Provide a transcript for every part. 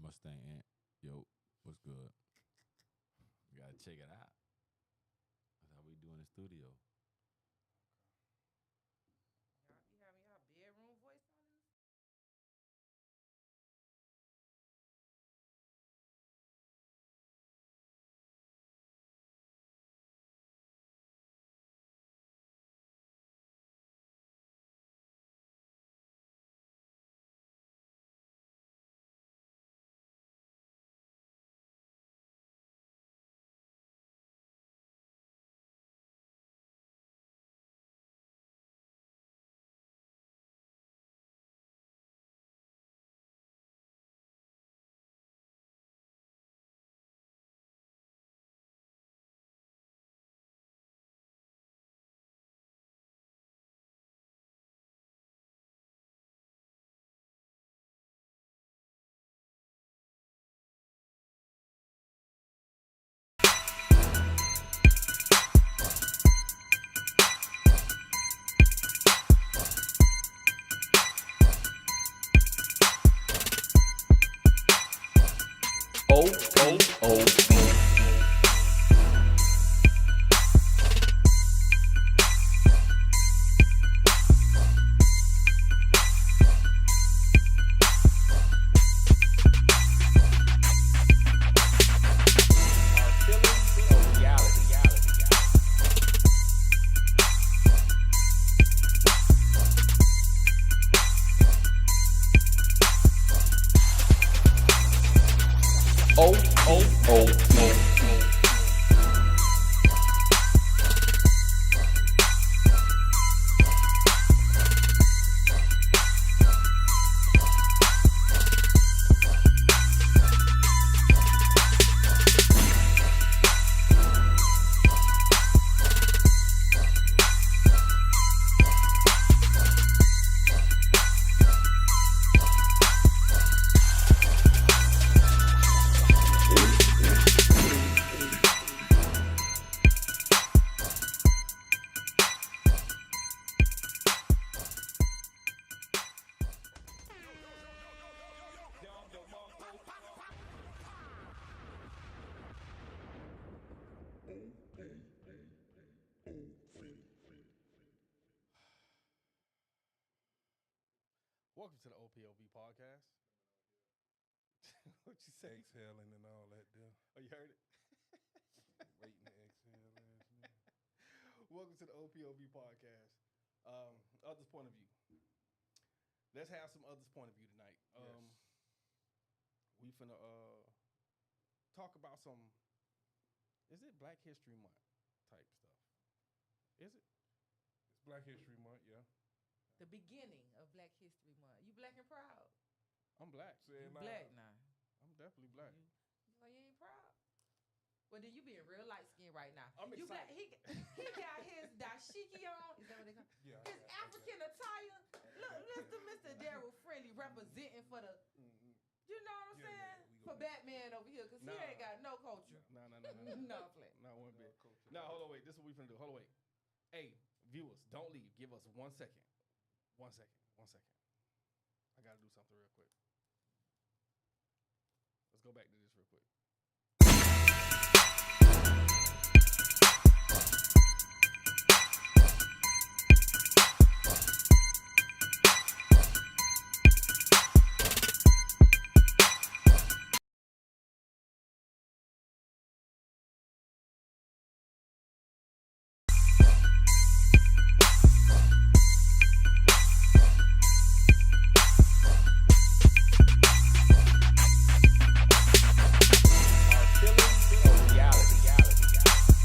Mustang Ant. Yo, what's good? You gotta check it out. That's how we do in the studio. You having y'all bedroom voice on this? OPOV. Our feelings of reality. OPOV. Welcome to the OPOV podcast. What you say? Exhaling and all that there. Oh, you heard it? Waiting to exhale last night. Welcome to the OPOV podcast. Others' point of view. Let's have some others' point of view tonight. We finna talk about some. Is it Black History Month type stuff? Is it? It's Black History Month, yeah. The beginning of Black History Month. You black and proud. I'm black. Say You it black loud. now. I'm definitely black. You ain't proud. Well, then you being real light skinned right now. I'm You black. excited. He got his dashiki on. Is that what they call? Yeah. His African attire. Look, Mr. Daryl Friendly representing for the. You know what I'm Yeah, saying? we For gonna- Batman over here, cause Nah. he ain't got no culture. No. No, I'm playing. Not one bit. Culture. Now, hold on, wait. This is what we finna do. Hold on, wait. Hey, viewers, don't leave. Give us 1 second. 1 second. 1 second. I gotta do something real quick. Let's go back to this real quick. Our feelings of reality.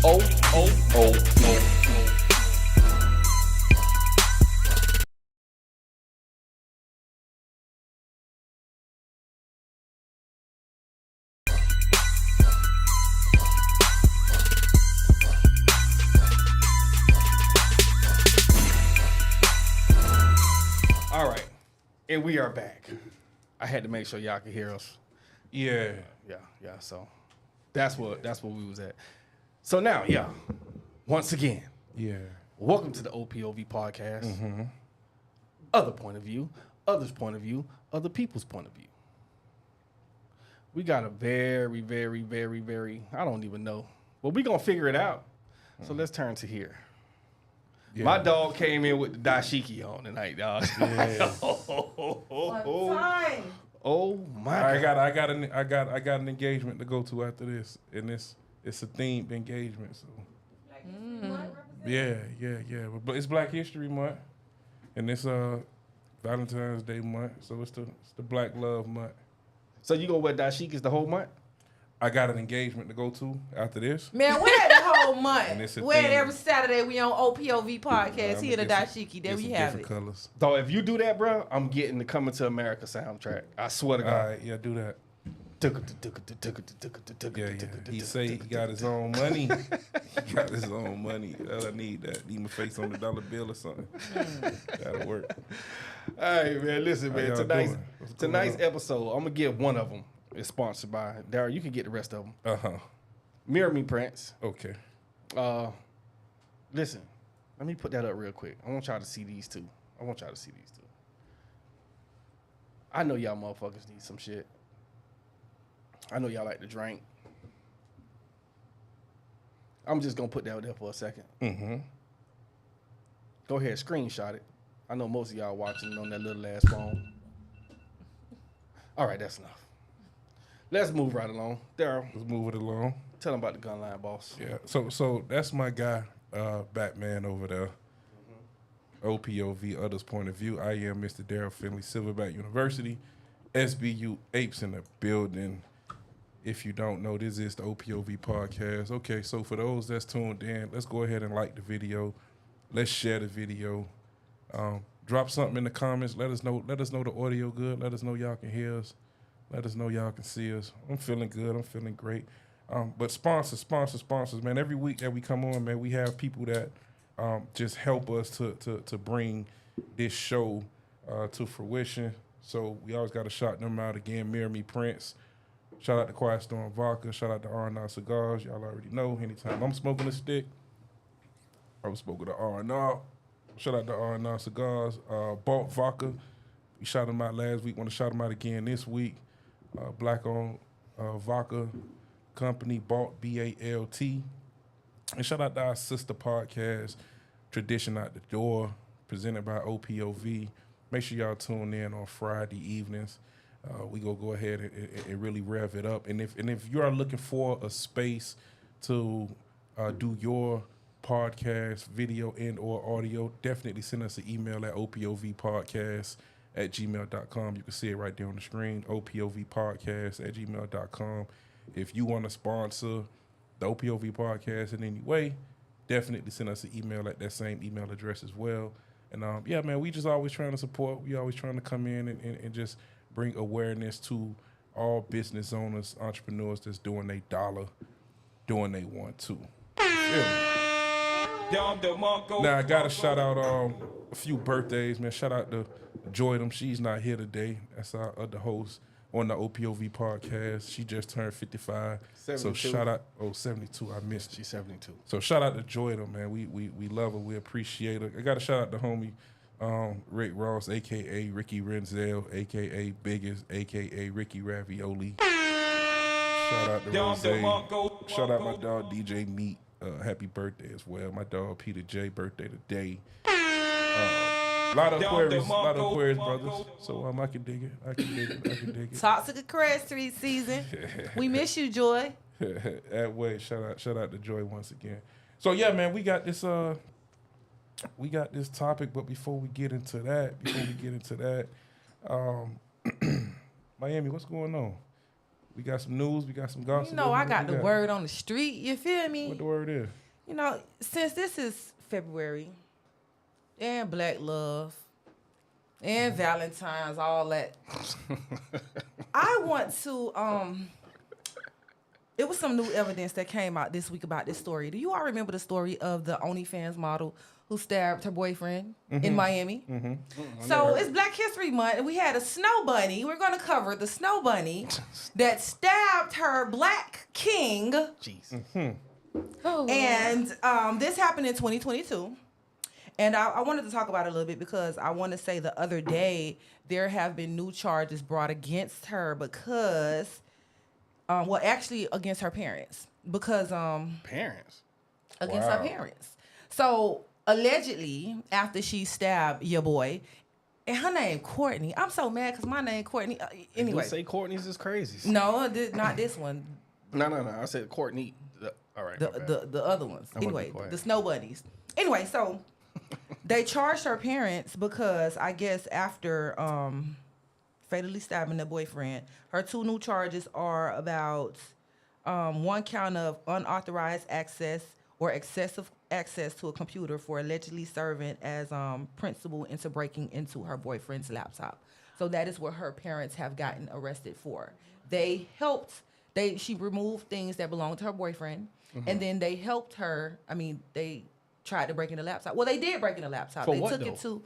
OPOV. All right. And we are back. I had to make sure y'all could hear us. Yeah. Yeah. So that's what we was at. So now, once again, Yeah. welcome to the OPOV podcast. Other point of view, others' point of view, other people's point of view. We got a very, very, very, very, I don't even know, but we're going to figure it out. So let's turn to here. Yeah. My dog came in with the dashiki on tonight, dog. Yeah. One time. Oh my God. I got an engagement to go to after this, and it's a themed engagement. So Black History Month represent- yeah. But it's Black History Month, and it's Valentine's Day month. So it's the Black Love Month. So you gonna wear dashikis the whole month? I got an engagement to go to after this. Man, wear it the whole And month. it's a Wear it theme. every Saturday. We on OPOV podcast. I'ma Here the get some- dashiki. There get we some have it. different colors. So if you do that, bro, I'm getting the Coming to America soundtrack. I swear to All God. right, yeah, do that. Yeah. He say he got his own money. He got his own money. I need that. Need my face on the dollar bill or something. That'll work. All right, man. Listen, How man. y'all Tonight's doing? What's going tonight's on? episode, I'm gonna give one of them. It's sponsored by Daryl. You can get the rest of them. Mirror Me Prince. Okay. Listen, let me put that up real quick. I want y'all to see these two. I know y'all motherfuckers need some shit. I know y'all like to drink. I'm just gonna put that there for a second. Go ahead, screenshot it. I know most of y'all watching on that little ass phone. All right, that's enough. Let's move right along. Daryl, Let's move it along. tell them about the gun line boss. Yeah. So that's my guy, Batman over there. OPOV, others' point of view. I am Mr. Daryl Finley, Silverback University. SBU Apes in the building. If you don't know, this is the OPOV podcast. Okay, so for those that's tuned in, let's go ahead and like the video. Let's share the video. Drop something in the comments. Let us know the audio good. Let us know y'all can hear us. Let us know y'all can see us. I'm feeling good. I'm feeling great. But sponsors, man. Every week that we come on, man, we have people that just help us to bring this show to fruition. So we always got to shout them out again. Mirror Me Prince. Shout out to Quiet Storm Vodka. Shout out to R&R Cigars. Y'all already know. Anytime I'm smoking a stick, I'm smoking the R&R. Shout out to R&R Cigars. Balt Vodka. We shot them out last week. Want to shout them out again this week. Black-owned vodka company, Balt, BALT. And shout out to our sister podcast, Tradition Out the Door, presented by OPOV. Make sure y'all tune in on Friday evenings. We go ahead and really rev it up. And if you are looking for a space to do your podcast, video and or audio, definitely send us an email at opovpodcast@gmail.com. You can see it right there on the screen, opovpodcast@gmail.com. If you want to sponsor the OPOV podcast in any way, definitely send us an email at that same email address as well. And yeah, man, we just always trying to support. We always trying to come in and just bring awareness to all business owners, entrepreneurs that's doing their dollar, doing they want to. Now I gotta shout out a few birthdays, man. Shout out to Joydom. She's not here today. That's our other host on the OPOV podcast. She just turned 55. 72. So shout out 72. I missed it. She's 72. So shout out to Joydom, man. We love her. We appreciate her. I gotta shout out to homie Rick Ross, aka Ricky Renzel, aka Biggest, aka Ricky Ravioli. Shout out to Rose. Shout out my dog DJ Meat. Happy birthday as well. My dog Peter J. birthday today. A lot of Aquarius brothers. So I can dig it. I can dig it. Toxic Equestrian season. We miss you, Joy. That way, shout out to Joy once again. So yeah, man, we got this topic, but before we get into that, Miami, what's going on? We got some news, we got some gossip. You know, I What got we the word on the street. You feel me? What the word is? You know, since this is February and Black Love and Valentine's, all that, I want to it was some new evidence that came out this week about this story. Do you all remember the story of the OnlyFans model who stabbed her boyfriend in Miami? So it's Black History Month, and we had a snow bunny. We're going to cover the snow bunny that stabbed her black king Jeez. And this happened in 2022. And I wanted to talk about it a little bit because I want to say the other day there have been new charges brought against her because, well, actually against her parents because Parents. against Wow. her parents. So allegedly, after she stabbed your boy, and her name Courtney. I'm so mad because my name Courtney. Anyway, You say Courtney's is crazy. no, not this one. No. I said Courtney. All right. my bad. The other ones. I wanna be Anyway, quiet. the snow bunnies. Anyway, so they charged her parents because I guess after fatally stabbing their boyfriend, her two new charges are about one count of unauthorized access or excessive access to a computer for allegedly serving as principal into breaking into her boyfriend's laptop. So that is what her parents have gotten arrested for. They helped. She removed things that belonged to her boyfriend, and then they helped her. I mean, they tried to break in the laptop. Well, they did break in the laptop. For They what, took though? it to,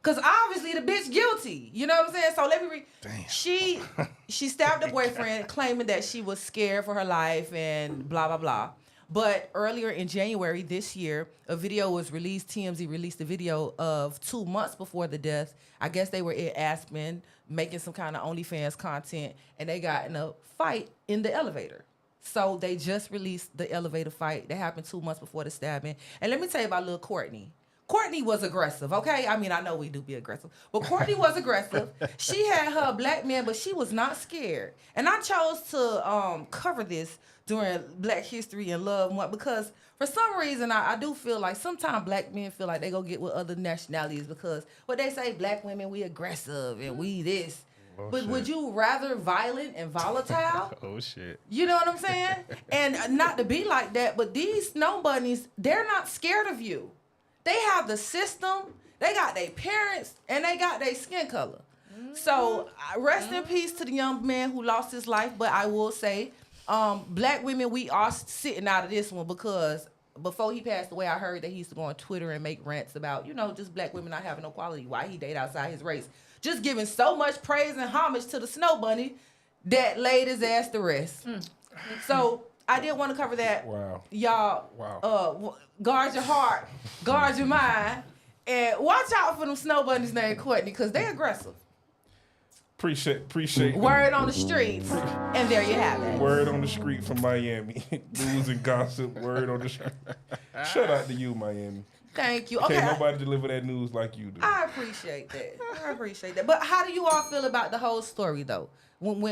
because obviously the bitch guilty. You know what I'm saying? So let me read. Damn. She stabbed the boyfriend, claiming that she was scared for her life and blah blah blah. But earlier in January this year, a video was released. TMZ released a video of 2 months before the death. I guess they were in Aspen making some kind of OnlyFans content, and they got in a fight in the elevator. So they just released the elevator fight that happened 2 months before the stabbing. And let me tell you about little Courtney. Courtney was aggressive, okay? I mean, I know we do be aggressive, but Courtney was aggressive. She had her black man, but she was not scared. And I chose to cover this during Black History and Love Month because for some reason I do feel like sometimes black men feel like they go get with other nationalities because what they say, black women, we aggressive and we this. But would you rather violent and volatile? Oh shit. You know what I'm saying? And not to be like that, but these snow bunnies, they're not scared of you. They have the system, they got their parents, and they got their skin color. So rest in peace to the young man who lost his life. But I will say, black women, we are sitting out of this one because before he passed away, I heard that he used to go on Twitter and make rants about, just black women not having no quality, why he date outside his race. Just giving so much praise and homage to the snow bunny that laid his ass to rest. So I did want to cover that. Wow. Y'all, Wow. guard your heart, guard your mind, and watch out for them snow bunnies named Courtney because they aggressive. Appreciate Word on the streets, and there you have it. Word on the street from Miami. News and gossip. Word on the street. Shout out to you, Miami. Thank you. Can't Okay, nobody deliver that news like you do. I appreciate that. But how do you all feel about the whole story, though? When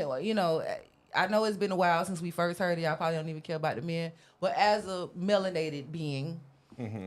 I know it's been a while since we first heard it. Y'all probably don't even care about the men. But as a melanated being,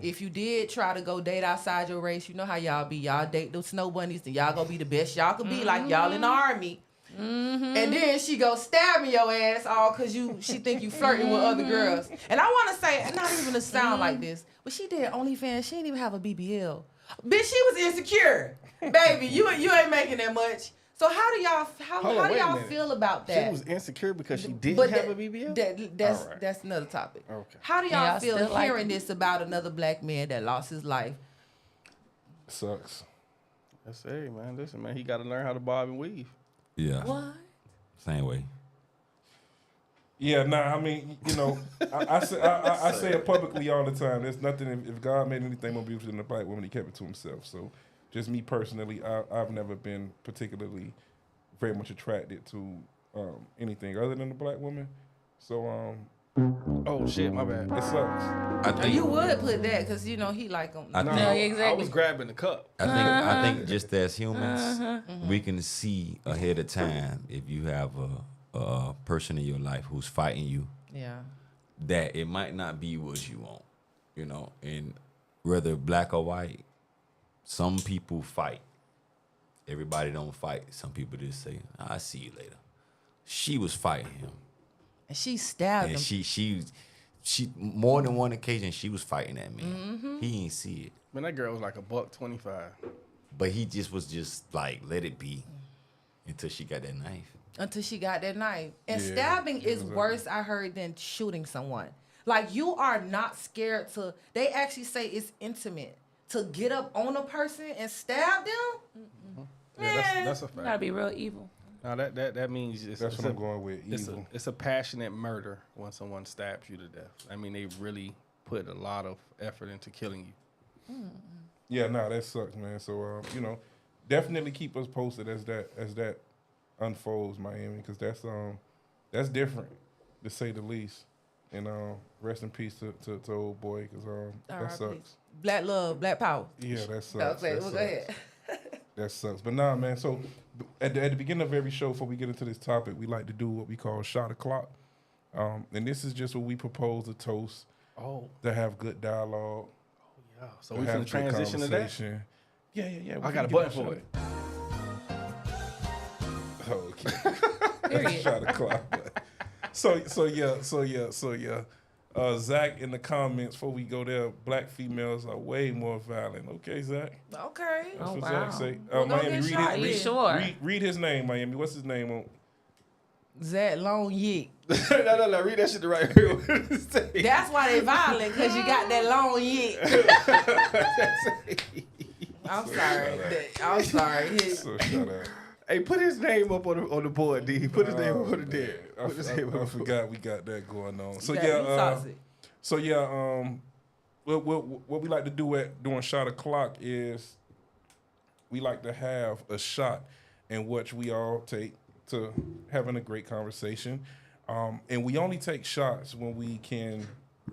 if you did try to go date outside your race, you know how y'all be. Y'all date those snow bunnies, and y'all gonna be the best y'all could be, like y'all in the army. And then she go stabbing your ass all because she think you flirting with other girls. And I want to say, not even to sound like this, but she did OnlyFans. She didn't even have a BBL. Bitch, she was insecure. Baby, you ain't making that much. So how do y'all Hold on, wait a y'all minute. feel about that? She was insecure because she didn't But have a BBL? That's All right. that's another topic. Okay. How do Yeah, y'all I feel still like hearing it. this about another black man that lost his life? Sucks. That's hey man, listen man, he got to learn how to bob and weave. Yeah. What? Same way. Yeah, I mean, I say it publicly all the time. There's nothing, if God made anything more beautiful than a black woman, he kept it to himself. So just me personally, I've never been particularly very much attracted to anything other than a black woman. So Oh shit, my bad. it sucks. I think You would put that because he like them. I No, think- Yeah, I exactly. was grabbing the cup. I think just as humans, we can see ahead of time if you have a person in your life who's fighting you, Yeah. that it might not be what you want, and whether black or white, some people fight. Everybody don't fight. Some people just say, "I'll see you later." She was fighting him, And she stabbed and him. she more than one occasion she was fighting that man. He ain't see it, Man, that girl was like $125. but he was like let it be until she got that knife. Until she got that knife. And Yeah, stabbing is exactly. worse, I heard, than shooting someone. Like, you are not scared to, they actually say it's intimate. To get up on a person and stab them? Yeah, Man. that's a You gotta fact. be real evil. Now that means That's what I'm going with. Evil. It's a passionate murder when someone stabs you to death. I mean, they really put a lot of effort into killing you. Yeah, no, that sucks, man. So definitely keep us posted as that unfolds, Miami, because that's different, to say the least. And rest in peace to old boy, because that sucks. Black love, black power. Yeah, that sucks. Okay, That well, sucks. go ahead. That sucks. But nah, man. So at the beginning of every show, before we get into this topic, we like to do what we call shot o'clock. And this is just what we propose to toast, to have good dialogue. Yeah. So to we have can good transition to that. conversation. Yeah. I got a finna button get for that it. shot. Okay. Period. Shot o'clock. So yeah. Zach, in the comments, before we go there, black females are way more violent. Okay, Zach? Okay. That's what wow. Zach say. We'll go Miami, get shot, read yeah. it. Sure. Read his name, Miami. What's his name on? Zach Long Yick. no. Read that shit the right way. That's why they violent, because you got that long yick. I'm sorry. So shut up. Hey, put his name up on the board, D. Put his name up on the deck. I Put his name up. forgot we got that going on. So what we like to do during shot o'clock is we like to have a shot in which we all take to having a great conversation. And we only take shots when we can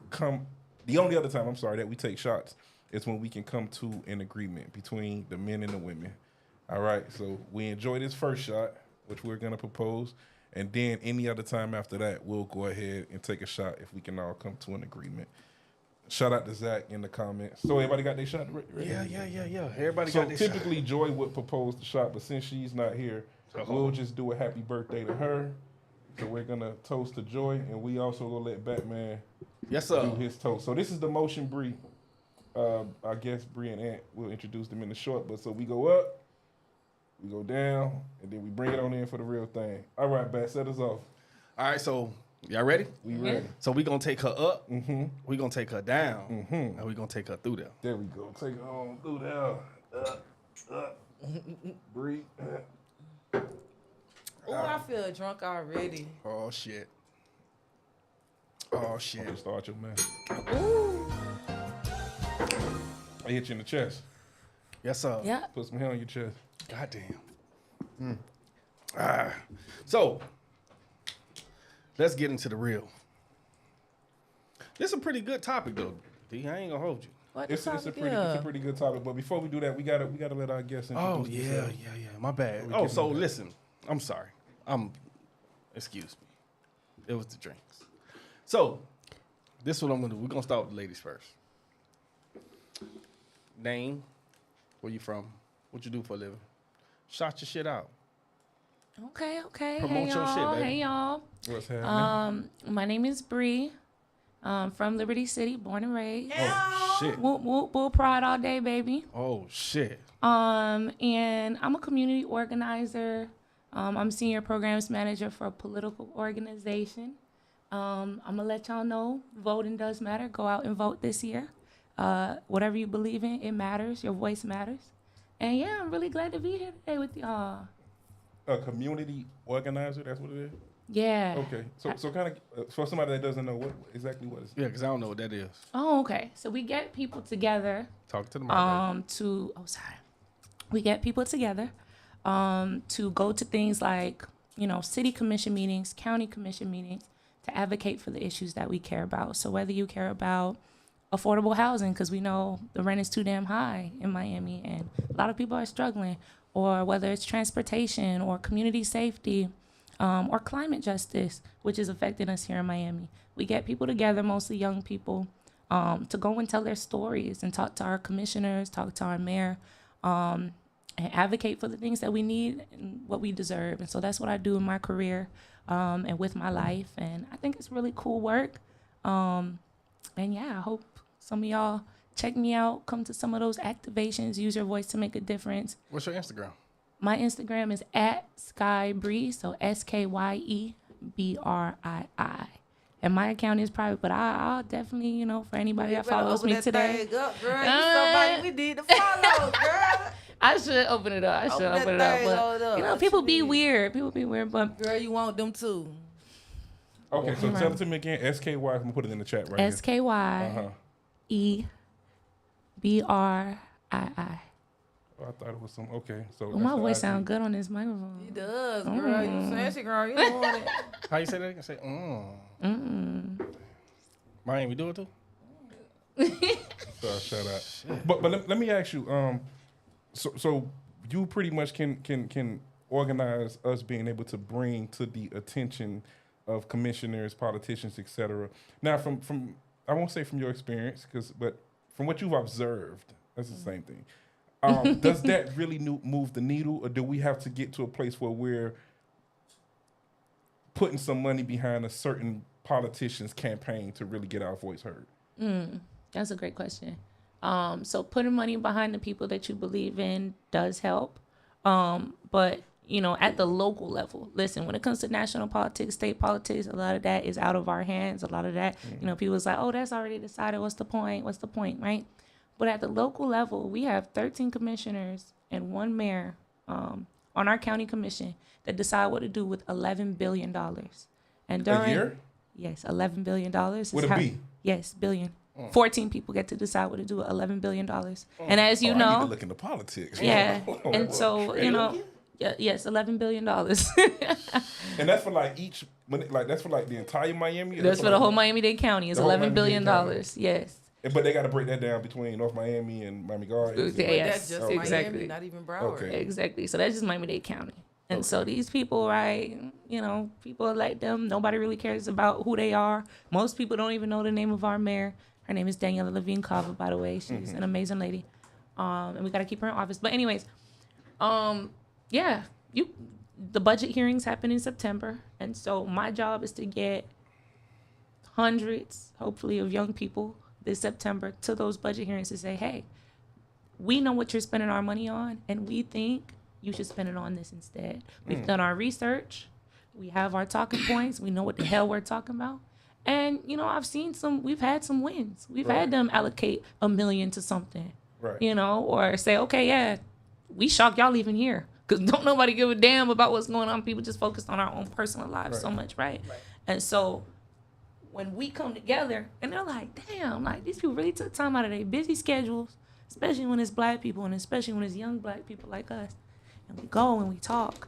come. The only other time, that we take shots is when we can come to an agreement between the men and the women. All right, so we enjoy this first shot, which we're gonna propose, and then any other time after that, we'll go ahead and take a shot if we can all come to an agreement. Shout out to Zach in the comments. So everybody got their shot ready? Yeah. Everybody So got this. typically Joy would propose the shot, but since she's not here, we'll just do a happy birthday to her. So we're gonna toast to Joy, and we also gonna let Batman Yes, sir. do his toast. So this is the motion, Bree. I guess Bree and Ant will introduce them in the short, but so we go up, we go down, and then we bring it on in for the real thing. All right, Bat, set us off. All right, so y'all ready? We ready. So we gonna take her up. Mm-hmm. We gonna take her down, Mm-hmm. and we gonna take her through there. There we go. Take it on through there. Bree. Oh, I feel drunk already. Oh shit. Just start your man. Ooh. I hit you in the chest. Yes, sir. Yeah. Put some hair on your chest. Goddamn. So let's get into the real. This is a pretty good topic though, D. I ain't gonna hold you. What It's a pretty good topic. But before we do that, we gotta let our guests introduce Oh yeah. themselves. My bad. We Oh, can so do that. listen. I'm sorry. Excuse me. It was the drinks. So this is what I'm gonna do. We're gonna start with the ladies first. Name, where you from? What you do for a living? Shout your shit out. Okay. Promote Hey your shit, y'all. baby. Hey y'all. What's happening? My name is Bree. From Liberty City, born and raised. Oh shit. Whoop whoop, bull pride all day, baby. Oh shit. And I'm a community organizer. I'm senior programs manager for a political organization. I'm gonna let y'all know voting does matter. Go out and vote this year. Whatever you believe in, it matters. Your voice matters. And yeah, I'm really glad to be here today with y'all. A community organizer. That's what it is. Yeah. Okay. So kind of for somebody that doesn't know what is Yeah, because I don't know what that is. Oh, okay. So we get people together Talk to the mic. we get people together to go to things like, city commission meetings, county commission meetings, to advocate for the issues that we care about. So whether you care about affordable housing, because we know the rent is too damn high in Miami and a lot of people are struggling, or whether it's transportation or community safety, or climate justice, which is affecting us here in Miami. We get people together, mostly young people, to go and tell their stories and talk to our commissioners, talk to our mayor, and advocate for the things that we need and what we deserve. And so that's what I do in my career and with my life. And I think it's really cool work. And yeah, I hope some of y'all check me out, come to some of those activations, use your voice to make a difference. What's your Instagram? My Instagram is @SkyeBrii, so SkyeBrii. And my account is private, but I'll definitely, for anybody that follows me today. Thing up, girl. You somebody we need to follow, girl. I should open it up. I should Open open it that up. thing, But, load up. you know, What people you be need? weird. People be weird. But Girl, you want them too. Okay, so tell it to me again. SKY. I'm gonna put it in the chat right here. SKYEBRII. Oh, I thought it was some. Okay, so Oh, my voice sound good on this microphone. He does, girl. You fancy, girl. You doing it. How you say that? I say, Miami, do it too. So shout out. But let me ask you. So you pretty much can organize us being able to bring to the attention of commissioners, politicians, etc. Now, from I won't say from your experience, but from what you've observed, that's the same thing. Does that really move the needle, or do we have to get to a place where we're putting some money behind a certain politician's campaign to really get our voice heard? That's a great question. So putting money behind the people that you believe in does help. But, you know, at the local level, listen, when it comes to national politics, state politics, a lot of that is out of our hands. A lot of that, you know, people's like, oh, that's already decided. What's the point? What's the point, right? But at the local level, we have 13 commissioners and 1 mayor on our county commission that decide what to do with $11 billion. And during, A year? Yes, $11 billion. With a B? Yes, billion. 14 people get to decide what to do with $11 billion. And as you I need to know, look into politics. yeah. Oh, And so, you know, yes, $11 billion. And that's for like that's for like the entire Miami. Or That's for the whole Miami-Dade County. It's The whole $11 billion. Miami-Dade Yes. But they got to break that down between North Miami and Miami Gardens. Yeah, But yes, that's just exactly. Miami, not even Broward. Okay. Exactly. So that's just Miami-Dade County. And so these people, right, you know, people elect them. Nobody really cares about who they are. Most people don't even know the name of our mayor. Her name is Daniela Levine Cava, by the way. She's an amazing lady. And we got to keep her in office. But anyways, yeah, the budget hearings happen in September. And so my job is to get hundreds, hopefully, of young people this September to those budget hearings to say, hey, we know what you're spending our money on, and we think you should spend it on this instead. We've done our research. We have our talking points. We know what the hell we're talking about. And, you know, we've had some wins. We've had them allocate $1 million to something, you know, or say, okay, yeah, we shocked y'all even here. Because don't nobody give a damn about what's going on. People just focused on our own personal lives so much, right? And so when we come together, and they're like, damn, like these people really took time out of their busy schedules, especially when it's black people and especially when it's young black people like us. And we go and we talk.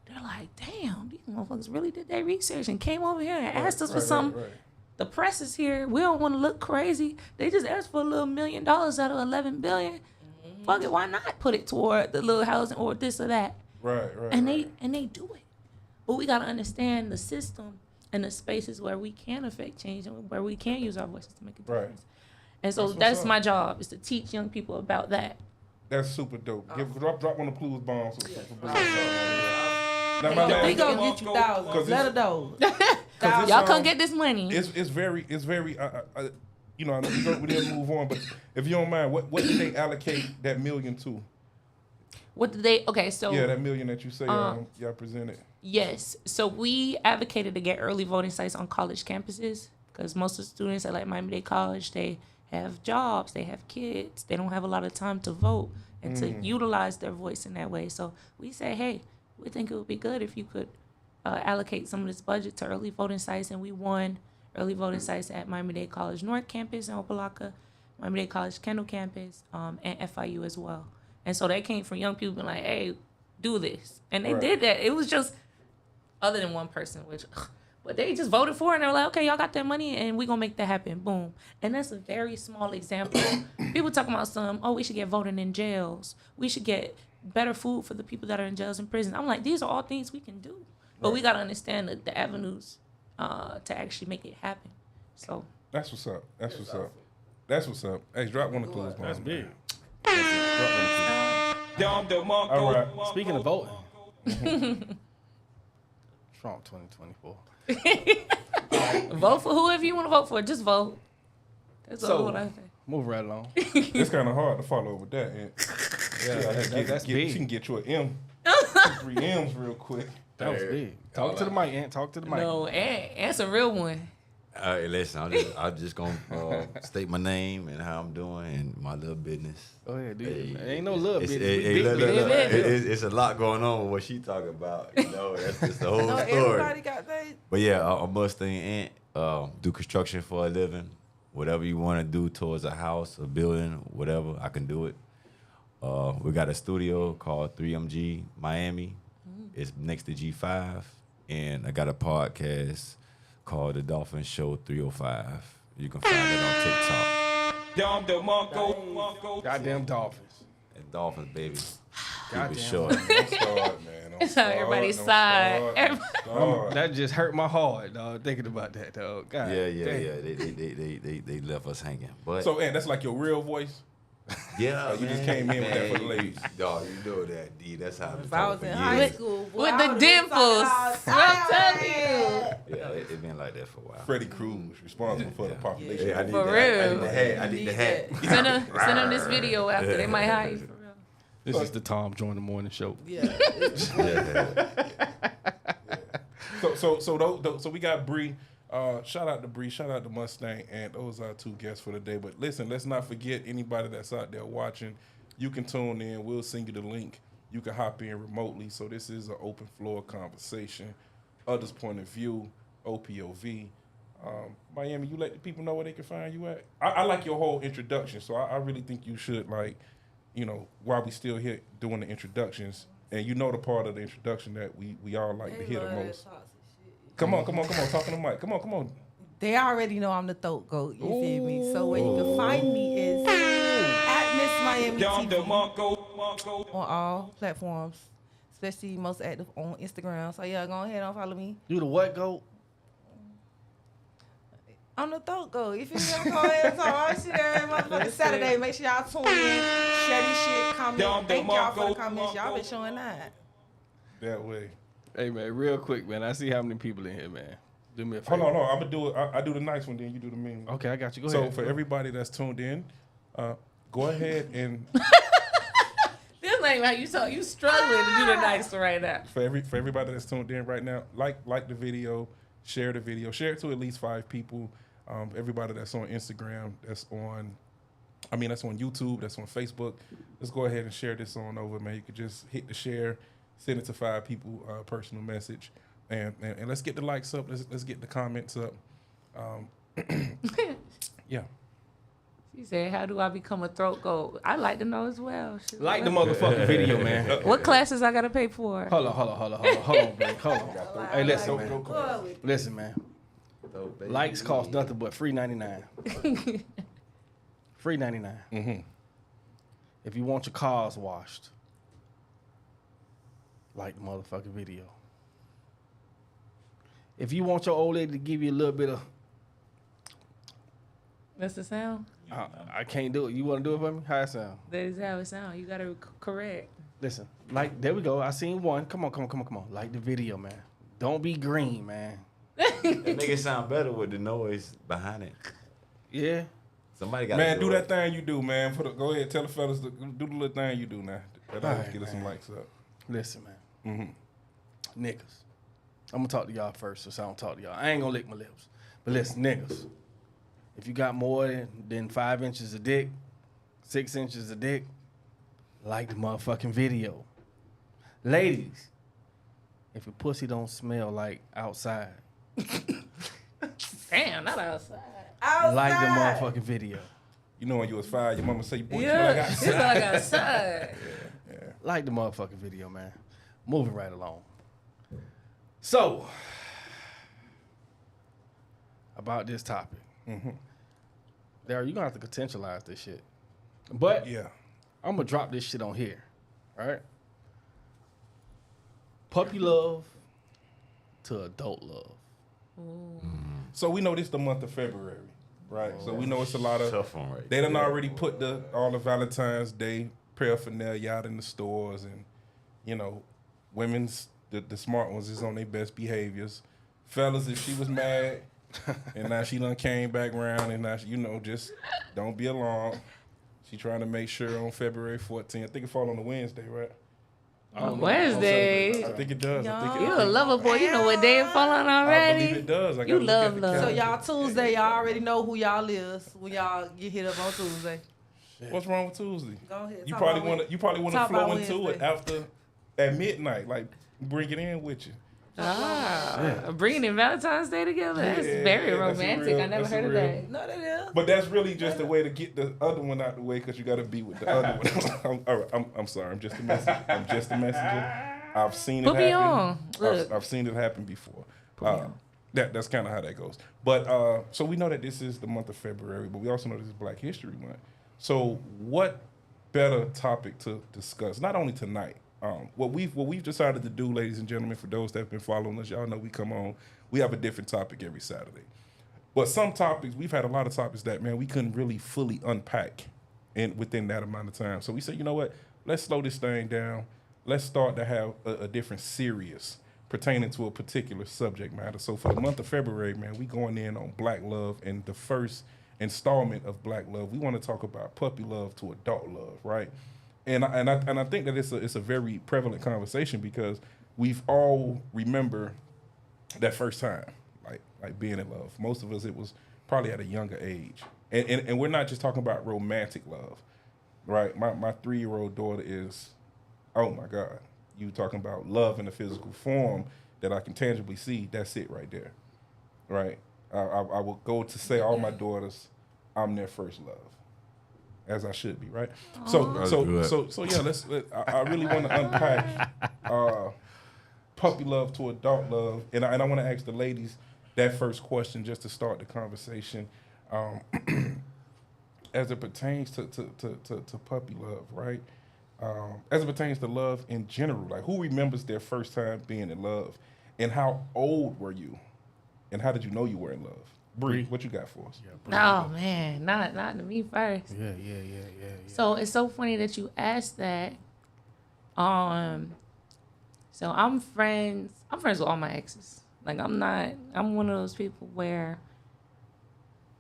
They're like, damn, these motherfuckers really did their research and came over here and asked us for something. The press is here. We don't want to look crazy. They just asked for a little $1 million out of $11 billion. Fuck it, why not put it toward the little housing or this or that? And they do it. But we gotta understand the system and the spaces where we can affect change and where we can use our voices to make a difference. And so that's my job, is to teach young people about that. That's super dope. Drop one of the Blues bombs. We gonna get you thousands. Let her know. Y'all come get this money. It's very you know, we didn't move on, but if you don't mind, what did they allocate that $1 million to? What did they? Okay, so yeah, that $1 million that you say y'all presented. Yes, so we advocated to get early voting sites on college campuses because most of the students at like Miami-Dade College, they have jobs, they have kids, they don't have a lot of time to vote and to utilize their voice in that way. So we say, hey, we think it would be good if you could allocate some of this budget to early voting sites, and we won early voting sites at Miami-Dade College North Campus in Opelika, Miami-Dade College Kendall Campus, and FIU as well. And so they came from young people being like, hey, do this. And they did that. It was just, other than one person, but they just voted for it, and they were like, okay, y'all got that money, and we're going to make that happen. Boom. And that's a very small example. People talking about we should get voting in jails. We should get better food for the people that are in jails and prisons. I'm like, these are all things we can do. But we got to understand the avenues to actually make it happen. So that's what's up. That's what's up. Hey, drop one of the clues. That's big. All right. Speaking of voting, Trump 2024. vote for whoever you want to vote for. Just vote. That's all I say. Move right along. It's kind of hard to follow with that. That's big. She can get you an M. 3 M's real quick. That was big. Talk to the mic, Aunt. Talk to the mic. No, and it's a real one. Listen, I'm just gonna state my name and how I'm doing and my little business. Oh yeah, dude. Hey, Ain't no love it's, business. hey, look, business. it's a lot going on with what she talking about. You know, that's just the whole No, story. everybody got they. But yeah, I'm a Mustang Ant. Do construction for a living. Whatever you want to do towards a house, a building, whatever, I can do it. We got a studio called 3MG Miami. It's next to G5. And I got a podcast called The Dolphin Show 305. You can find it on TikTok. Goddamn Dolphins. And Dolphins, baby. Keep Goddamn. it short. Don't start, man. Don't It's start, on everybody's don't side. start, don't start. That just hurt my heart, dog. Thinking about that, dog. God Yeah. damn. They left us hanging. But So, and that's like your real voice? yeah, you just came in with that for the ladies. Dog, you know that, D. That's how If I was in high years. school, boy, With I the would've been dimples. talking I'm all telling time. you. Yeah, it been like that for a while. Freddie Cruz, responsible for the population. Yeah, I need For that. real. I need the hat. I need the hat. Send them this video after. They might hire you for real. This is the Tom Join the Morning Show. Yeah. So we got Bree. Shout out to Bree. Shout out to Mustang. And those are 2 guests for the day. But listen, let's not forget anybody that's out there watching. You can tune in. We'll send you the link. You can hop in remotely. So this is an open floor conversation. Others' point of view. OPOV. Miami, you let the people know where they can find you at? I like your whole introduction. So I really think you should, like, you know, while we still here doing the introductions, and you know the part of the introduction that we all like to hear the most. Come on, talking to Mike. Come on. They already know I'm the throat goat. You feel me? So where you can find me is at Miss Miami TV on all platforms, especially most active on Instagram. So yeah, go ahead and follow me. You the what, goat? I'm the throat goat. If you feel me, go ahead and talk all shit every motherfucking Saturday. Make sure y'all tune in, share this shit, comment. Thank y'all for the comments. Y'all been showing that. That way. Hey man, real quick, man. I see how many people in here, man. Do me a favor. Hold on, I'm gonna do it. I do the nice one, then you do the mean one. Okay, I got you. Go So ahead. for everybody that's tuned in, go ahead and This ain't how you talk. You struggling to do the nice one right now. for everybody that's tuned in right now, like the video, share the video, share it to at least 5 people. Everybody that's on Instagram, that's on YouTube, that's on Facebook. Let's go ahead and share this on over, man. You could just hit the share, send it to 5 people, personal message, and let's get the likes up. Let's get the comments up. Yeah. She said, "How do I become a throat goat?" I'd like to know as well. Shit. Like the motherfucking video, man. What classes I gotta pay for? Hold on, bro. Hold on. Hey, listen, man. Listen, man. Likes cost nothing but $3.99. $3.99. Mm-hmm. If you want your cars washed, like the motherfucking video. If you want your old lady to give you a little bit of, That's the sound. I can't do it. You want to do it for me? How it sound? That is how it sounds. You gotta correct. Listen, like there we go. I seen one. Come on. Like the video, man. Don't be green, man. That make it sound better with the noise behind it. Yeah. Somebody got Man, do that thing you do, man. Go ahead, tell the fellas to do the little thing you do now. That always Alright, get us some man. likes up. Listen, man. Niggas. I'm gonna talk to y'all first, so I don't talk to y'all. I ain't gonna lick my lips. But listen, niggas. If you got more than 5 inches of dick, 6 inches of dick, like the motherfucking video. Ladies, if your pussy don't smell like outside, Damn, not outside. like the motherfucking video. You know when you was 5, your mama say you boy, Yeah, you it's smell like like outside. Like the motherfucking video, man. Moving right along. So, about this topic. Darryl, you're going to have to contextualize this shit. But Yeah. I'm going to drop this shit on here. All right? Puppy love to adult love. So we know this the month of February, right? So we know it's a lot of Tough one, right? They done already put all the Valentine's Day paraphernalia out in the stores, and you know, women's the smart ones is on their best behaviors. Fellas, if she was mad and now she done came back around, and now she, just don't be alarmed. She trying to make sure on February 14th. I think it fall on a Wednesday, right? Wednesday. I think it does. I think You a lover boy. You know what day it fall on I already. believe it does. I You gotta look at love the love. So calendar. y'all Tuesday, y'all already know who y'all is when y'all get hit up on Tuesday. What's wrong with Tuesday? Go ahead. You talk probably about want to. You probably want to talk flow about into it Wednesday. after at midnight. Like bring it in with you. Bringing in Valentine's Day together. That's Yeah, very that's a romantic. real- I never that's a heard of real- that. No, that is. But that's really just a way to get the other one out the way because you got to be with the other one. All right, I'm sorry. I'm just a messenger. I'm just a messenger. I've seen it Put me happen. on. Look. I've seen it happen before. That's kind of how that goes. But so we know that this is the month of February, but we also know this is Black History Month. So what better topic to discuss? Not only tonight. What we've decided to do, ladies and gentlemen, for those that have been following us, y'all know we come on. We have a different topic every Saturday. But some topics, we've had a lot of topics that, man, we couldn't really fully unpack within that amount of time. So we said, you know what? Let's slow this thing down. Let's start to have a different series pertaining to a particular subject matter. So for the month of February, man, we going in on Black love, and the first installment of Black love, we want to talk about puppy love to adult love, right? And I think that it's a very prevalent conversation because we've all remember that first time, like being in love. Most of us, it was probably at a younger age, and we're not just talking about romantic love, right? My 3-year-old daughter is, oh my God, you talking about love in a physical form that I can tangibly see. That's it right there, right? I will go to say all my daughters, I'm their first love. As I should be, right? So yeah. I really want to unpack puppy love to adult love, and I want to ask the ladies that first question just to start the conversation, as it pertains to puppy love, right? As it pertains to love in general, like who remembers their first time being in love, and how old were you, and how did you know you were in love? Bree, what you got for us? Oh man, not to me first. Yeah. So it's so funny that you asked that. So I'm friends with all my exes. Like I'm one of those people where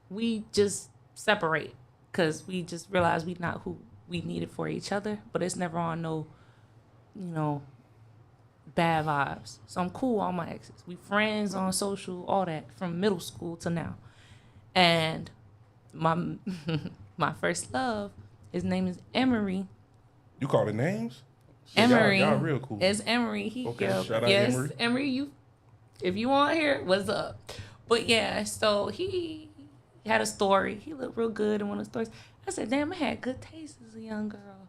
we just separate because we just realize we not who we needed for each other, but it's never on no, bad vibes. So I'm cool with all my exes. We friends on social, all that from middle school to now. And my my first love, his name is Emery. You call it names? Emery. Y'all real cool. It's Emery. Okay, shout out yes, Emery. Emery, if you want to hear it, what's up? But yeah, so he had a story. He looked real good in one of the stories. I said, damn, I had good taste as a young girl.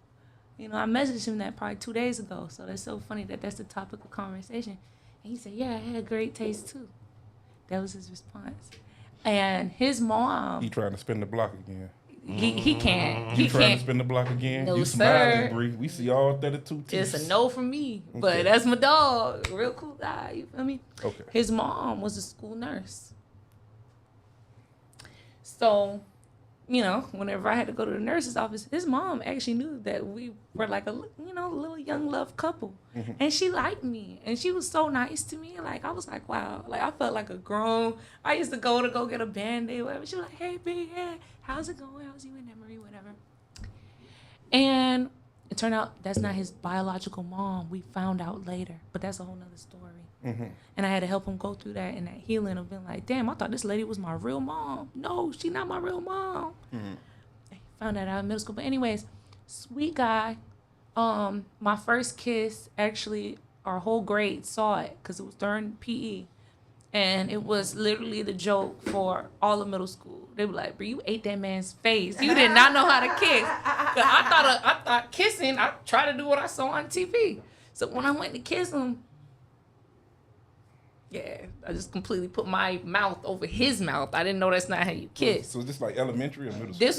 I messaged him that probably 2 days ago. So that's so funny that that's the topic of conversation. And he said, yeah, I had great taste too. That was his response. And his mom. He trying to spin the block again. He can't. You He trying to can't. spin the block again? No, you sir. smiling, Bree. We see all 32 teeth. It's a no from me. But Okay. that's my dog. Real cool guy. You feel me? Okay. His mom was a school nurse. So, whenever I had to go to the nurse's office, his mom actually knew that we were like a little young love couple. Mm-hmm. And she liked me. And she was so nice to me. Like, I was like, wow. Like, I felt like a grown. I used to go get a Band-Aid, whatever. She was like, hey, big head, how's it going? How's you and Emery, whatever. And it turned out that's not his biological mom. We found out later. But that's a whole nother story. Mm-hmm. And I had to help him go through that and that healing of being like, damn, I thought this lady was my real mom. No, she not my real mom. Mm-hmm. Found that out in middle school. But anyways, sweet guy. My first kiss, actually, our whole grade saw it because it was during PE. And it was literally the joke for all of middle school. They were like, bro, you ate that man's face. You did not know how to kiss. 'Cause I thought kissing, I tried to do what I saw on TV. So when I went to kiss him, yeah, I just completely put my mouth over his mouth. I didn't know that's not how you kiss. So is this like elementary or middle school? This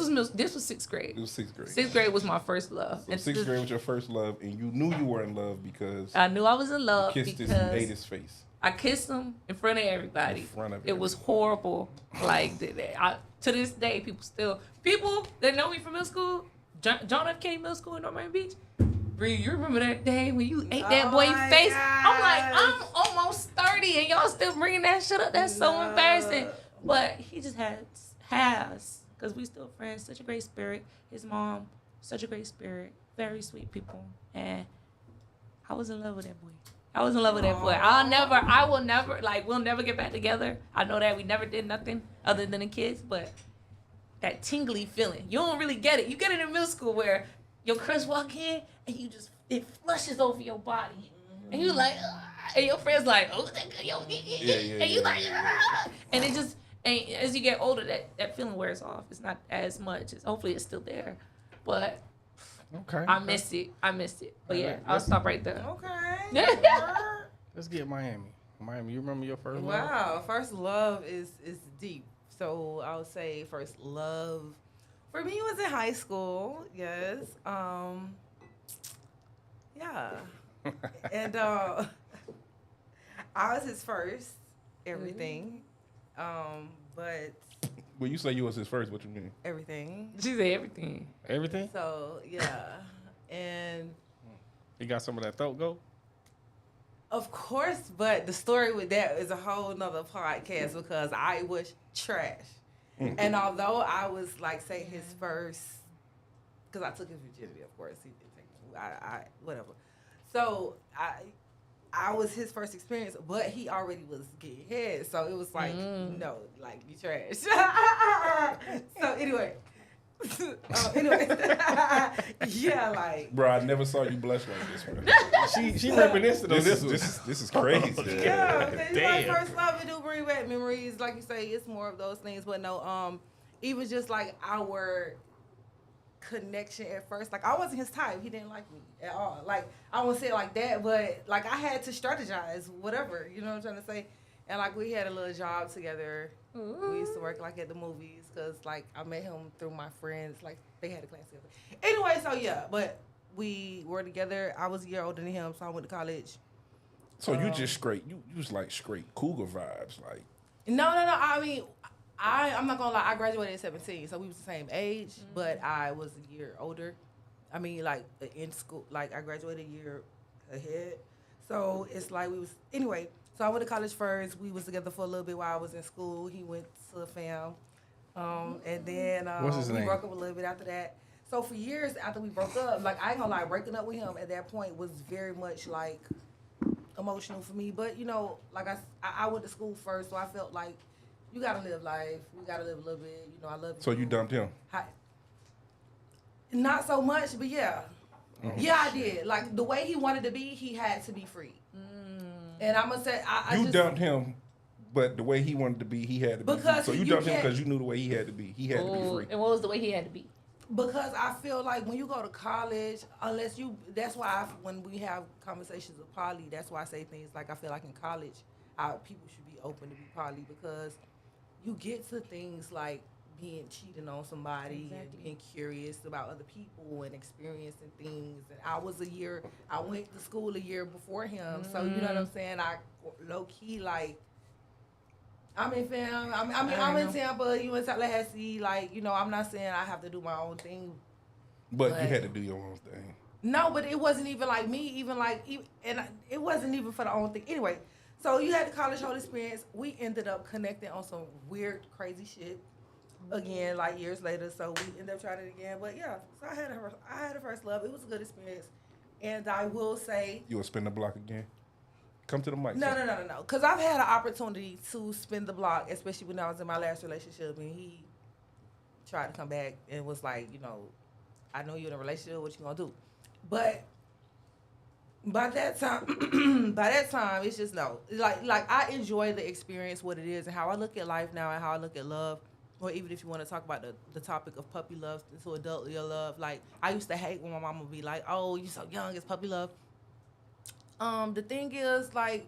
was 6th grade. It was 6th grade. 6th grade was my first love. So And 6th grade was your first love, and you knew you were in love because I knew I was in love you kissed because this and ate his face. I kissed him in front of everybody. In front of It was horrible. Like to this day, people that know me from middle school, John F. Kennedy Middle School in North Miami Beach. Bree, you remember that day when you ate that boy's my face? gosh. I'm like, I'm almost 30 and y'all still bringing that shit up. That's so embarrassing. But he just has, because we still friends. Such a great spirit. His mom, such a great spirit. Very sweet people. And I was in love with that boy. I was in love with that boy. I will never, like, we'll never get back together. I know that we never did nothing other than the kids, but that tingly feeling, you don't really get it. You get it in middle school where your crush walk in and you just, it flushes over your body. And you like, and your friend's like, oh, that good, yo, and you like, and it just, and as you get older, that feeling wears off. It's not as much. Hopefully it's still there, but Okay. I miss it. But yeah, I'll stop right there. Okay. Let's get Miami. Miami, you remember your first love? Wow, first love is deep. So I would say first love for me was in high school. Yes. Yeah. And I was his first everything. But When you say you was his first, what you mean? everything. She said everything. Everything? So yeah. And You got some of that throat go? of course, but the story with that is a whole nother podcast because I was trash. And although I was like, say his first, because I took his virginity, of course, he didn't take it. I whatever. So I was his first experience, but he already was getting head, so it was like, no, like you trash. So anyway. Yeah, like. Bro, I never saw you blush like this, bro. She reminiscent on this one. This is crazy. Yeah, Damn. my first love, it do bring back memories. Like you say, it's more of those things. But no, even just like our connection at first, like I wasn't his type. He didn't like me at all. Like I won't say it like that, but like I had to strategize, whatever. You know what I'm trying to say? And like we had a little job together. We used to work like at the movies because like I met him through my friends. Like they had a class together. Anyway, so yeah, but we were together. I was a year older than him, so I went to college. So you just straight, you was like straight cougar vibes, like. No. I mean, I'm not gonna lie. I graduated at 17, so we was the same age, but I was a year older. I mean, like in school, like I graduated a year ahead. So it's like we was anyway. So I went to college first. We was together for a little bit while I was in school. He went to FAM, and then What's his we name? broke up a little bit after that. So for years after we broke up, like I ain't gonna lie, breaking up with him at that point was very much like emotional for me. But you know, like I went to school first, so I felt like you gotta live life. We gotta live a little bit. You know, I love you. So you dumped him? Not so much, but yeah. Yeah, I did. Like the way he wanted to be, he had to be free. And I'm gonna say, I You just, dumped him, but the way he wanted to be, he had to be. Because So you you dumped him can't- because you knew the way he had to be. He had to be free. And what was the way he had to be? because I feel like when you go to college, unless you, that's why when we have conversations with poly, that's why I say things like I feel like in college, people should be open to be poly because you get to things like being cheating on somebody and being curious about other people and experiencing things. And I went to school a year before him, so you know what I'm saying. I low key like. I'm in fam. I'm in Tampa. You in Tallahassee. Like, you know, I'm not saying I have to do my own thing. But you had to do your own thing. No, but it wasn't even like me. It wasn't even for the own thing. Anyway, so you had the college whole experience. We ended up connecting on some weird, crazy shit. Again, like years later. So we ended up trying it again. But yeah, so I had a first love. It was a good experience. And I will say, You will spin the block again? Come to the mic. No. sir. Because I've had an opportunity to spin the block, especially when I was in my last relationship, and he tried to come back and was like, you know, I know you're in a relationship. What you gonna do? But by that time, it's just no. Like I enjoy the experience, what it is, and how I look at life now, and how I look at love. Or even if you want to talk about the topic of puppy love to adult love, like I used to hate when my mama would be like, "Oh, you're so young, it's puppy love." The thing is, like,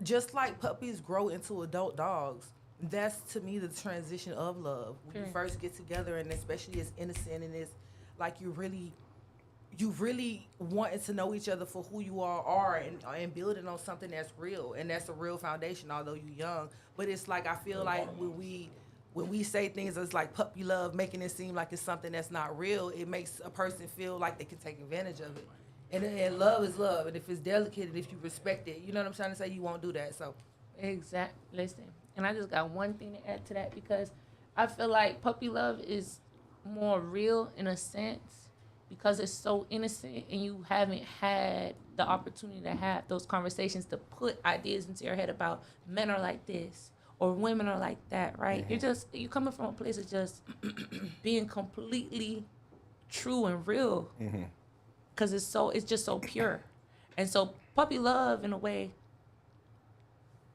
just like puppies grow into adult dogs, that's to me the transition of love. When you first get together, and especially as innocent and it's like you really wanting to know each other for who you all are and building on something that's real, and that's a real foundation. Although you're young, but it's like I feel like when we say things as like puppy love, making it seem like it's something that's not real, it makes a person feel like they can take advantage of it. And love is love, and if it's delicate and if you respect it, you know what I'm trying to say, you won't do that. So Listen, and I just got one thing to add to that because I feel like puppy love is more real in a sense because it's so innocent and you haven't had the opportunity to have those conversations to put ideas into your head about men are like this or women are like that, right? You're coming from a place of just being completely true and real, because it's just so pure. And so puppy love, in a way,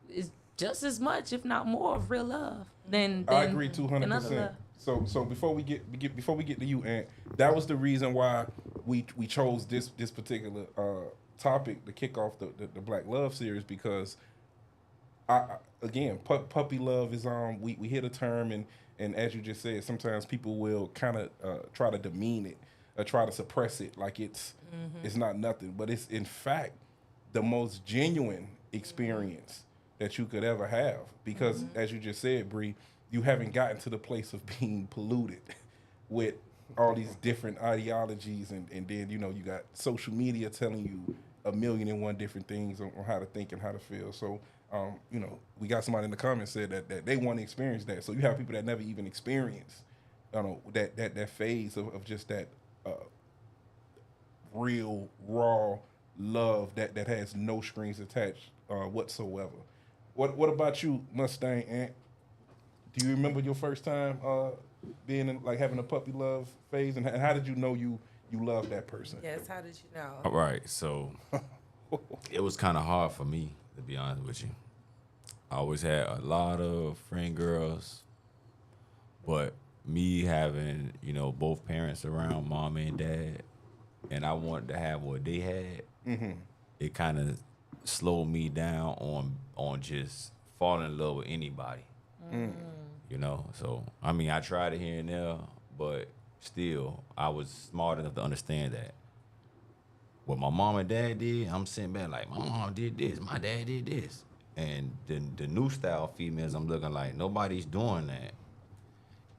is just as much, if not more, of real love than I agree than other 200%. love. So before we get to you, Aunt, that was the reason why we chose this particular topic to kick off the Black Love series, because again, puppy love is we hit a term, and as you just said, sometimes people will kind of try to demean it or try to suppress it like it's not nothing, but it's in fact the most genuine experience that you could ever have, because as you just said, Bree, you haven't gotten to the place of being polluted with all these different ideologies, and then you got social media telling you a million and one different things on how to think and how to feel. So we got somebody in the comments said that they want to experience that. So you have people that never even experienced that phase of just that real raw love that has no strings attached whatsoever. What about you, Mustang Ant? Do you remember your first time being in, like, having a puppy love phase, and how did you know you loved that person? Yes, how did you know? All right, so it was kind of hard for me, to be honest with you. I always had a lot of friend girls, but me having, both parents around, mom and dad, and I wanted to have what they had, it kind of slowed me down on just falling in love with anybody. So I mean, I tried it here and there, but still I was smart enough to understand that what my mom and dad did, I'm sitting back like, my mom did this, my dad did this, and the new style females, I'm looking like nobody's doing that,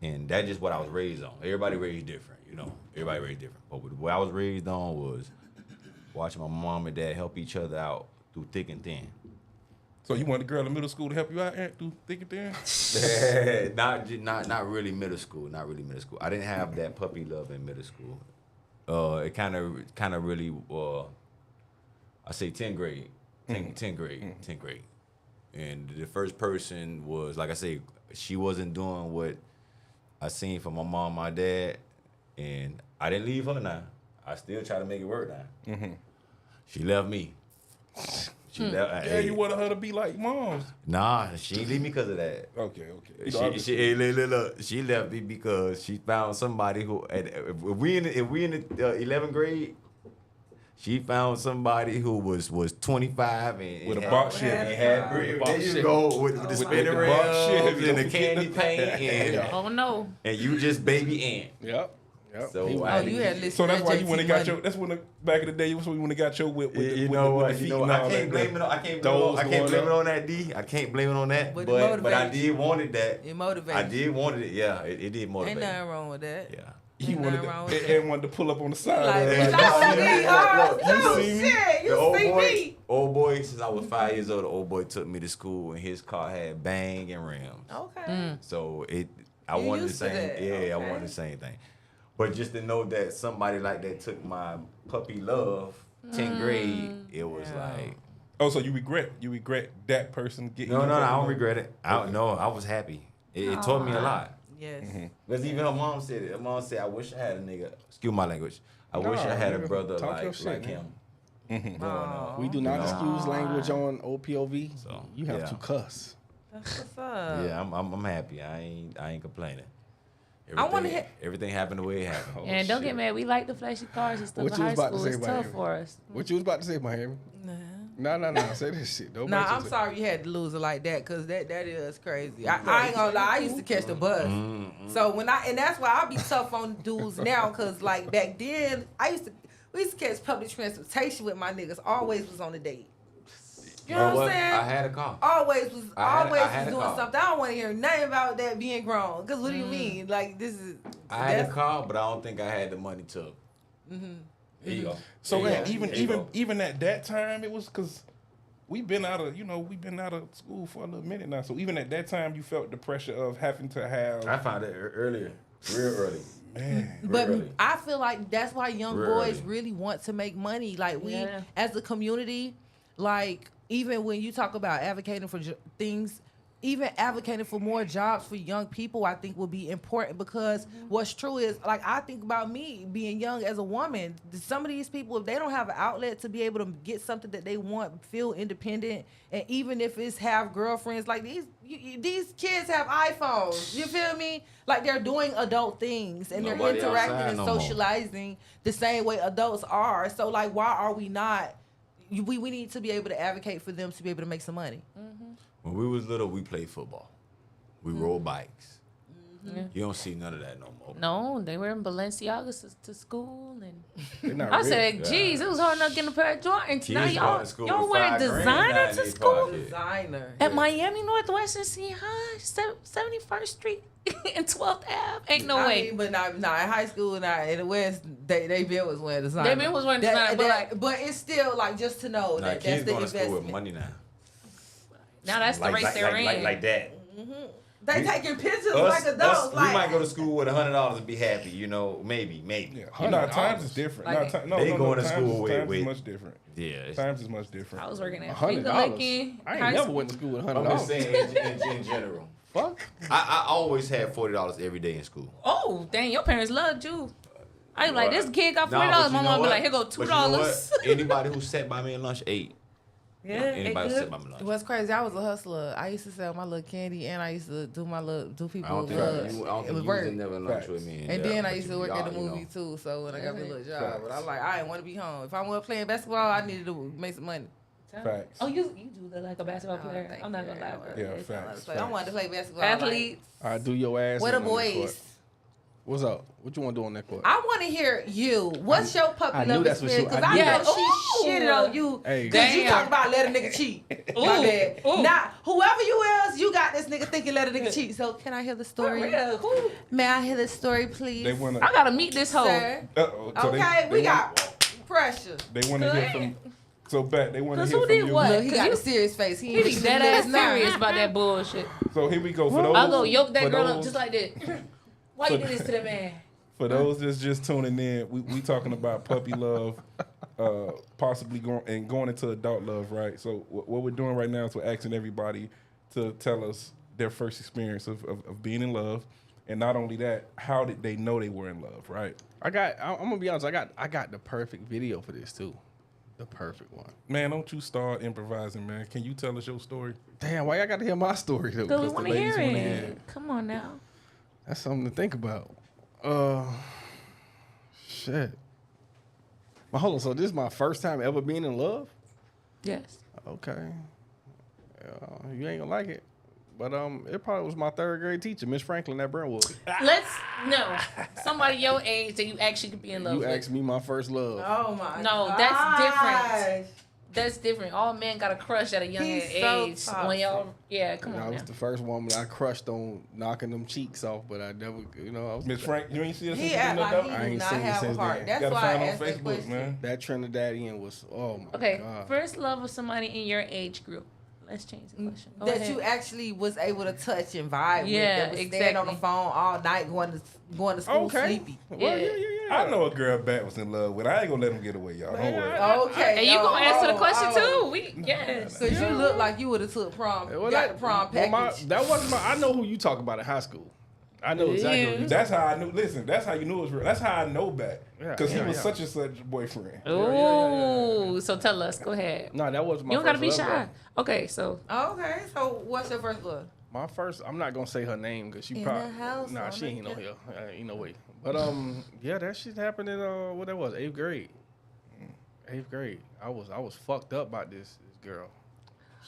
and that's just what I was raised on. Everybody raised different, everybody raised different, but what I was raised on was watching my mom and dad help each other out through thick and thin. So you wanted a girl in middle school to help you out, Aunt, through thick and thin? Not really middle school. Not really middle school. I didn't have that puppy love in middle school. It kind of really, I say 10th grade, 10th grade, and the first person was, like I say, she wasn't doing what I seen from my mom, my dad, and I didn't leave her now. I still try to make it work now. She left me. She left. Yeah, you wanted her to be like moms. Nah, she ain't leave me because of that. Okay. She left me because she found somebody who, if we in the 11th grade, she found somebody who was 25 and with a box shit. And had there you go with the spinning rails and the candy paint and Oh no! And you just baby Ant. Yep. So you had listened. So that's to why you went and got JT your. That's when back in the day, that's when you went and got your whip with the feet and all I can't blame it on. I can't blame it on that D. I can't blame it on that. But I did wanted that. It motivated. I did wanted it. Yeah, it did motivate. Ain't nothing wrong with that. Yeah. He wanted to pull up on the side. Like, Old boy, since I was 5 years old, the old boy took me to school, and his car had bang and rims. Okay. So I wanted the same. Okay. I wanted the same thing. But just to know that somebody like that took my puppy love, 10th grade, it was like. Oh, so you regret that person getting? No, I don't regret it. I was happy. It taught me a lot. Yes. Because even her mom said it. Her mom said, "I wish I had a nigga." Excuse my language. I wish I had a brother like him. Growing up. We do not excuse language on OPOV. So, you have to cuss. That's what's up. Yeah, I'm happy. I ain't complaining. I wanna Everything happened the way it happened. And don't get mad, we like the flashy cars and stuff. What But you high was about to school say is about tough him? for us. What you was about to say, Miami? No. Say this shit. Don't. Nah, I'm sorry you had to lose it like that, cause that is crazy. I ain't gonna lie, I used to catch the bus. So and that's why I be tough on dudes now, cause like back then we used to catch public transportation with my niggas. Always was on a date. You know what I'm saying? I had a car. Always was had a doing car. something. I don't want to hear nothing about that being grown. Cause what do you mean? Like this is. I had a car, but I don't think I had the money to. There you go. So There man, you go. even at that time, it was because we've been out of school for a little minute now. So even at that time, you felt the pressure of having to have. I found it earlier, real early. Man, But Really? I feel like that's why young Really? boys really want to make money. Like we, Yeah. as a community, like even when you talk about advocating for things, even advocating for more jobs for young people, I think will be important because what's true is, like, I think about me being young as a woman. Some of these people, if they don't have an outlet to be able to get something that they want, feel independent, and even if it's have girlfriends, like these kids have iPhones. You feel me? Like they're doing adult things and Nobody they're interacting outside and no more. socializing the same way adults are. So like, why are we not? We need to be able to advocate for them to be able to make some money. When we was little, we played football. We rode bikes. Yeah. You don't see none of that no more. No, they were in Balenciagas to school, and they're not I rich. said, "Geez, it was hard enough getting a pair of Jordans. Now Kids going to school y'all with wearing $5 grand designer now in to their school pocket. Designer. at Miami Northwestern Senior High, 71st Street and 12th Ave. Ain't no I way." mean, but not in high school, not in the West. They been was wearing designer. They been was wearing designer, but it's still like just to know Now that kids that's the going to school with investment. money now. Now that's the race they're in. Like that. They We- taking pictures Us, like adults. we like, might go to school with $100 and be happy, maybe. Yeah, no, times is different. Like, they going to times school is, times with- is much different. Yeah. it's- Times is much different. I was working at $100. Lincoln I High ain't never School. went to school with I'm just $100. saying in general. Fuck. I always had $40 every day in school. Oh, dang, your parents loved you. I was like, this kid got Nah, $40. but you My know mom be what? like, here go But you know $2. what? Anybody who sat by me at lunch ate. Yeah, Anybody who it sat by me at lunch. What's crazy? I was a hustler. I used to sell my little candy, and I used to do I people don't think with you it was was work. in never lunch with me. And yeah, then I but used to you- work at the y'all, you movie know. too. So when I got my little job, Facts. but I was like, I didn't want to be home. If I wasn't playing basketball, I needed to make some money. Facts. Oh, you do look like a basketball Oh, player. thank I'm not you gonna very lie. much. But Yeah, Yes, I wanted to facts, play. I wanted to play basketball. athletes. I do your ass. Where the in on that court. boys? What's up? What you want to do on that court? I want to hear you. What's your puppy I knew love that's what experience? you- Because I I knew know that. she Ooh. shitted on you. Hey. Because you Damn. talk about let a nigga cheat. My bad. Ooh. Now, whoever you is, you got this nigga thinking let a nigga cheat. So can I hear the story? Yeah, who? May I hear the story, please? They want I gotta meet this hoe. Sir. So Okay, we got pressure. They want to hear from. So back, they want to 'Cause hear who from did you. what? Look, he got you- a serious face. He He be ain't dead last ass night. serious about that bullshit. So here we go. For those, I'll go yoke that for girl up those- just like that. Why you do this to that man? For those that's just tuning in, we talking about puppy love, possibly going into adult love, right? So what we're doing right now is we're asking everybody to tell us their first experience of being in love, and not only that, how did they know they were in love, right? I'm gonna be honest. I got the perfect video for this too. The perfect one. Man, don't you start improvising, man. Can you tell us your story? Damn, why y'all got to hear my story though? Cause we 'Cause the want to ladies hear wanna it. hear Come on now. That's something to think about. Shit. Well, hold on. So this is my first time ever being in love? Yes. Okay. You ain't gonna like it. But it probably was my third grade teacher, Miss Franklin at Brentwood. Let's no somebody your age that you actually could be in love You with. asked me my first love. Oh my No, gosh. that's different. That's different. All men got a crush at a young He's age. so When toxic. y'all, yeah, come And I on was now. the first woman I crushed on knocking them cheeks off, but I never, I was Miss Frank, you ain't see us He since act you like been he adult? I do ain't not seen it have a since heart. then. That's Gotta why I find on asked that Facebook, question. man. that Trinidadian was, oh my Okay, God. first love of somebody in your age group. Let's change the question. Go That ahead. you actually was able to touch and vibe Yeah, with. That was staying on the exactly. phone all night, going to school Okay. sleepy. Well, Yeah. yeah. I know a girl Bat was in love with. I ain't gonna let him get away, y'all. Don't worry. Okay. and you gonna answer the question oh. too? We yes. Cause you look like you would have took prom, Well, got the prom package. that wasn't my. I know who you talk about in high school. I know exactly who you. That's how I knew. Listen, that's how you knew it was real. That's how I know Bat, Yeah, because he yeah, was yeah. such and such boyfriend. Ooh, so tell us. Go ahead. No, that wasn't my. You don't gotta first be love, shy. Okay, so Okay, so what's your first love? though. My first. I'm not gonna say her name because she In probably. the house Nah, on she the ain't no couch. here. Ain't no way. But yeah, that shit happened in what that was, 8th grade. 8th grade. I was fucked up by this girl.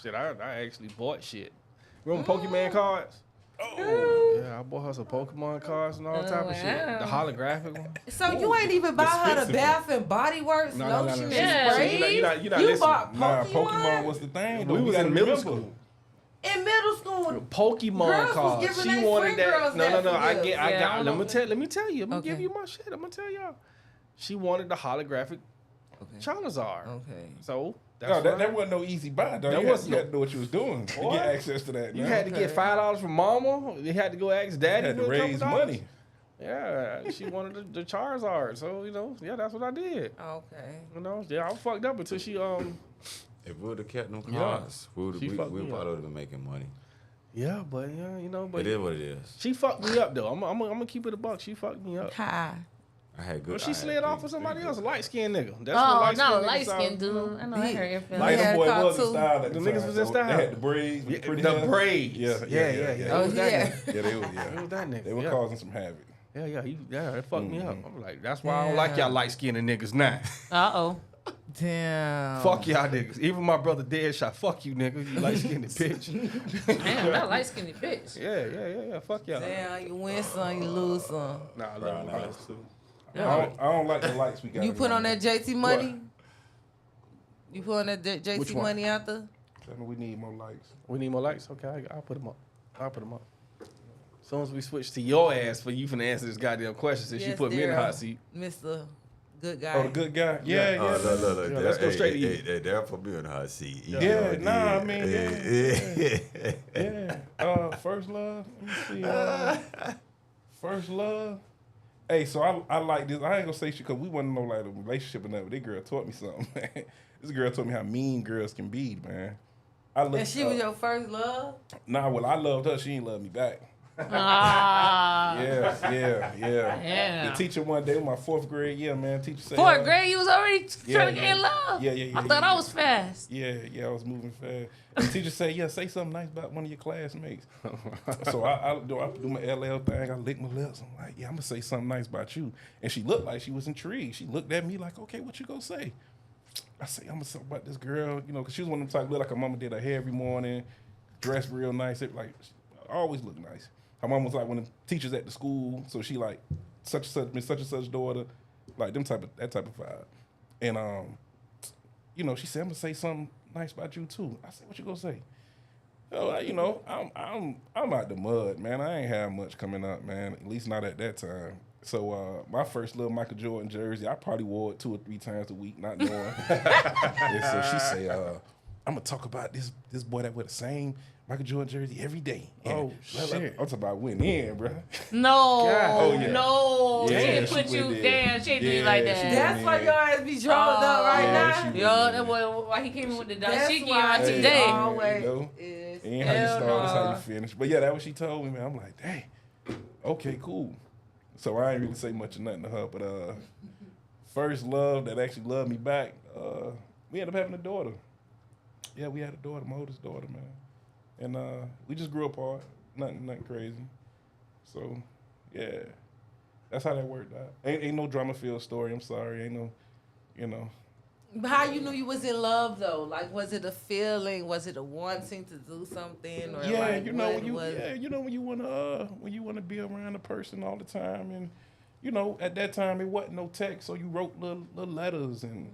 Shit, I actually bought shit. Remember Pokemon cards? Oh yeah, I bought her some Pokemon cards and all type of shit. wow. The holographic one. So you ain't even buy her the expensive Bath and Body Works No. lotion Yeah. and So spray? you're not You listening. bought Nah, Pokemon? Pokemon was the thing. Though. We was gotta in middle remember. school. In middle school. Pokemon Girls was cards. giving She they wanted friend that. girls that No. for I gifts. Yeah, I got. don't Let know. me tell you. Let me Okay. give you my shit. I'm gonna tell y'all. She wanted the holographic Charizard. Okay. So that's No, why that wasn't no easy buy, though. That You wasn't had to know what you was doing to Boy. get access to that. you now. had to get $5 from mama. You had to go ask You daddy. had to for a couple raise dollars. money. Yeah, she wanted the Charizard, so yeah, that's what I did. Okay. Yeah, I fucked up until she If we would have kept them Yeah. cars, She we fucked me probably up. would have been making money. Yeah, but but It is what it is. she fucked me up though. I'm gonna keep it a buck. She fucked me up. Hi. I had good. Well, she I had slid off three- with somebody three else, a good- light skinned nigga. That's Oh, what not a light light skinned skinned dude. I know I heard your feelings. Like had them a boy car was in too. style at The the niggas time. was in So style. They had the braids, with pretty the hair. braids. Yeah. Yeah. Yeah, Oh, It was that yeah. nigga. they was. It Yeah, was that nigga. they were yeah. causing some havoc. Yeah, it fucked me up. Mm-hmm. I'm like, that's why I don't like y'all light skinned niggas now. Uh-oh. Damn. Fuck y'all niggas. Even my brother Deadshot. Fuck you, nigga. You light skinned bitch. Damn, that light skinned bitch. Yeah. Fuck y'all. Damn, you win some, you lose some. Nah, I love Brown you, eyes bro. too. I don't like the lights we got. You put on that JT money? What? You put on that Which JT one? money out there? Tell me we need more lights. We need more lights? Okay, I'll put them up. As soon as we switch to your ass for you finna answer this goddamn question since you Yes, put me in the Daryl. hot seat. Mr. Good guy. Oh, the good guy. Yeah. Oh, look. Yeah, let's go straight to you. Hey, they're for me on the hot seat. You Yeah, know, nah, I mean, yeah. Yeah. First love. Let me see. First love. Hey, so I like this. I ain't gonna say shit because we wasn't no like a relationship or nothing. This girl taught me something, man. This girl taught me how mean girls can be, man. I looked And she was your first love? Nah, well, I loved her. She ain't love me back. Ah. Yeah. Yeah. The teacher one day, my 4th grade year, man. Teacher said, Fourth grade, you was already Yeah, trying to get yeah. in love. Yeah. I thought I was fast. Yeah, I was moving fast. And the teacher said, yeah, say something nice about one of your classmates. So I do my LL thing. I lick my lips. I'm like, yeah, I'm going to say something nice about you. And she looked like she was intrigued. She looked at me like, okay, what you going to say? I say, I'm going to talk about this girl, because she was one of them type, look like her mama did her hair every morning, dressed real nice. Like, always looked nice. Her mom was like one of the teachers at the school, so she like such and such daughter, like that type of vibe. And she said, I'm gonna say something nice about you too. I said, what you gonna say? Oh, I'm out the mud, man. I ain't have much coming up, man. At least not at that time. So my first little Michael Jordan jersey, I probably wore it 2 or 3 times a week, not knowing. And so she said, I'm gonna talk about this boy that wear the same Michael Jordan jersey every day. Oh, shit. I'm talking about went in, bro. No. God. Oh, yeah. No. Yeah, she didn't she put you went in. down. She didn't do you Yeah, like she that. went That's in. why your ass be dropped up right Yeah, now. she went Yo, in. that boy, why he came in with the That's dashiki why on he today. always You know? is. Ain't how you Hell start, that's how no. you finish. But yeah, that's what she told me, man. I'm like, dang, okay, cool. So I ain't really say much of nothing to her, but first love that actually loved me back, we ended up having a daughter. Yeah, we had a daughter, my oldest daughter, man. And we just grew apart, nothing crazy. So, yeah, that's how that worked out. Ain't no drama-filled story, I'm sorry, ain't no, But how you knew you was in love though? Like, was it a feeling? Was it a wanting to do something? Or yeah, like, when what you was when you wanna be around a person all the time, and at that time it wasn't no text, so you wrote little letters and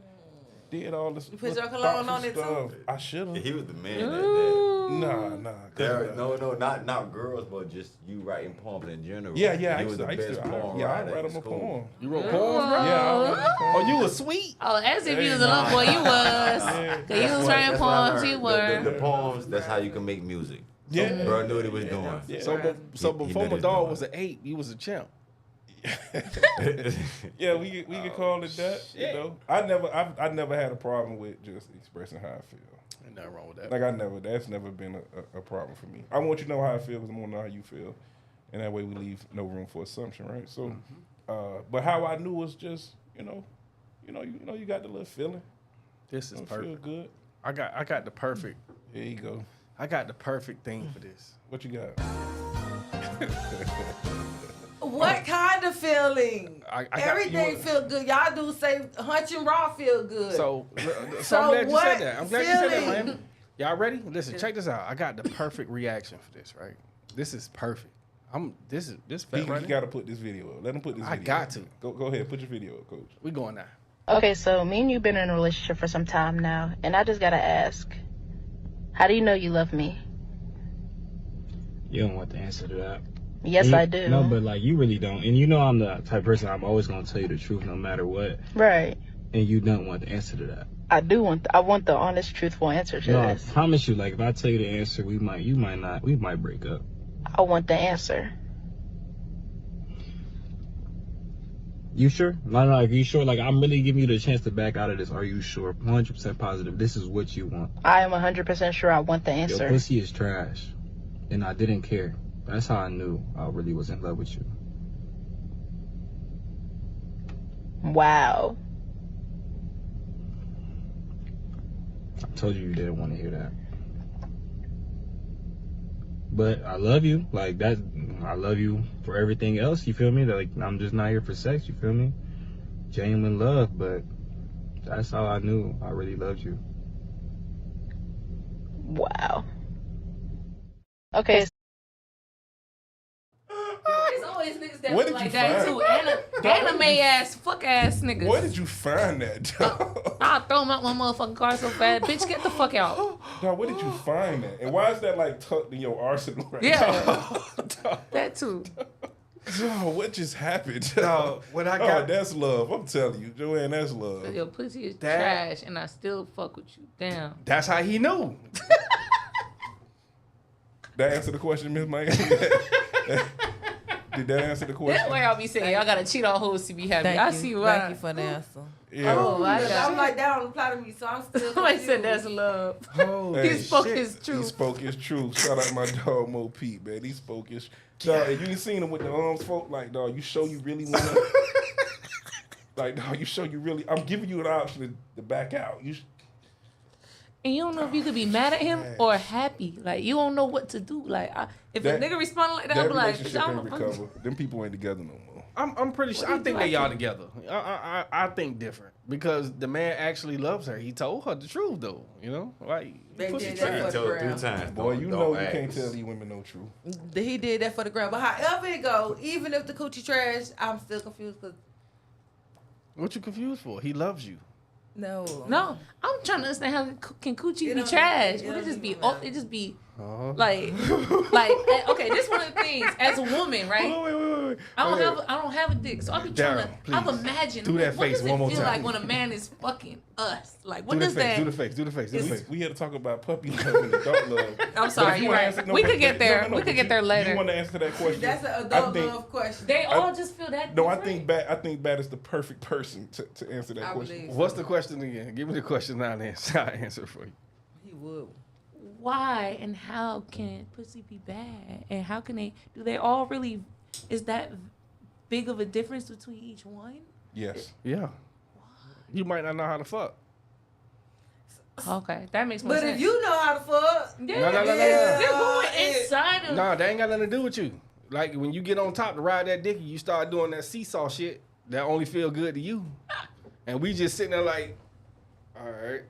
did all this. You put little your cologne thoughtful on it, too? stuff. I should have. He was the man that Nah. No, not girls, but just you writing poems in general. Yeah, You was the I used best to poem I writer write in him a school. poem. You wrote poems, bro? Yeah, I write a poem. Oh, you was sweet. Oh, as if you was a Nah. little boy, you was. Cause you was That's writing what I poems, learned. you were. The poems, that's how you can make music. Yeah. Bro knew what he was doing. Yeah. So He before did my his dog doing. was an 8, you was a champ. Yeah, we can call it that. I never had a problem with just expressing how I feel. Ain't nothing wrong with that. Like that's never been a problem for me. I want you to know how I feel because I want to know how you feel, and that way we leave no room for assumption, right? So, but how I knew was just you got the little feeling. This is Don't feel perfect. good. I got the perfect. There you go. I got the perfect thing for this. What you got? what kind of feeling? I got- Everything you- feel good. Y'all do say hunch and raw feel good. So So I'm glad you what said that. I'm glad you said that, feeling? man. Y'all ready? Listen, check this out. I got the perfect reaction for this, right? This is perfect. This He fat right got to put this video up. Let him put this I video got up. to. Go ahead, put your video up, coach. We going now. Okay, so me and you've been in a relationship for some time now, and I just gotta ask, how do you know you love me? You don't want the answer to that. Yes, I do. No, but like you really don't. And you know I'm the type of person I'm always gonna tell you the truth no matter what. Right. And you don't want the answer to that. I do want. I want the honest, truthful answer to No, I this. promise you. Like if I tell you the answer, you might not. We might break up. I want the answer. You sure? No, if you sure, like, I'm really giving you the chance to back out of this. Are you sure? 100% positive. This is what you want. I am 100% sure I want the Your answer. pussy is trash. And I didn't care. That's how I knew I really was in love with you. Wow. I told you didn't want to hear that. But I love you. Like, that, I love you for everything else, you feel me? Like, I'm just not here for sex, you feel me? Genuine love, but that's how I knew I really loved you. Wow. Okay. It's always niggas that Where look did like you that find- too. Anime ass, fuck ass niggas. Where did you find that, dog? I'll throw them out my motherfucking car so fast. Bitch, get the fuck out. Dog, where did you find that? And why is that like tucked in your arsenal right Yeah. now? That too. Dog, what just happened? Dog, what I Oh, got- that's love. I'm telling you, Joanne, that's love. Your pussy is That- trash and I still fuck with you. Damn. That's how he knew. That answer the question, Miss Miami? Did that answer the That's question? why y'all be saying y'all gotta cheat on hoes to be happy. Thank I you. see why. Thank you for the answer. Yeah. Oh my I'm god. like, that don't apply to me, so I'm still Somebody confused. said that's love. Holy He spoke shit. his He truth. spoke his truth. Shout out my dog Mo Pete, man. He spoke his. Dog, and you ain't seen him with the arms, folk. Like, dog, you show you really want to. Like, dog, you show you really. I'm giving you an option to back out. You. And you don't know if you could be mad at him or happy. Like you don't know what to do. Like if That- a nigga responded like that, That I'm like, relationship I ain't don't know. recover. Them people ain't together no more. I'm pretty sure. do I you think do they y'all after? together. I think different because the man actually loves her. He told her the truth though. You know, like They pussy did trash. that for the Told gram. 3 times. Boy, don't- you don't know you ask. can't tell these women no truth. He did that for the gram. But however it go, even if the coochie trash, I'm still confused because What you confused for? He loves you. no. No, I'm trying to understand how can coochie It be don't trash? even- Would it it just be? don't even It just be Uh-huh. like okay. This one of the things as a woman, right? Wait. I don't have a dick, so I be trying Daryl, to. I've please. imagined. Do that what face does one it more feel time. like when a man is fucking us? Like what Do the does face. that? Do the face. Do the face. Do the face. We had to talk about puppy love and adult love. I'm sorry, But if you you're wanna right. answer- We but- could get but- there. We could but get there later. You want to answer that question? That's an I adult think- love question. They all just feel that. No, I different. think Bat is the perfect person to answer that I question. believe What's the question again? Give me the question. I'll answer for you. he would. Why and how can pussy be bad? And how can do they all really, is that big of a difference between each one? Yes. Yeah. You might not know how to fuck. Okay, that makes more But sense. if you know how to fuck, yeah, No. they're going inside of Nah, that ain't got nothing to do with you. Like when you get on top to ride that dick, you start doing that seesaw shit that only feel good to you. And we just sitting there like, all right.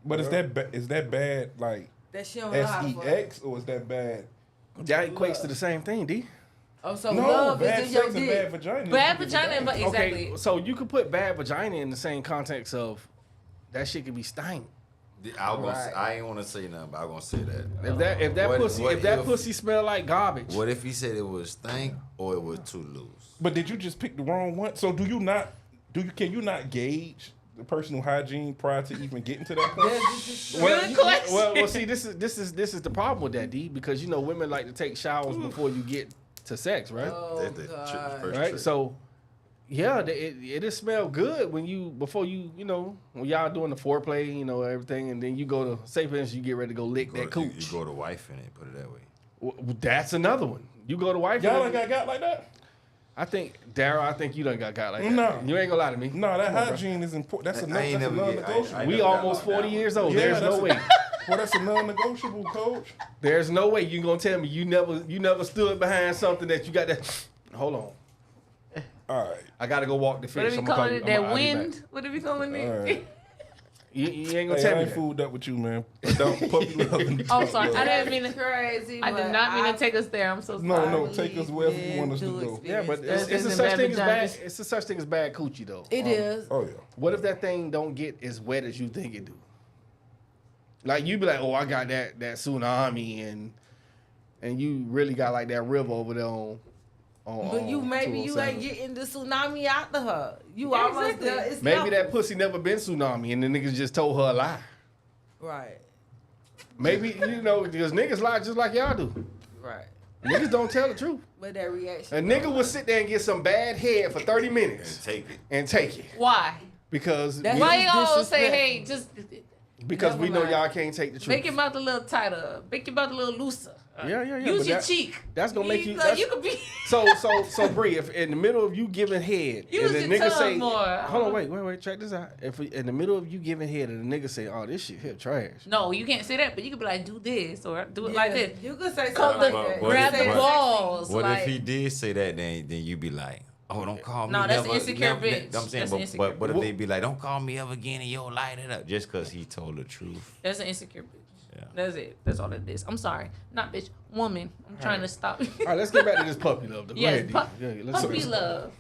But is that bad like that she don't know how to fuck. sex or is that bad? That equates to the same thing, D. Oh, so No, love bad is in your sex and dick. bad vagina. bad vagina, but exactly. Okay, so you could put bad vagina in the same context of that shit could be stank. I ain't want to say nothing, but I'm gonna say that. If that What pussy smell like garbage. What if he said it was stank or it was too loose? But did you just pick the wrong one? So can you not gauge the personal hygiene prior to even getting to that point? Good question. Well, see, this is the problem with that, D, because you know women like to take showers before you get to sex, right? Oh, That's the God. first Right. trick. So, yeah, it smell good when when y'all doing the foreplay, everything, and then you go to say for instance you get ready to go lick that you cooch. go to wife in it, put it that way. That's another one. You go to wife. Y'all and- ain't got like that? Daryl, I think you done got like that. No. You ain't gonna lie to me. No, that Come on, bro. hygiene is important. That's a I ain't never get- non-negotiable. I We never got almost like that 40 one. years old. Yeah, There's no that's way. Well, that's a non-negotiable, coach. There's no way you gonna tell me you never stood behind something that you got that. Hold on, All right. I gotta go walk the What fish. if you I'ma call calling you- it I'ma- that I'll be back. wind? What if you calling it? All right. You ain't gonna Hey, tell I me ain't that. fooled up with you, man. Don't puppy love and Oh, adult sorry. love. I didn't mean to. Crazy. I did not mean to take us there. I'm so sorry. No, take us wherever you want us to go. Yeah, but That's it's a in such bad thing as bad. vaginas. It's a such thing as bad coochie though. It is. Oh yeah. What if that thing don't get as wet as you think it do? Like you be like, oh, I got that tsunami, and you really got like that river over there on. But you maybe you ain't 207. getting the tsunami out of her. You Yeah, almost exactly. there. It's Maybe that levels. pussy never been tsunami, and the niggas just told her a lie. Right. Maybe because niggas lie just like y'all do. Right. Niggas don't tell the truth. But that reaction. A nigga will sit there and get some bad head for 30 And minutes take it. and take it Why? because That's Why you always say, disrespectful. hey, just because we know Never mind. y'all can't take the truth. make your mouth a little tighter, make your mouth a little looser. Yeah. Use but your that- cheek. That's gonna make you. You That's, could be. so Bree, if in the middle of you giving head, Use and the your nigga tongue say, more. hold on, wait, check this out. If in the middle of you giving head, and the nigga say, oh, this shit here trash. No, you can't say that, but you could be like, do this or do it like this. You could say Call something the, like that. What grab if- the what- balls. What like, if he did say that? Then you be like, oh, don't call me. No, that's never, insecure never, bitch. I'm saying, That's but, insecure. but what if they be like, don't call me ever again and you'll light it up just because he told the truth? That's an insecure bitch. Yeah. That's it. That's all it is. I'm sorry. Not bitch. Woman. I'm trying to stop. All right, let's get back to this puppy love. Go Yes, ahead, D. Yeah, let's puppy love.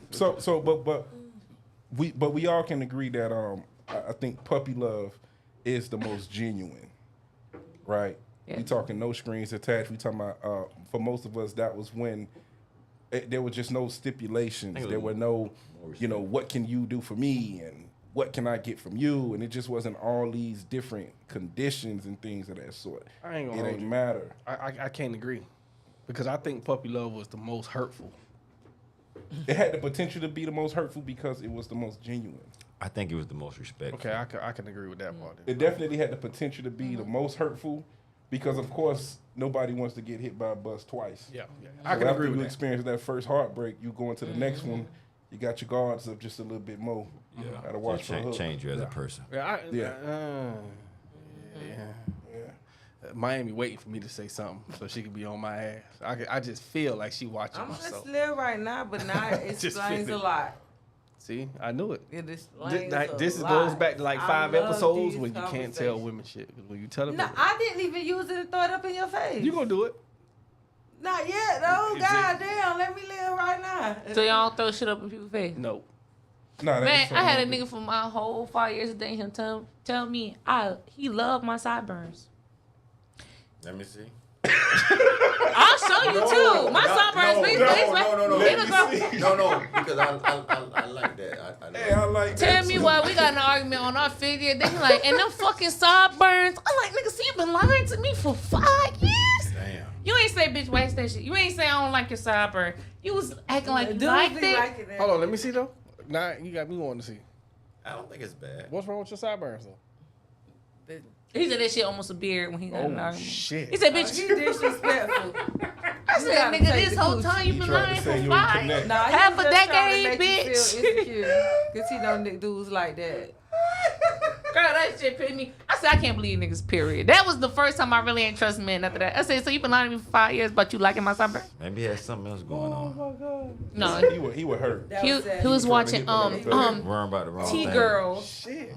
But we all can agree that I think puppy love is the most genuine, right? Yeah. We talking no strings attached. We talking about for most of us that was when there was just no stipulations. There were no, what can you do for me and what can I get from you, and it just wasn't all these different conditions and things of that sort. I ain't gonna It hold ain't you. matter. I can't agree because I think puppy love was the most hurtful. It had the potential to be the most hurtful because it was the most genuine. I think it was the most respectful. Okay, I can agree with that part. It definitely had the potential to be the most hurtful because, of course, nobody wants to get hit by a bus twice. Yeah, So I can after agree you with that. experience that first heartbreak, you go into the next one, you got your guards up just a little bit more. Yeah. Gotta watch for hook. Change you as a person. Yeah, Yeah. yeah. Miami waiting for me to say something so she could be on my ass. I just feel like she watching I'm myself. just live right now, but now it Just explains feel a it. lot. See, I knew it. It explains This a goes lot. back to like I 5 love episodes these when you can't tell conversations. women shit. 'Cause when you tell them, No, I didn't even use it and throw it up in your face. you gonna do it. Not yet, though. Is it- God damn, let me live right now. So y'all throw shit up in people's face. No. Nah, that Man, is I had a something nigga for my whole 5 years of dating him tell me he loved my sideburns. Let me see. I'll show you too. My sideburns big. No, because I like that. I Hey, I like Tell that me too. why we got an argument on our figure. Then he like, and them fucking sideburns. I'm like, nigga, see, you been lying to me for 5 years. Damn. You ain't say, bitch, waste that shit. You ain't say I don't like your sideburn. You was acting like you Dudes liked be it. liking that. Hold on, let me see though. Nah, you got me wanting to see. I don't think it's bad. What's wrong with your sideburns though? He said that shit almost a beard when he got an Oh argument. shit. He said, He bitch, disrespectful. I said, gotta nigga, take this the whole coochie. time you He been tried to lying say for you ain't 5 connect. Nah, he half was a just trying to decade, make you bitch. feel insecure. Cause he don't dudes like that. Girl, that shit pissed me. I said, I can't believe niggas, period. That was the first time I really ain't trust men after that. I said, so you been lying to me for 5 years, but you liking my sideburn? Maybe he had something else going on. No. He would hurt. That He was sad. was watching Worrying about the wrong thing. T-Girls. Shit.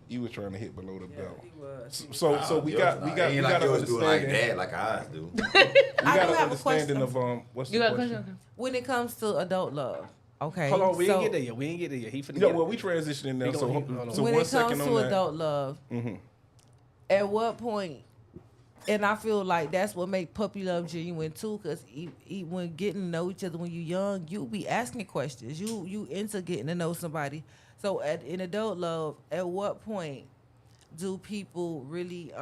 He was trying to hit below the belt. He was. So we got Ain't we like got an yours do it like understanding. that, like ours do. We I got do an have a understanding question. of what's You the got a question? question? When it comes to adult love, okay. Hold on, we so ain't get there yet. We ain't get there yet. He finna Yeah, get well, it. we transitioning now. He So, gonna- hold on. so when one it second comes on to that. adult love, at what point? And I feel like that's what make puppy love genuine too, because when getting to know each other when you young, you be asking questions. You into getting to know somebody. So in adult love, at what point do people really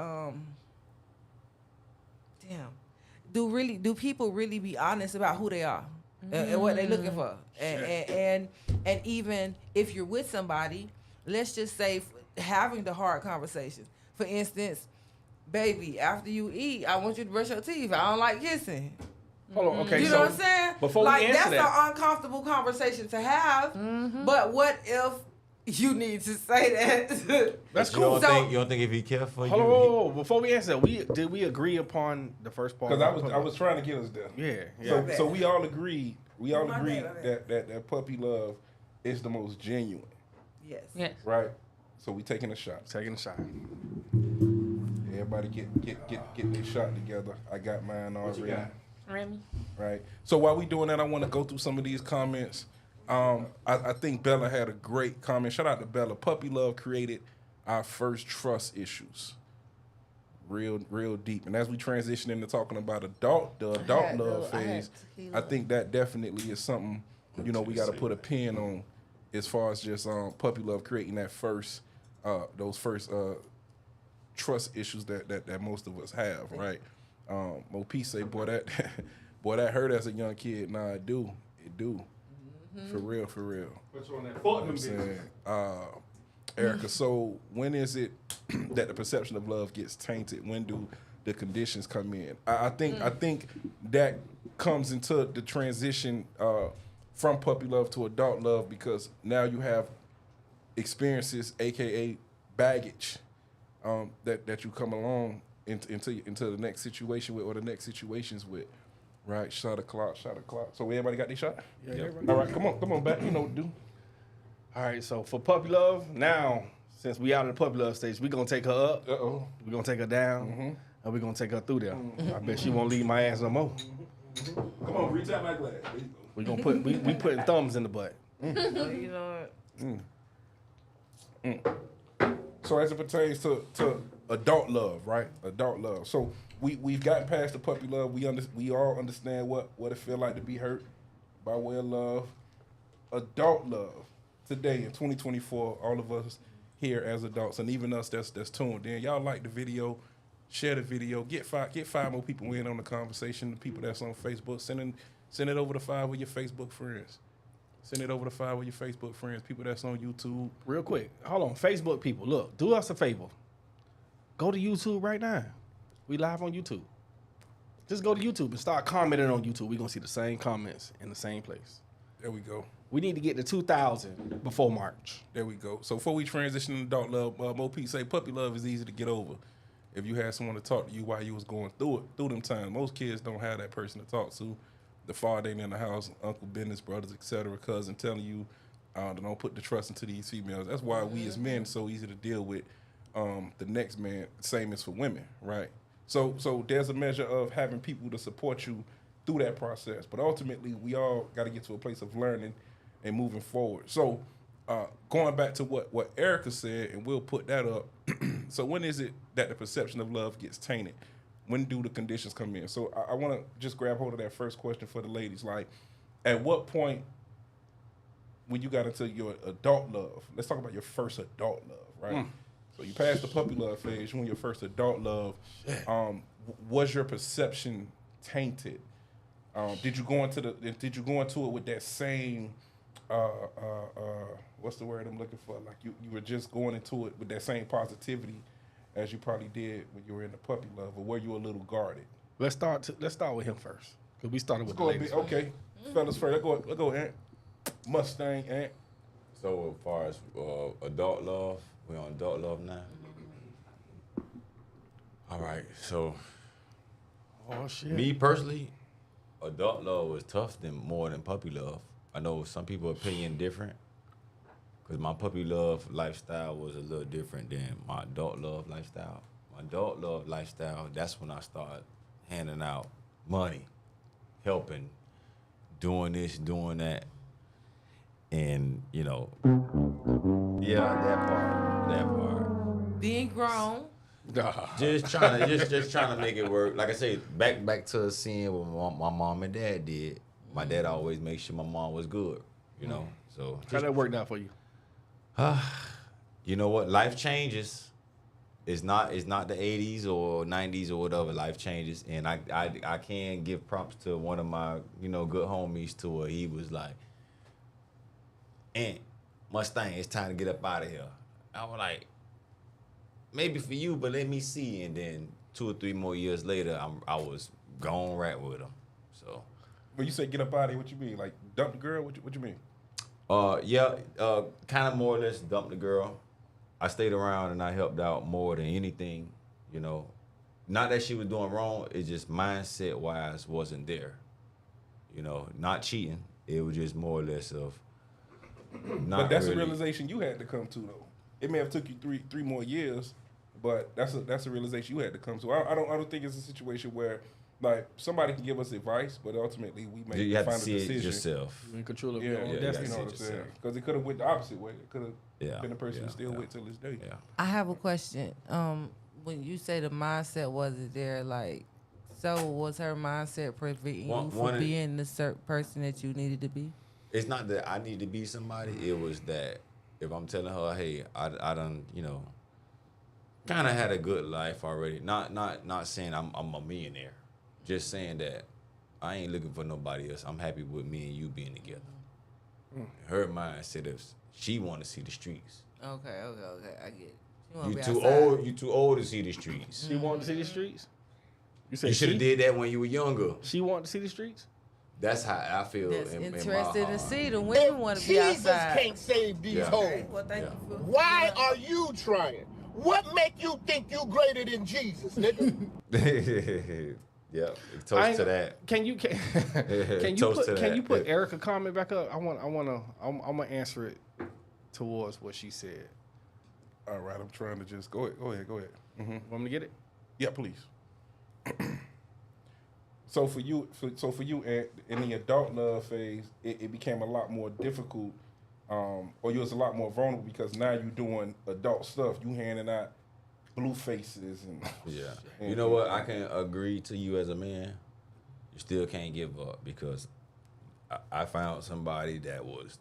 do people really be honest about who they are and what they're looking for? And even if you're with somebody, let's just say having the hard conversation. For instance, baby, after you eat, I want you to brush your teeth. I don't like kissing. Hold on, okay. You so know what I'm saying? Before like, we answer that's that, an uncomfortable conversation to have. But what if you need to say that? that's You don't cool. So- think he care for you? Hold on, whoa, whoa. Before we answer that, did we agree upon the first part? Because I was trying to get us there. Yeah. So we all agreed. We all My agreed bad. that puppy love is the most genuine, Yes. Yes. right? So we taking a shot. Taking a shot. Everybody get their shot together. I got mine already. Remy. Right. So while we doing that, I want to go through some of these comments. I think Bella had a great comment. Shout out to Bella. Puppy love created our first trust issues. Real deep. And as we transition into talking about the adult love phase, I think that definitely is something, we got to put a pin on as far as just puppy love creating that first those first trust issues that most of us have, right? Mo P say, boy, Boy, that hurt as a young kid. Nah, it do. For real. Put you on that You know what I'm saying? Erica, so when is it that the perception of love gets tainted? When do the conditions come in? I think that comes into the transition from puppy love to adult love, because now you have experiences, aka baggage, that you come along into the next situation with, or the next situations with. Right, shot o'clock. So everybody got their shot? Yeah, everybody. All right, come on back. You know what to do. All right, so for puppy love, now, since we out in the puppy love stage, we gonna take her up, we gonna take her down, and we gonna take her through there. I bet she won't leave my ass no more. Come on, reach out my glass. We gonna put we putting thumbs in the butt. You know what? So as it pertains to adult love, right? Adult love. So we've gotten past the puppy love. We all understand what it feel like to be hurt by way of love. Adult love. Today in 2024, all of us here as adults, and even us that's tuned in, y'all like the video, share the video, get five more people in on the conversation. The people that's on Facebook, send it over to 5 of your Facebook friends. Send it over to 5 of your Facebook friends. People that's on YouTube. Real quick, hold on, Facebook people, look, do us a favor. Go to YouTube right now. We live on YouTube. Just go to YouTube and start commenting on YouTube. We're gonna see the same comments in the same place. There we go. We need to get to 2,000 before March. There we go. So before we transition to adult love, Mo P say puppy love is easy to get over. If you had someone to talk to you while you was going through them times. Most kids don't have that person to talk to. The father ain't in the house, uncle, business, brothers, etc., cousin telling you, don't put the trust into these females. That's why we as men so easy to deal with. The next man, same as for women, right? So there's a measure of having people to support you through that process. But ultimately, we all got to get to a place of learning and moving forward. So going back to what Erica said, and we'll put that up. So when is it that the perception of love gets tainted? When do the conditions come in? So I want to just grab hold of that first question for the ladies. Like, at what point when you got into your adult love, let's talk about your first adult love, right? So you passed the puppy love phase, you in your first adult love. Was your perception tainted? Did you go into it with that same what's the word I'm looking for? Like you were just going into it with that same positivity as you probably did when you were in the puppy love, or were you a little guarded? Let's start with him first, because we started with the ladies. Okay, fellas first. Let's go, Ant. Mustang, Ant. So as far as adult love, we're on adult love now. All right, so Oh shit. me personally, adult love was tough more than puppy love. I know some people opinion different, because my puppy love lifestyle was a little different than my adult love lifestyle. My adult love lifestyle, that's when I started handing out money, helping, doing this, doing that. And, yeah, that part. Being grown. Just trying to make it work. Like I say, back to seeing what my mom and dad did. My dad always made sure my mom was good, So How that worked out for you? you know what? Life changes. It's not the 80s or 90s or whatever. Life changes, and I can give props to one of my good homies to where he was like, "Aunt Mustang, it's time to get up out of here." I was like, maybe for you, but let me see. And then 2 or 3 more years later, I was gone right with him. So. When you say get up out of here, what you mean? Like dump the girl? What you mean? Kind of more or less dumped the girl. I stayed around and I helped out more than anything, Not that she was doing wrong, it's just mindset-wise wasn't there. Not cheating. It was just more or less of not But that's really. a realization you had to come to, though. It may have took you three more years, but that's a realization you had to come to. I don't think it's a situation where like somebody can give us advice, but ultimately we may You have to find a see decision. it yourself. You're in control of Yeah, your own you destiny. know what I'm saying? Because it could have went the opposite way. It could have been the person who still went till this day. Yeah. I have a question. When you say the mindset wasn't there, like, so was her mindset preventing you from being the certain person that you needed to be? It's not that I need to be somebody. It was that if I'm telling her, hey, I done, kind of had a good life already. Not saying I'm a millionaire. Just saying that I ain't looking for nobody else. I'm happy with me and you being together. Her mindset is she want to see the streets. Okay. I get it. She wanna You be too outside. old. You too old to see the streets. She wanted to see the streets. You said You should have she- did that when you were younger. She wanted to see the streets. That's how I feel. That's in my interesting to heart. see. The women want to be Jesus outside. can't save these Yeah. hoes. Okay, well, thank you for. Why are you trying? What make you think you greater than Jesus, nigga? Yeah, I toast ain't- to that. Can you Toast to can you that. put Erica comment back up? I'm gonna answer it towards what she said. All right, I'm trying to just go ahead. Mm-hmm. Want me to get it? Yeah, please. So for you, Ant, in the adult love phase, it became a lot more difficult, or you was a lot more vulnerable because now you doing adult stuff. You handing out blue faces and Yeah. and- You know what? I can agree to you as a man. You still can't give up because I found somebody that was,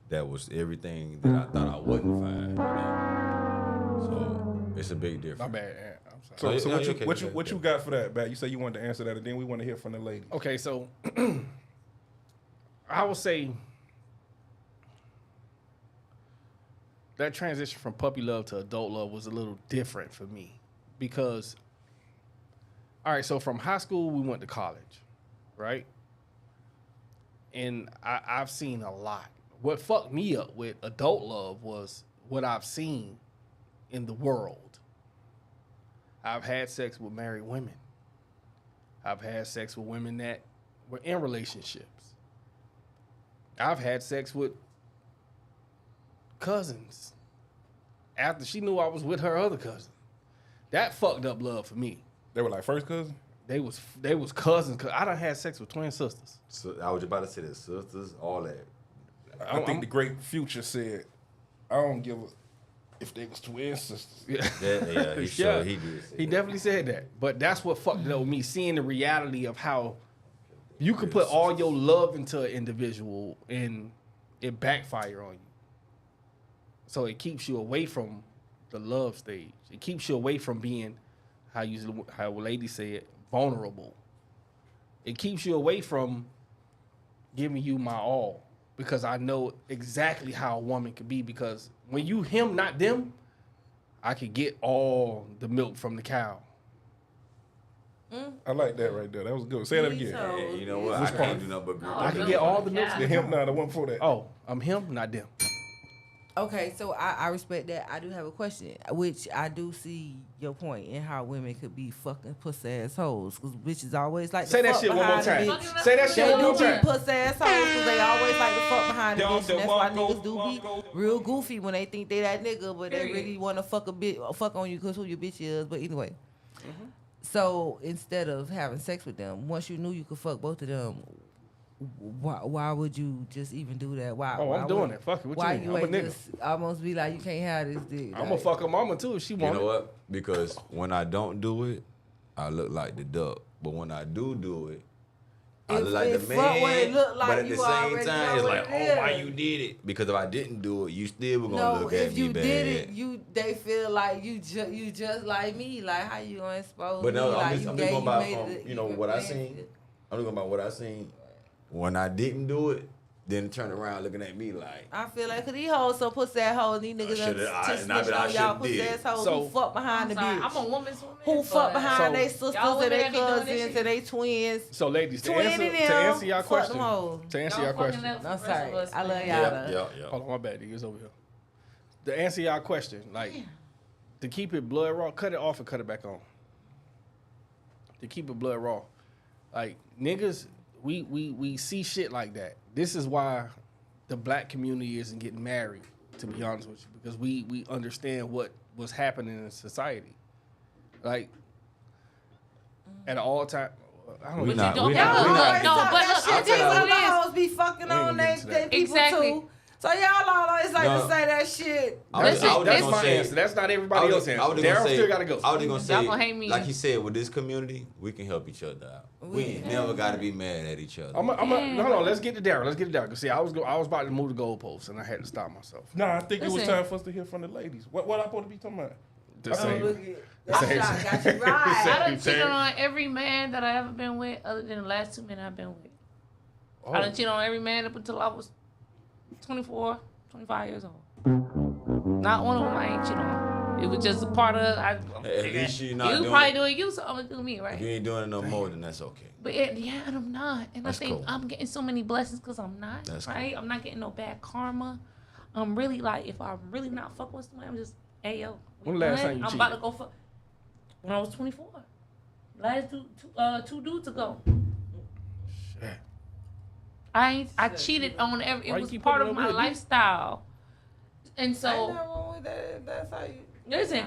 that was everything that I thought I wouldn't find. So it's a big difference. My bad, Ant. I'm sorry. So No, what you okay, what you okay, what you okay. got for that, Bat? You say you wanted to answer that, and then we want to hear from the lady. Okay, so I would say that transition from puppy love to adult love was a little different for me because, all right, so from high school we went to college, right? And I've seen a lot. What fucked me up with adult love was what I've seen in the world. I've had sex with married women. I've had sex with women that were in relationships. I've had sex with cousins after she knew I was with her other cousin. That fucked up love for me. They were like first cousin. They was cousins. Cause I done had sex with twin sisters. So I was about to say that sisters, all that. I think the great Future said, "I don't give a if they was twin sisters." Yeah. Yeah, he sure he did. Say He that. definitely said that. But that's what fucked it up with me, seeing the reality of how you can put all your love into an individual and it backfire on you. So it keeps you away from the love stage. It keeps you away from being, how ladies say it, vulnerable. It keeps you away from giving you my all because I know exactly how a woman could be because when you him, not them, I could get all the milk from the cow. I like that right there. That was good. Say that again. And you know what? I can't do nothing but agree. I can get all the milk. The him now, the one before that. Oh, I'm him, not them. Okay, so I respect that. I do have a question, which I do see your point in how women could be fucking pussy ass hoes, because bitches always like to Say that fuck shit one more behind the time. bitch. Say that shit They one do more be time. pussy ass hoes because they always like to fuck behind the bitch, and that's why niggas do be real goofy when they think they that nigga, but they really want to fuck on you because who your bitch is. But anyway, so instead of having sex with them, once you knew you could fuck both of them, why would you just even do that? Why? Oh, why I'm doing would- it. Fuck it. What Why you mean? you I'm a ain't nigga. just almost be like, you can't have this dick? I'm gonna fuck her mama too if she You want know it. what? Because when I don't do it, I look like the duck. But when I do it, I It- look like the it fuck what it man. look like But at the you same already time, know it's what like, it oh, why is. you did it? Because if I didn't do it, you still were gonna No, look at if me you bad. did it, they feel like you just like me. Like how you gonna expose But no, me? Like I'm just you going you by made from it what I even seen. fancier. I'm just going by what I seen. When I didn't do it, then turn around looking at me like, I feel like 'cause these hoes so pussy ass hoes, these niggas shoulda- done I- just nah, but snitched I on y'all shoulda pussy did. ass hoes So- who fuck behind the bitch. I'm a woman's woman. Who fuck but- behind So- they sisters Y'all and they women that be doing this cousins shit. and they twins. So, ladies, to Twin answer, in to them, answer your fuck question, them hoes. to answer Y'all your fucking question, up for I'm the rest sorry. of us, I love man. y'all. yeah. hold on, my bad, niggas over here. To answer y'all question, like to keep it blood raw, cut it off and cut it back on. To keep it blood raw, like niggas, we see shit like that. This is why the black community isn't getting married. To be honest with you, because we understand what was happening in society, like at all time. I don't We know. not- don't we have not- to- we not- no, but that look, shit, I'll these tell you other what it is. hoes be fucking We ain't on gonna get they into that. people Exactly. too. So y'all always like No. to say that shit. I was Listen, just That's gonna my say- answer. That's not I everybody was else's just- I was answer. just gonna Daryl say- still gotta go. I was just gonna say, Y'all gonna hate me. like he said, with this community, we can help each other out. We ain't never got to be mad at each other. Hold on. Let's get to Daryl. Let's get to Daryl. Cause see, I was about to move the goalposts, and I had to stop myself. Nah, I think it was Listen. time for us to hear from the ladies. What I supposed to be talking about? The same. Look at that shot got you right. I done cheated on every man that I ever been with, other than the last 2 men I've been with. I done cheated on every man up until I was 24, 25 years old. Not one of them I ain't cheated on. It was just a part of. At least you're not doing probably it. doing you, so I'm gonna do me, right? If you ain't doing it no more, then that's okay. But yeah, and I'm not. And That's I think cool. I'm getting so many blessings because I'm not, That's right? I'm not getting no bad karma. I'm really like, if I'm really not fucking with somebody, I'm just, hey, yo. When the last time you I'm cheated? about to go fuck. When I was 24. Last two dudes ago. Shit. I cheated on every, Why it you was keep part putting of it my over there? lifestyle. And Ain't so, nothing wrong with that. That's how you. listen,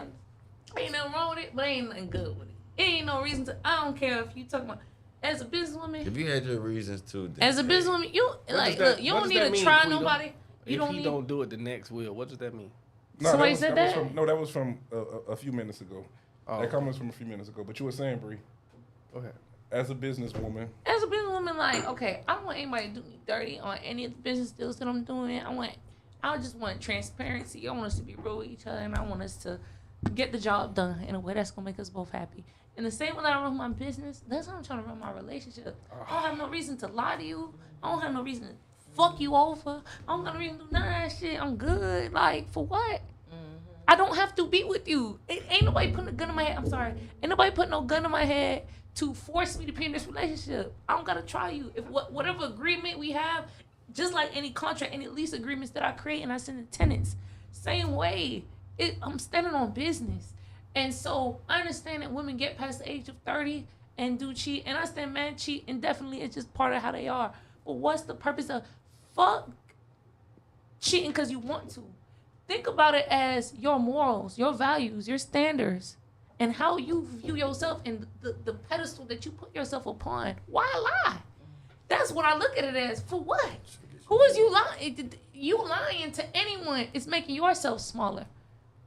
ain't nothing wrong with it, but ain't nothing good with it. It ain't no reason to, I don't care if you talking about, as a businesswoman, If you had your reasons too, then as a businesswoman, you, like, look, you don't need to try nobody. You If don't he need. don't do it, the next will. What does that mean? No, Somebody was, said was that? from, no, that was from a few minutes ago. Oh. That comment was from a few minutes ago. But you were saying, Bree, Go ahead. as a businesswoman, As a businesswoman, like, okay, I don't want anybody to do me dirty on any of the business deals that I'm doing. I just want transparency. I want us to be real with each other, and I want us to get the job done in a way that's gonna make us both happy. And the same way that I run my business, that's how I'm trying to run my relationship. I don't have no reason to lie to you. I don't have no reason to fuck you over. I don't got no reason to do none of that shit. I'm good. Like, for what? I don't have to be with you. Ain't nobody putting a gun in my head. I'm sorry. Ain't nobody putting no gun in my head to force me to be in this relationship. I don't gotta try you. If whatever agreement we have, just like any contract, any lease agreements that I create and I send to tenants, same way. I'm standing on business. And so I understand that women get past the age of 30 and do cheat. And I understand men cheat indefinitely. It's just part of how they are. But what's the purpose of fuck cheating because you want to? Think about it as your morals, your values, your standards, and how you view yourself and the pedestal that you put yourself upon. Why lie? That's what I look at it as. For what? Who is you lying? You lying to anyone is making yourself smaller.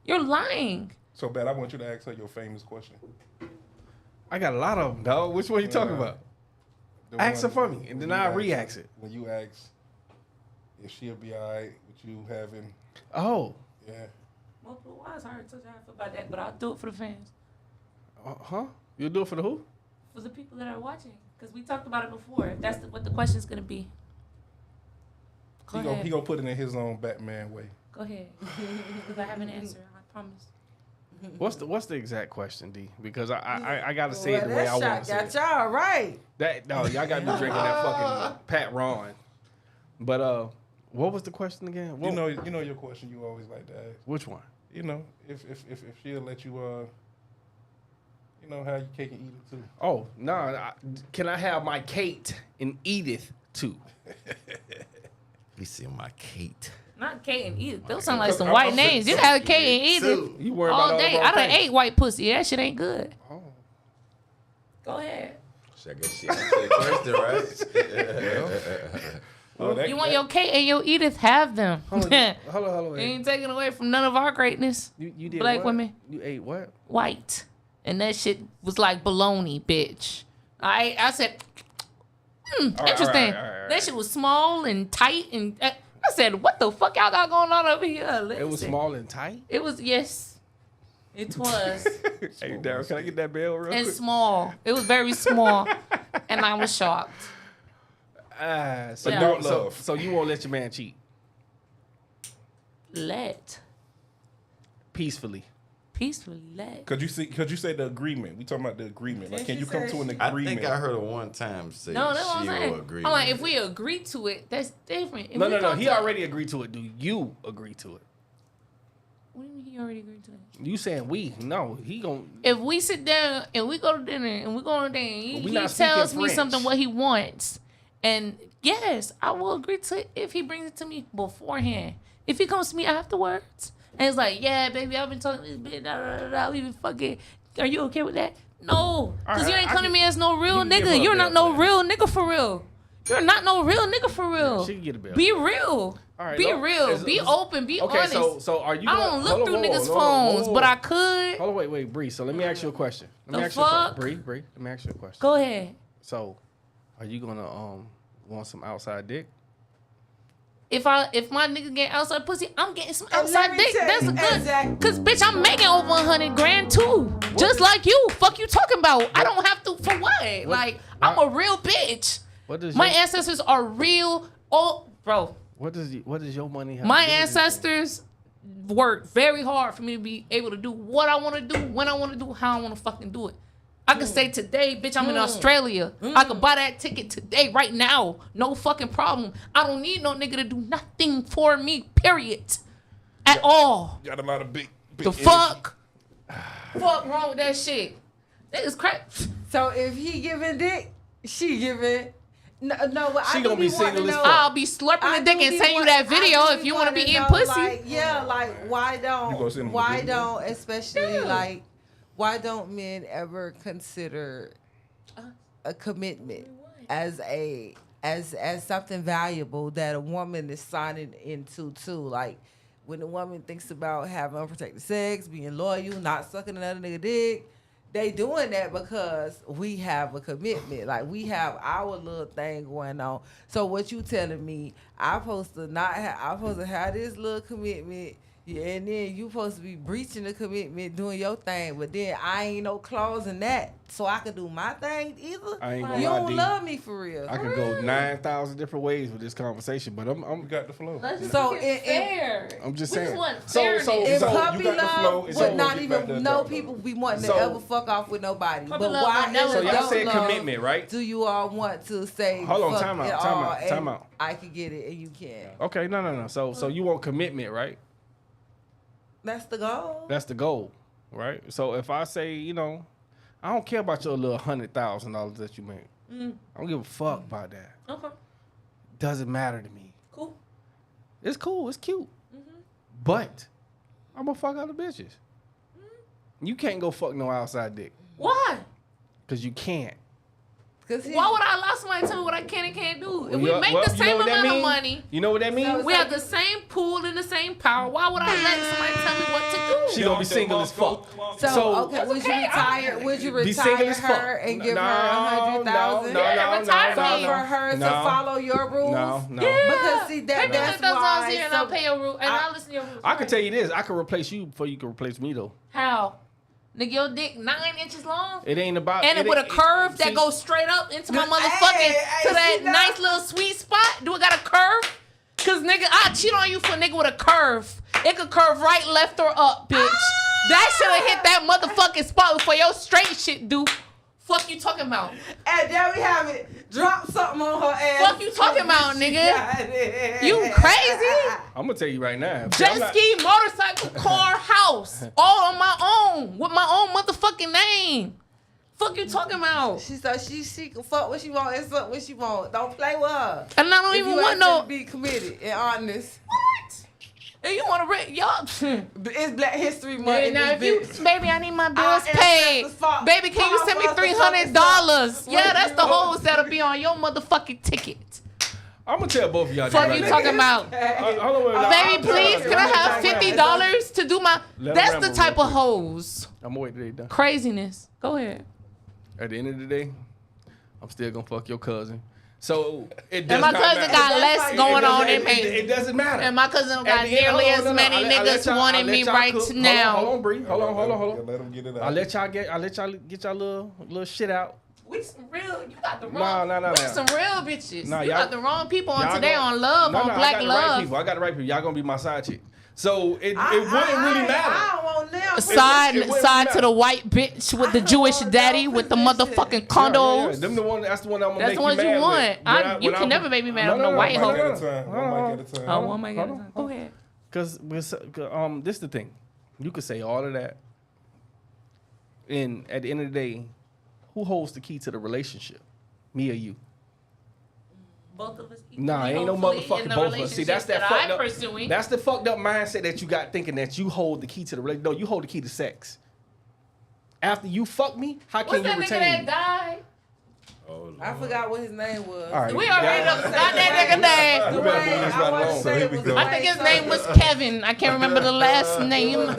You're lying. so bad. I want you to ask her your famous question. I got a lot of them, dog. Which one you talking about? The Ask it one for me, and when then you I'll ask- re-ask it. When you ask if she'll be all right with you having, Oh. yeah. Multiple wives. I heard such how I feel about that, but I'll do it for the fans, Huh? You'll do it for the who? for the people that are watching, because we talked about it before. If that's what the question's gonna be. Go ahead. He gonna put it in his own Batman way. Go ahead. Because I have an answer. I promise. What's the exact question, D? Because I gotta say it the Well, way that I want shot to say got it. y'all right. That no, y'all got me drinking that fucking Pat Ron. But what was the question again? What, You know your question you always like to ask. which one? You know, if she'll let you have your cake and eat it too. Oh no! Can I have my Kate and Edith too? You see my Kate. Not Kate and Edith. Those sound like Because some I'm white saying names. You got Kate and Edith You worry about all day. the I wrong done thing. ate white pussy. That shit ain't good. Oh. Go ahead. I guess she answered the question, right? Oh, that- You want that- your Kate and your Edith? Have them. Hold on. Wait. Ain't taking away from none of our greatness. You did Black what? women. You ate what? White. And that shit was like bologna, bitch. I said, interesting. all right. That shit was small and tight. And I said, what the fuck y'all got going on over here? It was Listen. small and tight. It was, yes. It was. Hey, Daryl, can I get that bell real And quick? small. It was very small. And I was shocked. So, Yeah. Don't so, love. so you won't let your man cheat Peacefully let. Cause you say the agreement. We talking about the agreement. Like, Did can she you come say to an she- I agreement? think I heard her one time say No, that's what I'm she saying. will agree. I'm like, with if it. we agree to it, that's different. If No. we come He to- already agreed to it. Do you agree to it? What do you mean he already agreed to it? You saying we? No, he gon' If we sit down and we go to dinner and we go to dinner, and But we he not speaking tells me French. something what he wants, and yes, I will agree to it if he brings it to me beforehand. If he comes to me afterwards and it's like, yeah, baby, I've been talking this bitch, da da da da, we been fucking. Are you okay with that? No, because you right, ain't I coming to can- me as no real you can give her nigga. a You're bell not no for that. real nigga for real. You're not no real nigga for real. she can get a bell. Be real. All right, Be no, real. is- Be is- open. Be Okay, honest. so are you? I gonna- don't look hold on, through hold on, niggas' hold on, phones, hold but on. I could. Hold on, wait, Bree. So let me ask you a question. Let me The ask you a fuck? question. Bree, let me ask you a question. Go ahead. So, are you gonna want some outside dick? if my nigga get outside pussy, I'm getting some outside dick. That's good. Exactly. Cause bitch, I'm making over 100 grand too. Just like you. Fuck you talking about. I don't have to for what? Like, I'm a real bitch. My ancestors are real. Oh, bro. What does your money have? My ancestors worked very hard for me to be able to do what I want to do, when I want to do, how I want to fucking do it. I can say today, bitch, I'm in Australia. I could buy that ticket today, right now. No fucking problem. I don't need no nigga to do nothing for me, period. At all. Got a lot of big The fuck? Fuck wrong with that shit? That is crap. So if he giving dick, she giving. No, but She I gonna do be be wanting single to as know. fuck. I'll be slurping the dick and send you that video if you want to be eating know, pussy. Like, yeah, like why You gonna send don't him the why video? don't especially like why don't men ever consider a commitment as something valuable that a woman is signing into too? Like when a woman thinks about having unprotected sex, being loyal, not sucking another nigga dick. They doing that because we have a commitment. Like we have our little thing going on. So what you telling me? I'm supposed to have this little commitment, and then you supposed to be breaching the commitment, doing your thing. But then I ain't no clause in that, so I can do my thing either. I ain't gonna You lie, don't D. love me for real. I could go 9,000 different ways with this conversation, but I'm got the flow. Let's just So make it fair. I'm just We saying. just want So fairness. If you puppy got the flow, love so would not get back to even the no talk, people be wanting So- to ever fuck off with nobody. Puppy But love why will never in So y'all adult said love commitment, right? do you all want to say Hold on, fuck time out, it time all out, and time out. I can get it and you can't. Okay, no. So you want commitment, right? That's the goal. That's the goal, right? So if I say, I don't care about your little $100,000 that you make. I don't give a fuck about that. Okay, Doesn't matter to me. cool. It's cool. It's cute. But I'm gonna fuck other bitches. You can't go fuck no outside dick Why? because you can't. Why would I allow somebody to tell me what I can and can't do? If we Well, make well, the you know same what that amount of mean? money, You know what that means? we have the same pool and the same power. Why would I let somebody tell me what to do? She gonna be single as fuck. So okay, would you okay, retire? Would you Be single retire as fuck. her and give No, her $100,000? Yeah, retire me. For her to follow your rules? No. Yeah. Because see Pay me that's $100,000 why. here and I'll pay your rule and I'll listen to your rules. I can tell you this. I can replace you before you can replace me, though. How? Nigga, your dick 9 inches long? It ain't about... And it with a ain't- curve see, that goes straight up into my Hey, motherfucking, to that see that? nice little sweet spot? Do it got a curve? Cause nigga, I cheat on you for a nigga with a curve. It could curve right, left, or up, bitch. That should have hit that motherfucking spot before your straight shit do. Fuck you talking about? And there we have it. Drop something on her ass. Fuck you talking about, nigga? You crazy? I'm going to tell you right now. See, I'm Jet not- ski, motorcycle, car, house. All on my own. With my own motherfucking name. Fuck you talking about? She can fuck what she want and fuck what she want. Don't play with her. And I don't If even you want ain't no... finna be committed and honest. What? And you want to rip... Y'all... It's Black History Month. in now, this if bitch. baby, I need my bills Our paid. ancestors fought- Baby, can you fought send me for us to $300? Yeah, fuck that's you the up. hoes that'll be on your motherfucking ticket. I'm going to tell both of y'all. Fuck this you right talking now. about? Hold on, Baby, please, can I have $50 to do my... Let 'em That's the ramble type real of quick. hoes. I'm going to wait till they done. Craziness. Go ahead. At the end of the day, I'm still going to fuck your cousin. So, it does And my not cousin matter. got less going on than It me. doesn't matter. And my cousin At got the end- nearly hold on, as no, many I'll let niggas y'all- wanting I'll let me y'all right cook. now. Hold on, Bree. Hold on. Let them get it out. I'll let y'all get y'all little shit out. We some real, you got the wrong. No. We some real bitches. Nah, you y'all- got the wrong people on Y'all today gonna- on love, No, on I black got the love. right people. I got the right people. Y'all gonna be my side chick. So it wouldn't really matter. I don't want them. Side it wouldn't side to matter. the white bitch with the I Jewish want daddy those with the positions. motherfucking Yeah. condos. Them the one. That's the one I'm gonna That's make the ones you you mad want. with. You can never make me mad with no white One hoe. mic at a time. One mic at a time. Oh, one mic at a time. Go ahead. Because this is the thing. You could say all of that, and at the end of the day, who holds the key to the relationship? Me or you? Both of us. Nah, equally, ain't no hopefully, in motherfucking the both of us. See, that's that relationship fucked I'm up. pursuing. That's the fucked up mindset that you got, thinking that you hold the key to the relationship. No, you hold the key to sex. After you fuck me, how What's can you that nigga retain that me? died? Oh, I forgot what his name was. All right. We already Yeah. forgot that nigga name. We better move this right along. So here we go. I think his name was Kevin. I can't remember the last name. But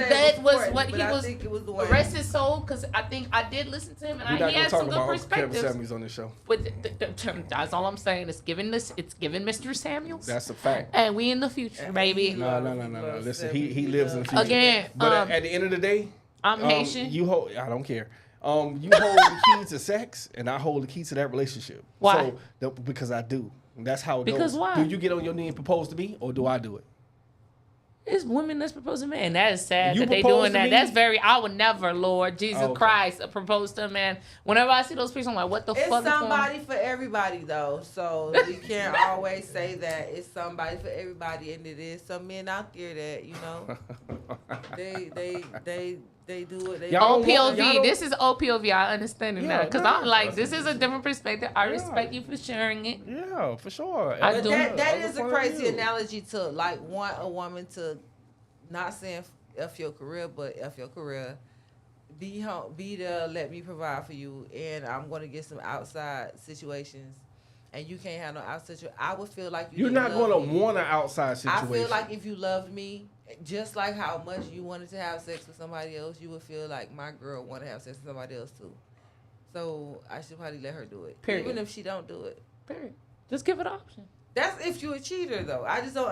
that was what he was. I think it was the one. Rest his soul, because I think I did listen to him and We're not he gonna had talk some good about Uncle Kevin perspectives. Samuels on this show. But that's all I'm saying. It's given Mr. Samuels. That's a fact. And we in the future, baby. No. Listen, he lives in the future. Again, But at the end of the day, I'm Haitian. You hold. I don't care. You hold the key to sex, and I hold the key to that relationship. Why? So, because I do. That's how it goes. Because why? Do you get on your knee and propose to me, or do I do it? It's women that's proposing men. And that is sad You that they propose doing to that. me? That's very, I would never, Lord Jesus Okay. Christ, propose to a man. Whenever I see those pictures, I'm like, what the It's fuck is somebody for everybody though, so we can't always say that it's somebody for everybody, and it is some men out there that they do it. They Y'all OPOV. y'all don't- This is OPOV. I understand it now. Yeah, Because no. I'm like, this is a different perspective. I respect you for sharing it. Yeah, for sure. I But do. that is a Other point of crazy view. analogy to like want a woman to not saying F your career, but F your career. Be home, be there, let me provide for you, and I'm gonna get some outside situations, and you can't have no outside. I would feel like You're didn't not love going to me. want an outside situation. I feel like if you loved me, just like how much you wanted to have sex with somebody else, you would feel like my girl want to have sex with somebody else too. So I should probably let her do it, Period. even if she don't do it. Period. Just give it an option. That's if you a cheater though. I just don't.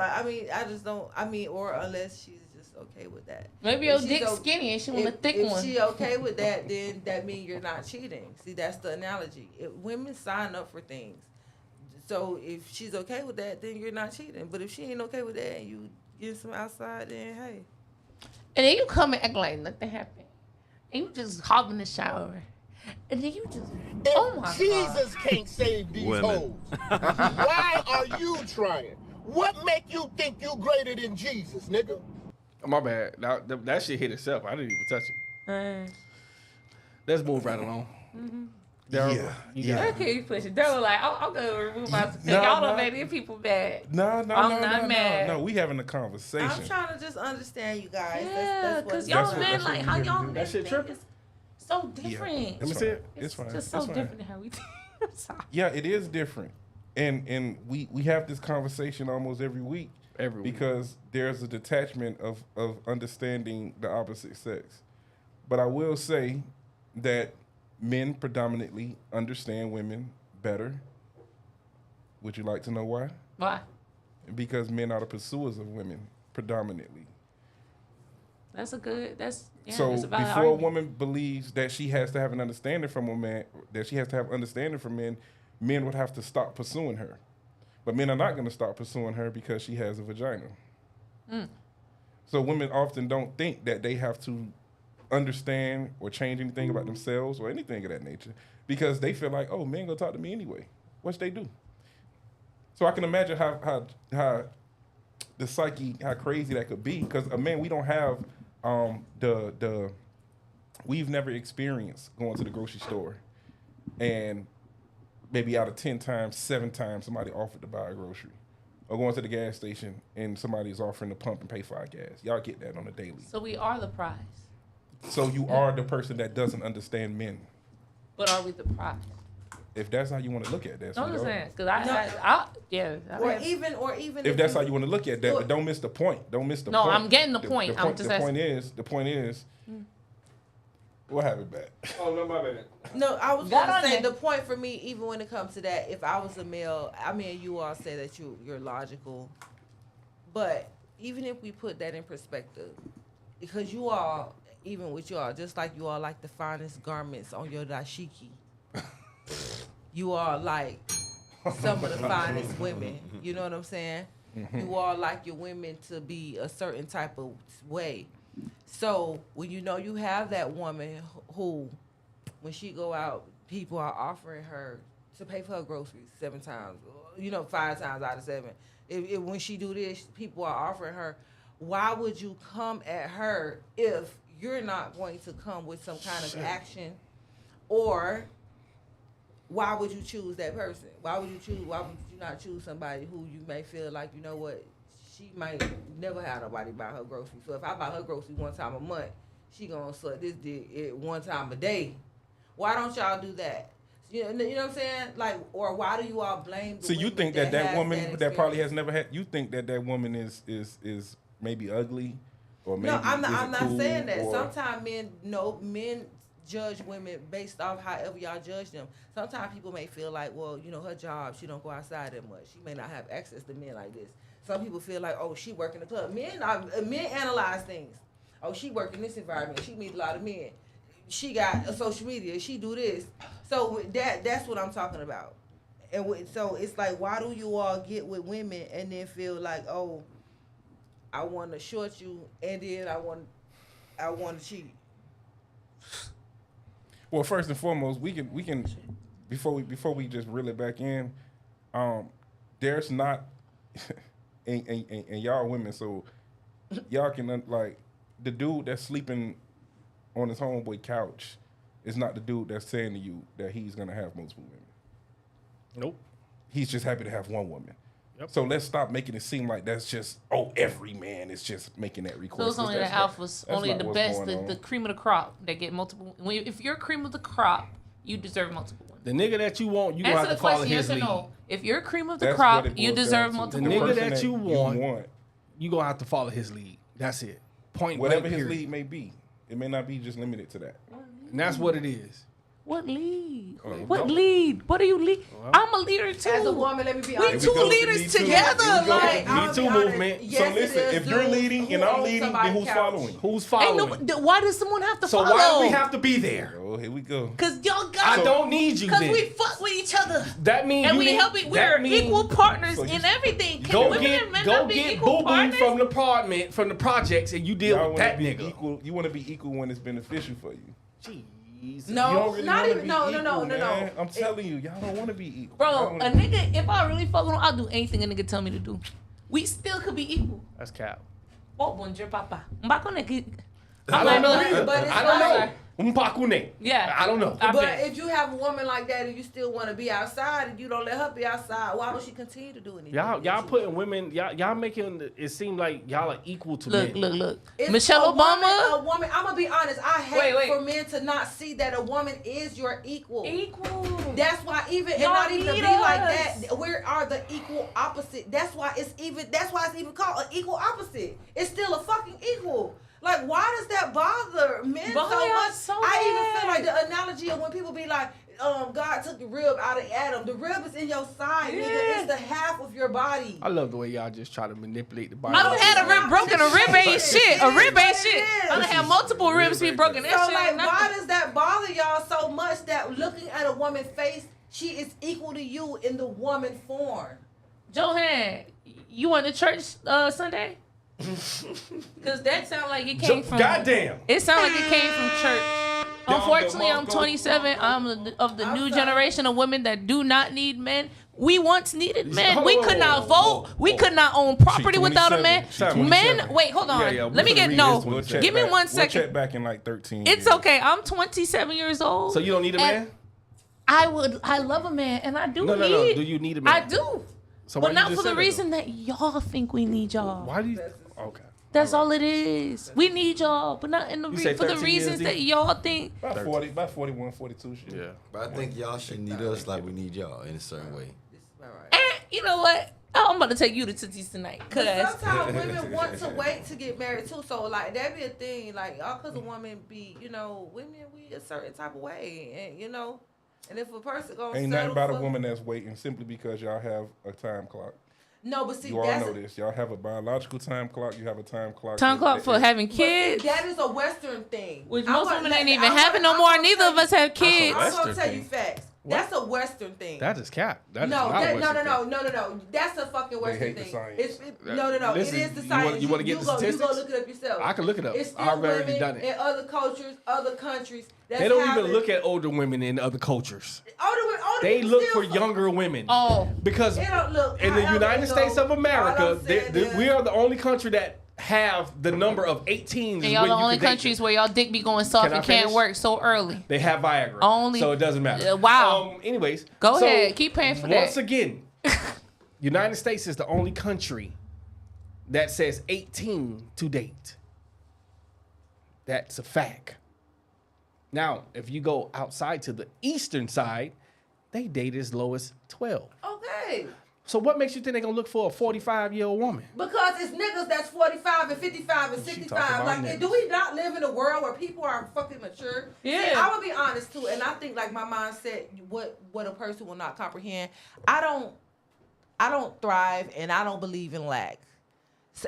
Or unless she's just okay with that. Maybe If your she's dick's o- skinny and she want a thick if one. she okay with that, then that means you're not cheating. See, that's the analogy. If women sign up for things. So if she's okay with that, then you're not cheating. But if she ain't okay with that and you get some outside, then hey. And then you come and act like nothing happened. And you just hop in the shower. And then you just, oh my God. Jesus can't save these Women. hoes. Why are you trying? What make you think you greater than Jesus, nigga? My bad. That shit hit itself. I didn't even touch it. Let's move right along. Daryl, Yeah, you yeah. got it. Okay, you push it. They were like, I'm going to remove myself. No, Y'all no. don't make these people bad. No, I'm not mad. No, we having a conversation. I'm trying to just understand you guys. Yeah, That's because what y'all That's what- men, that's what like, we how gotta y'all do. men That shit think tripping. is so different. Let me see it. It's fine. Just so It's fine. different than how we think. I'm sorry. Yeah, it is different, and we have this conversation almost every week. Every week. Because there's a detachment of understanding the opposite sex. But I will say that men predominantly understand women better. Would you like to know why? Why? Because men are the pursuers of women predominantly. That's a good, that's So that's a valid before a argument. woman believes that she has to have an understanding from a man, that she has to have understanding from men, men would have to stop pursuing her. But men are not going to stop pursuing her because she has a vagina. So women often don't think that they have to understand or change anything about themselves or anything of that nature because they feel like, oh, men gonna talk to me anyway. What they do? So I can imagine how the psyche, how crazy that could be. Because man, we don't have we've never experienced going to the grocery store and maybe out of 10 times, 7 times somebody offered to buy a grocery. Or going to the gas station and somebody is offering to pump and pay for our gas. Y'all get that on a daily. So we are the prize. So you are the person that doesn't understand men. But are we the prize? If that's how you want to look at that. No, I'm just so saying. Because I Or even if that's how you want to look at that, but don't miss the point. Don't miss the point. No, I'm getting the point. I'm just the asking. point is, we'll have it back. Oh, no, my bad. No, I was Got going on to say there. the point for me, even when it comes to that, if I was a male, I mean, you all say that you're logical, but even if we put that in perspective, because you all, even with you all, just like you all like the finest garments on your dashiki, you all like some of the finest women. You know what I'm saying? You all like your women to be a certain type of way. So when you know you have that woman who, when she go out, people are offering her to pay for her groceries 7 times, 5 times out of 7. If when she do this, people are offering her. Why would you come at her if you're not going to come with some kind of action? Or why would you choose that person? Why would you not choose somebody who you may feel like, you know what, she might never have nobody buy her groceries. So if I buy her groceries 1 time a month, she gonna suck this dick 1 time a day. Why don't y'all do that? You know what I'm saying? Like, or why do you all blame? The So you women think that has woman that probably has experience? never had? You think that woman is maybe ugly, or maybe No, I'm isn't not cool, saying that. or- Sometimes men judge women based off however y'all judge them. Sometimes people may feel like, well, you know, her job, she don't go outside that much. She may not have access to men like this. Some people feel like, oh, she work in the club. Men analyze things. Oh, she work in this environment. She meet a lot of men. She got a social media. She do this. So that's what I'm talking about. And so it's like, why do you all get with women and then feel like, oh, I want to short you, and then I want to cheat. Well, first and foremost, we can before we just reel it back in. There's not, and y'all women, so y'all can like the dude that's sleeping on his homeboy couch is not the dude that's saying to you that he's gonna have multiple women. Nope. He's just happy to have one woman. Yep. So let's stop making it seem like that's just every man is just making that request. So it's only the That's not- alphas, that's only not the what's best, going the on. cream of the crop that get multiple. If you're cream of the crop, you deserve multiple women. The nigga that you want, you gonna Answer have the to follow question, his yes or lead. no. If you're cream of the That's crop, what it you boils deserve down to. multiple The The nigga women. person that you want, you gonna have to follow his lead. That's it. Point Whatever blank, his period. lead may be, it may not be just limited to that. And that's what it is. What lead? Oh, What no. lead? What are you lead? I'm a leader too. As a woman, let me be we honest. two Here we go. leaders Me too. together. Here we go. Like, Me I'll Too be honest, movement. yes, So it listen, is, if you're dudes leading who and I'm own leading, then somebody's who's couch. following? Who's ain't following? no, why does someone have to So follow? why do we have to be there? Oh, here we go. Cause y'all got. I don't need you Cause then. we fuck with each other. That means And you we need, help. that We're mean- equal partners So you- in everything. Can Go women and men get not be equal boo boo partners? from the apartment, from the projects, and you deal Y'all with wanna that be nigga. equal. You want to be equal when it's beneficial for you. Jeez. You No, don't really not wanna even. be No, equal, no. man. I'm telling you, y'all don't want to be equal. Bro, Y'all a wanna- nigga, if I really fuck with him, I'll do anything a nigga tell me to do. We still could be equal. That's cap. Oh, bonjour, papa. Mbako nigga. I don't know like, either. but it's I don't like- know. Mpakune. Yeah. I don't know. I But bet. if you have a woman like that and you still want to be outside and you don't let her be outside, why would she continue to do anything? Y'all putting women, y'all making it seem like y'all are equal to men. Look. It's Michelle a Obama. woman. I'm gonna be honest. I hate Wait. for men to not see that a woman is your equal. Equal. That's why even and Y'all not even to need be like us. that. We are the equal opposite. That's why it's even called an equal opposite. It's still a fucking equal. Like, why does that bother men Bother so y'all much? so I even bad. feel like the analogy of when people be like, God took the rib out of Adam. The rib is in your side, nigga. Yeah. It's the half of your body. I love the way y'all just try to manipulate the body. I done had a rib broken. A rib ain't shit. A rib ain't shit. It I done is. had multiple ribs be broken. That So shit like, ain't nothing. why does that bother y'all so much that looking at a woman's face, she is equal to you in the woman form? Johan, you went to church Sunday? Cause that sound like it came from. Goddamn. It sounded like it came from church. Unfortunately, I'm 27. I'm of the new generation of women that do not need men. We once needed men. We could not vote. We could not own property without a man. She's 27. Men, wait, hold on. Yeah, Let me get We'll check Give me back. 1 We'll second. check back in like 13 It's years. okay. I'm 27 years old. So you don't need a And man? I love a man, and I do No. need. Do you need a man? I do. So why But you not just for the say that, reason that y'all think we need y'all. though? Why do you? Okay. That's all it is. We need y'all, but not in the You say for the 13 reasons years, that D? y'all think. About 40, about 41, 42 shit. Yeah. But I think y'all should need us like we need y'all in a certain way. And you know what? I'm about to take you to Tootsie's tonight, But cause sometimes women want to wait to get married too. So like that be a thing. Like y'all, cause a woman be, women we a certain type of way, and and if a person gonna Ain't nothing about a for- woman that's waiting simply because y'all have a time clock. No, but see, You all that's know this. Y'all have a biological time clock. You have a time clock. time clock for having but see, kids, that is a Western thing. which I most wanna women let- ain't even I having wanna- no more. I'm gonna Neither tell of us have kids. I'm gonna Western tell you thing. facts. What? That's a Western thing. That is cap. That is No, not that, Western thing. no. That's a fucking Western hate the thing. science. No. Listen, It is the you wanna- science. you wanna get the go, you go statistics? look it up yourself. I can look it up. It's still I've already women done it. in other cultures, other countries. That's They don't even having- look at older women in other cultures. older They people look still for younger women. Oh, Because They don't look. in the however United it States go, of America, all I'm saying is- we are the only country that have the number of 18s. and y'all the only countries where y'all dick be going soft Can I and can't finish? work so early. They have Viagra. Only- So it doesn't matter. Wow. Anyways. Go so ahead, keep paying for once that. again, United States is the only country that says 18 to date. That's a fact. Now, if you go outside to the eastern side, they date as low as 12. Okay. So what makes you think they're gonna look for a 45-year-old woman? Because it's niggas that's 45 and 55 and She 65. talking Like, about niggas. do we not live in a world where people are fucking mature? Yeah. See, I would be honest too, and I think like my mindset, what a person will not comprehend. I don't thrive, and I don't believe in lack,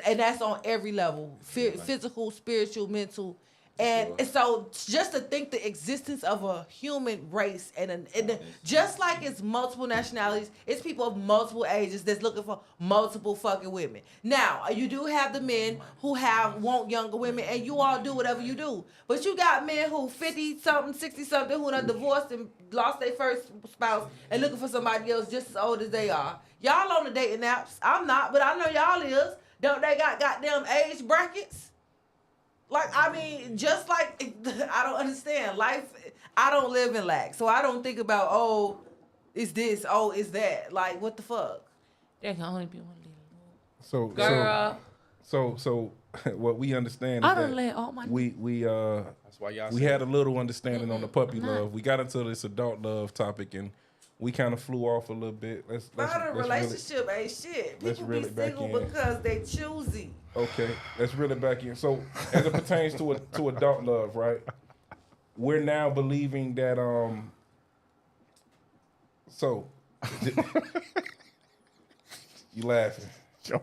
and that's on every level: physical, spiritual, mental. And so just to think the existence of a human race and just like it's multiple nationalities, it's people of multiple ages that's looking for multiple fucking women. Now, you do have the men who want younger women, and you all do whatever you do. But you got men who 50-something, 60-something, who done divorced and lost their first spouse and looking for somebody else just as old as they are. Y'all on the dating apps. I'm not, but I know y'all is. Don't they got goddamn age brackets? Like, I mean, just like, I don't understand. Life, I don't live in lack. So I don't think about, oh, it's this, oh, it's that. Like, what the fuck? There can only be one leader. So, Girl. so what we understand is I done that let all my That's why y'all. we had a little understanding on the puppy love. We got into this adult love topic and we kind of flew off a little bit. Modern relationship ain't shit. let's People reel be it back single in. because they choosy. Okay, let's reel it back in. So, as it pertains to adult love, right? We're now believing that So, you laughing? Cause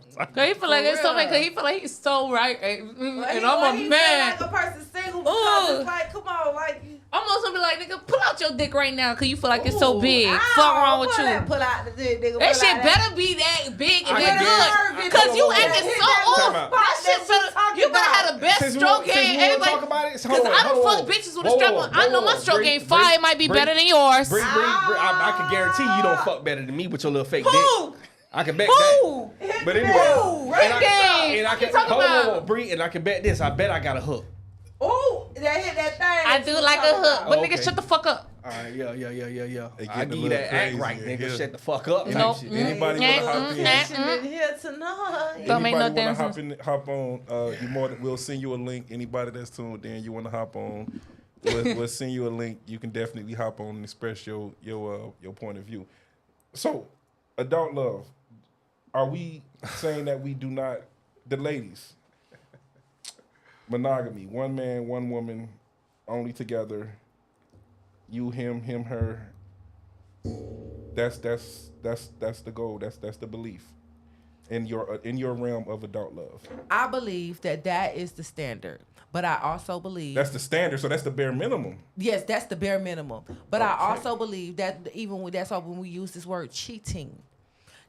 he feel like it's something. Cause he feel like he's so right, and I'm a man. Like a person single because it's like, come on, like. I'm also be like, nigga, pull out your dick right now, cause you feel like it's so Ooh, big. ow, Fuck wrong with pull you. Pull out the dick, nigga. That pull shit out better be that big and I that can good. Cause you acting so Time off. out. That shit better. You better have the best stroke game. Everybody. Talk about it. Cause I don't fuck bitches with a strap on. I know my stroke game fire might be better than yours. I can guarantee you don't fuck better than me with your little fake dick. Who? I can bet Who? that. But anyway, Who? Ring game. and I What you can talking about? Bree, and I can bet this. I bet I got a hook. Oh, that hit that thing. I do like a hook, but nigga, shut the fuck up. All right, yeah. They I getting give a you little that act crazy right, in nigga. here. Shut the fuck up. Type Nope. shit. Anybody want to hop in? in here tonight. Don't make no Anybody want damn to hop on? You more than, we'll send you a link. Anybody that's tuned in, you want to hop on? We'll send you a link. You can definitely hop on and express your point of view. So, adult love. Are we saying that we do not, the ladies, monogamy, one man, one woman, only together, you, him, her. That's the goal. That's the belief in your realm of adult love. I believe that is the standard, but I also believe That's the standard. So that's the bare minimum. yes, that's the bare minimum. But I Okay. also believe that even when that's all when we use this word cheating.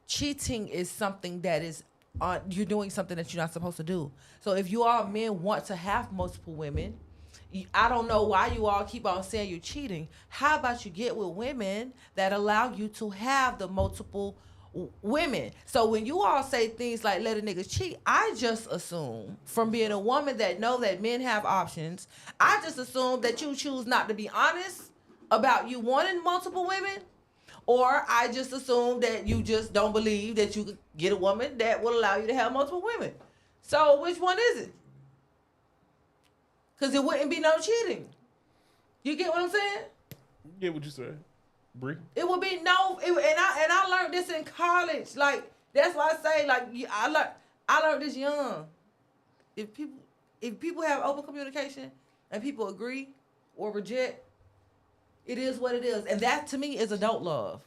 Cheating is something that is you're doing something that you're not supposed to do. So if you all men want to have multiple women, I don't know why you all keep on saying you're cheating. How about you get with women that allow you to have the multiple women? So when you all say things like let a nigga cheat, I just assume from being a woman that know that men have options, I just assume that you choose not to be honest about you wanting multiple women. Or I just assume that you just don't believe that you could get a woman that will allow you to have multiple women. So which one is it? Because it wouldn't be no cheating. You get what I'm saying? Get what you said, Bree. It would be no. And I learned this in college. Like that's why I say like I learned this young. If people have open communication and people agree or reject, it is what it is, and that to me is adult love.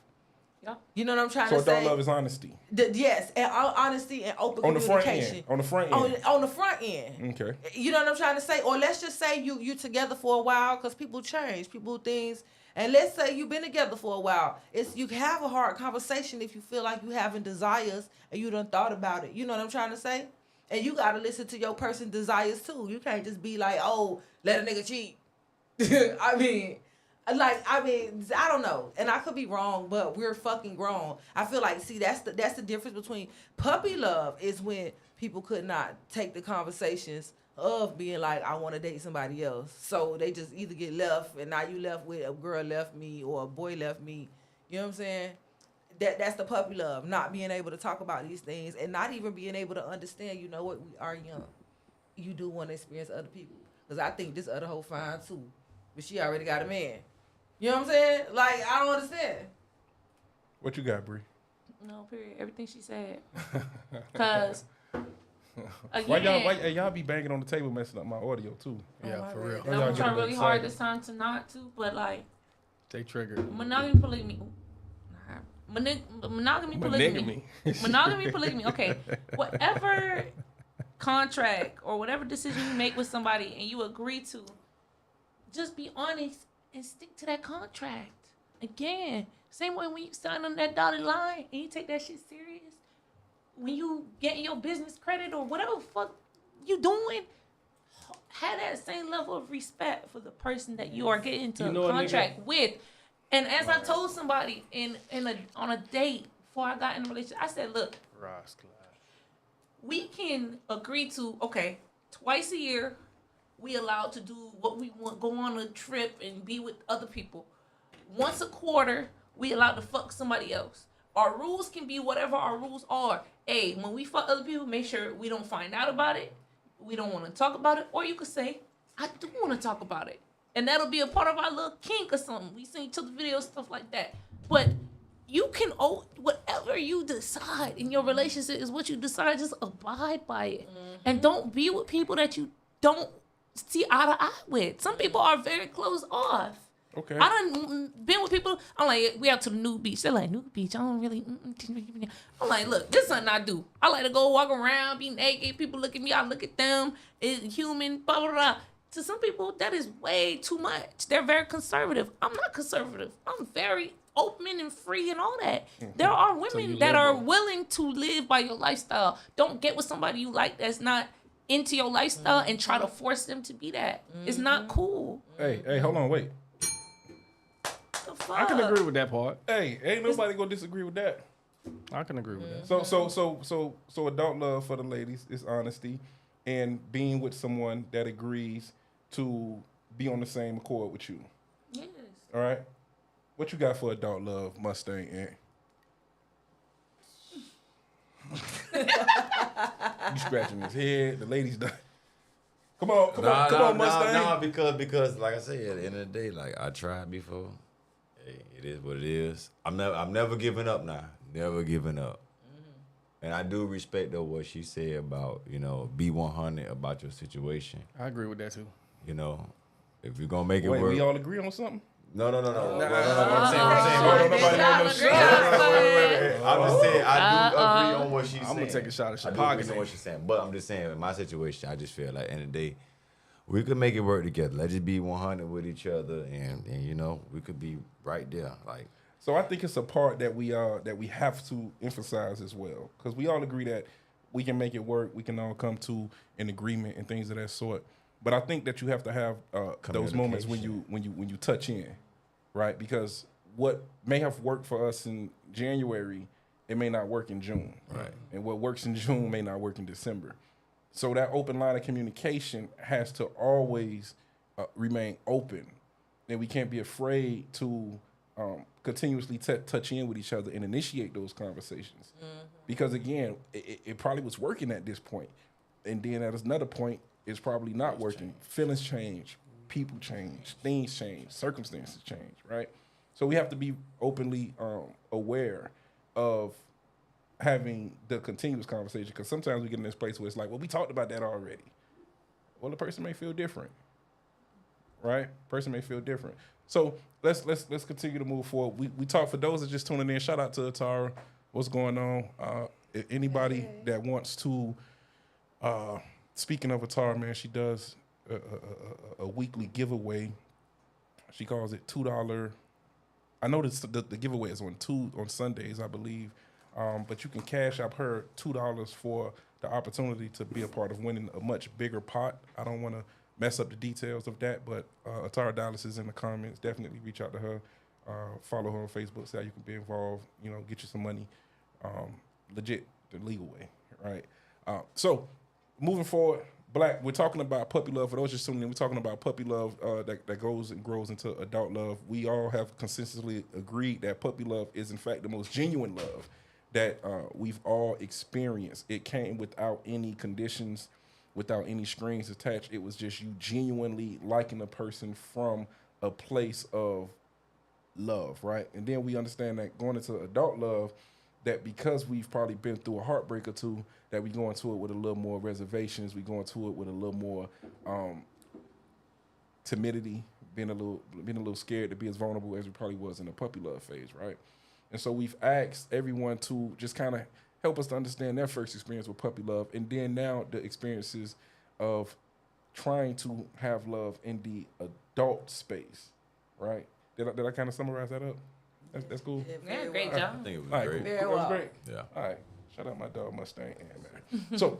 Yeah. You know what I'm trying So to say? adult love is honesty. Yes, and honesty and open On the front communication. end. On the front end. On the front end. Okay. You know what I'm trying to say? Or let's just say you're together for a while because people change, people things. And let's say you've been together for a while. You have a hard conversation if you feel like you having desires and you done thought about it. You know what I'm trying to say? And you got to listen to your person's desires too. You can't just be like, oh, let a nigga cheat. I mean, I don't know, and I could be wrong, but we're fucking grown. I feel like, see, that's the difference between puppy love is when people could not take the conversations of being like, I want to date somebody else, so they just either get left, and now you left with a girl left me or a boy left me. You know what I'm saying? That's the puppy love, not being able to talk about these things and not even being able to understand. You know what? We are young. You do want to experience other people, because I think this other hoe fine too, but she already got a man. You know what I'm saying? Like, I don't understand. What you got, Bree? No, period. Everything she said. Cause Why again, y'all be banging on the table, messing up my audio too? Yeah, for real. Why y'all I'm getting trying really hard excited? this time to not to, but like They triggered. monogamy, polygamy. Monogamy, polygamy. Monogamy, polygamy. Okay, whatever contract or whatever decision you make with somebody and you agree to, just be honest and stick to that contract. Again, same way when you sign on that dotted line and you take that shit serious. When you get your business credit or whatever the fuck you doing, have that same level of respect for the person that you are getting into a contract with. And as I told somebody on a date before I got in a relationship, I said, look, we can agree to, okay, twice a year, we allowed to do what we want, go on a trip and be with other people. Once a quarter, we allowed to fuck somebody else. Our rules can be whatever our rules are. Hey, when we fuck other people, make sure we don't find out about it. We don't want to talk about it. Or you could say, I do want to talk about it. And that'll be a part of our little kink or something. We seen each other videos, stuff like that. But you can, whatever you decide in your relationship is what you decide. Just abide by it. And don't be with people that you don't see eye to eye with. Some people are very closed off. Okay. I done been with people. I'm like, we out to the nude beach. They're like, nude beach? I don't really. I'm like, look, this is something I do. I like to go walk around, be naked. People look at me. I look at them. It's human. Blah blah blah. To some people, that is way too much. They're very conservative. I'm not conservative. I'm very open and free and all that. There are women that are willing to live by your lifestyle. Don't get with somebody you like that's not into your lifestyle and try to force them to be that. It's not cool. Hey, hold on, wait. I can agree with that part. Hey, ain't nobody gonna disagree with that. I can agree with that. So adult love for the ladies is honesty and being with someone that agrees to be on the same accord with you. Yes. All right. What you got for adult love, Mustang? You scratching his head. The ladies done. Come on, Mustang. Nah, because like I said, at the end of the day, like I tried before. Hey, it is what it is. I'm never giving up now. Never giving up. And I do respect though what she said about, be 100 about your situation. I agree with that too. If you're gonna make it Wait, work. we all agree on something? No. I'm just saying, I do agree on what she's saying. I'm gonna take a shot at I do agree on what she's saying, but I'm just saying, in my situation, I just feel like, end of the day, we could make it work together. Let's just be 100 with each other, and we could be right there. Like, so I think it's a part that we have to emphasize as well, because we all agree that we can make it work. We can all come to an agreement and things of that sort. But I think that you have to have those moments when you touch in, right? Because what may have worked for us in January, it may not work in June, right? And what works in June may not work in December. So that open line of communication has to always remain open, and we can't be afraid to continuously touch in with each other and initiate those conversations. Because again, it probably was working at this point, and then at another point, it's probably not working. Feelings change, people change, things change, circumstances change, right? So we have to be openly aware of having the continuous conversation, because sometimes we get in this place where it's like, well, we talked about that already. Well, the person may feel different, right? Person may feel different. So let's continue to move forward. We talk, for those that just tuning in, shout out to Atara. What's going on? Anybody that wants to, speaking of Atara, man, she does a weekly giveaway. She calls it $2. I know the giveaway is on Sundays, I believe. But you can cash up her $2 for the opportunity to be a part of winning a much bigger pot. I don't want to mess up the details of that, but Atara Dallas is in the comments. Definitely reach out to her. Follow her on Facebook, see how you can be involved, get you some money, legit, the legal way, right? So moving forward, Black, we're talking about puppy love. For those just tuning in, we're talking about puppy love that goes and grows into adult love. We all have consistently agreed that puppy love is, in fact, the most genuine love that we've all experienced. It came without any conditions, without any strings attached. It was just you genuinely liking a person from a place of love, right? And then we understand that going into adult love, that because we've probably been through a heartbreak or two, that we go into it with a little more reservations, we go into it with a little more timidity, being a little scared to be as vulnerable as we probably was in the puppy love phase, right? And so we've asked everyone to just kind of help us to understand their first experience with puppy love, and then now the experiences of trying to have love in the adult space, right? Did I kind of summarize that up? That's cool. Yeah, great I job. think it was All right, great. cool. Very That was well. great. Yeah. All right. Shout out my dog Mustang and man. So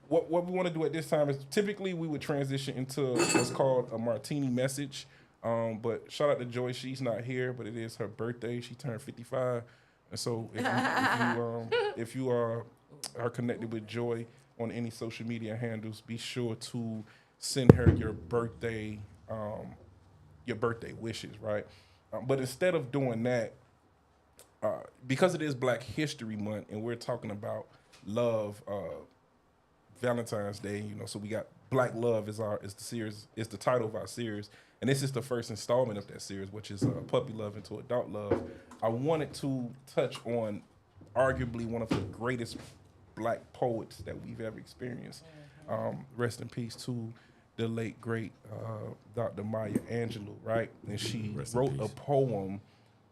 what we want to do at this time is typically we would transition into what's called a martini message. But shout out to Joy. She's not here, but it is her birthday. She turned 55. And so if you are connected with Joy on any social media handles, be sure to send her your birthday wishes, right? But instead of doing that, because it is Black History Month and we're talking about love, Valentine's Day, so we got Black Love is the title of our series, and this is the first installment of that series, which is Puppy Love into Adult Love. I wanted to touch on arguably one of the greatest Black poets that we've ever experienced. Rest in peace to the late great Dr. Maya Angelou, right? And she wrote a poem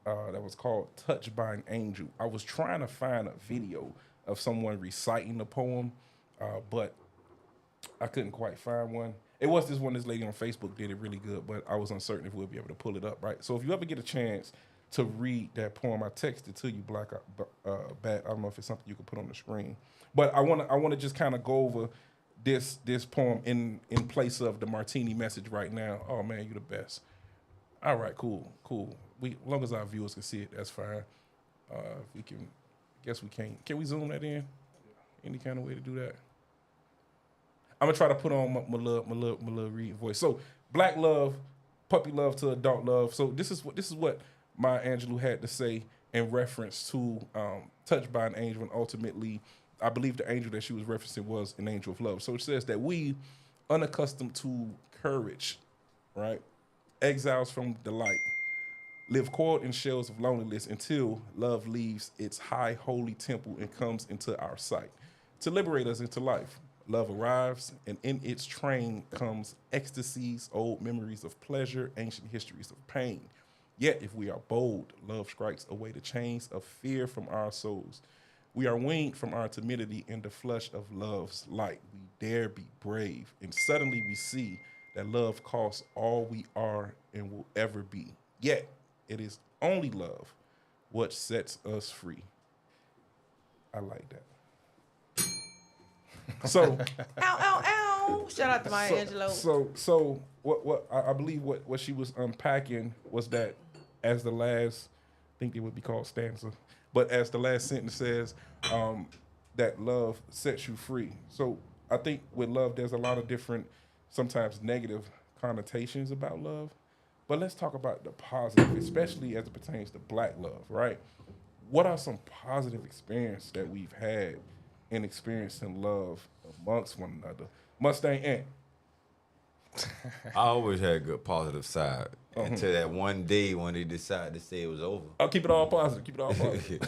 that was called Touched by an Angel. I was trying to find a video of someone reciting the poem, but I couldn't quite find one. It was this lady on Facebook did it really good, but I was uncertain if we'll be able to pull it up, right? So if you ever get a chance to read that poem, I texted to you, Black Bat. I don't know if it's something you could put on the screen, but I want to just kind of go over this poem in place of the martini message right now. Oh man, you the best. All right, cool. As long as our viewers can see it, that's fine. If we can, guess we can't. Can we zoom that in? Any kind of way to do that? I'm gonna try to put on my little reading voice. So, Black love, puppy love to adult love. So this is what Maya Angelou had to say in reference to Touched by an Angel, and ultimately, I believe the angel that she was referencing was an angel of love. So it says that we, unaccustomed to courage, right, exiles from delight, live coiled in shells of loneliness until love leaves its high holy temple and comes into our sight to liberate us into life. Love arrives, and in its train comes ecstasies, old memories of pleasure, ancient histories of pain. Yet, if we are bold, love strikes away the chains of fear from our souls. We are weaned from our timidity in the flush of love's light. We dare be brave, and suddenly we see that love costs all we are and will ever be. Yet, it is only love what sets us free. I like that. So, ow. Shout out to Maya Angelou. So what I believe what she was unpacking was that as the last, I think it would be called stanza, but as the last sentence says, that love sets you free. So I think with love, there's a lot of different, sometimes negative connotations about love, but let's talk about the positive, especially as it pertains to Black love, right? What are some positive experiences that we've had in experiencing love amongst one another? Mustang Ant. I always had a good positive side until that one day when they decided to say it was over. I'll keep it all positive. Keep it all positive.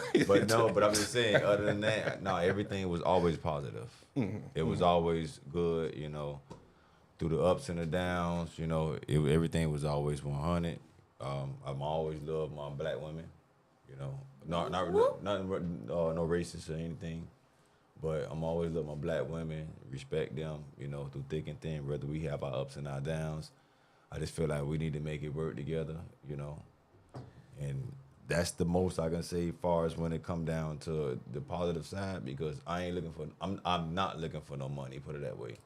but I'm just saying, other than that, no, everything was always positive. It was always good, through the ups and the downs, everything was always 100. I'm always loved my Black women, no racist or anything. But I'm always love my Black women, respect them, through thick and thin, whether we have our ups and our downs. I just feel like we need to make it work together, And that's the most I can say as far as when it come down to the positive side, because I'm not looking for no money, put it that way.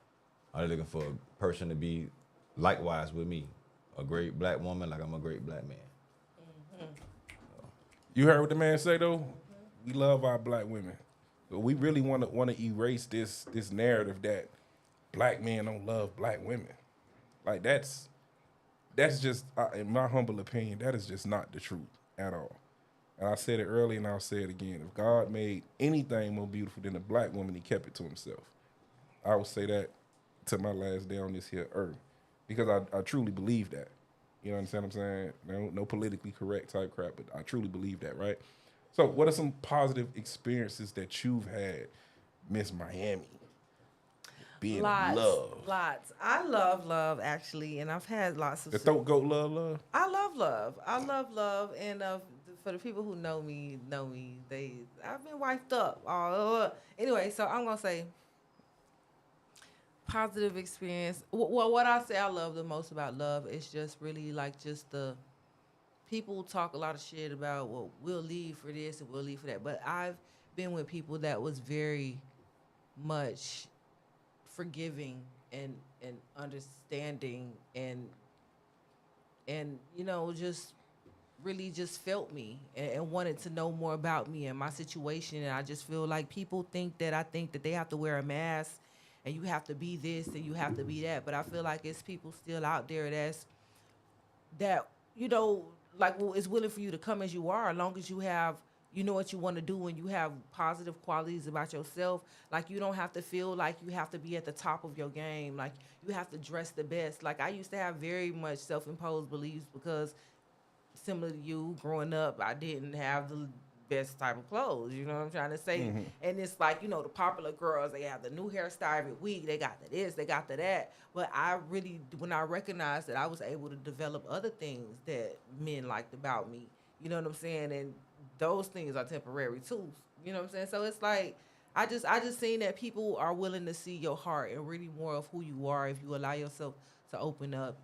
I'm looking for a person to be likewise with me, a great Black woman like I'm a great Black man. You heard what the man say though? We love our Black women. We really want to erase this narrative that Black men don't love Black women. Like that's just, in my humble opinion, that is just not the truth at all. And I said it earlier and I'll say it again. If God made anything more beautiful than a Black woman, he kept it to himself. I will say that to my last day on this here earth, because I truly believe that. You understand what I'm saying? No politically correct type crap, but I truly believe that, right? So, what are some positive experiences that you've had, Miss Miami? Being in love. Lots. I love love, actually, and I've had lots of. The throat goat love. I love love. I love love, and for the people who know me, I've been wiped up. Anyway, so I'm gonna say positive experience. Well, what I say I love the most about love is just really like just the people talk a lot of shit about, well, we'll leave for this and we'll leave for that, but I've been with people that was very much forgiving and understanding and just really just felt me and wanted to know more about me and my situation. And I just feel like people think that I think that they have to wear a mask and you have to be this and you have to be that, but I feel like it's people still out there that like, well, it's willing for you to come as you are, as long as you have, you know what you want to do and you have positive qualities about yourself. Like, you don't have to feel like you have to be at the top of your game. Like, you have to dress the best. Like, I used to have very much self-imposed beliefs because, similar to you, growing up, I didn't have the best type of clothes. You know what I'm trying to say? Mm-hmm. And it's like, the popular girls, they have the new hairstyle every week. They got the this, they got the that. But I really, when I recognized that I was able to develop other things that men liked about me, you know what I'm saying? And those things are temporary too. You know what I'm saying? So it's like, I just seen that people are willing to see your heart and really more of who you are if you allow yourself to open up.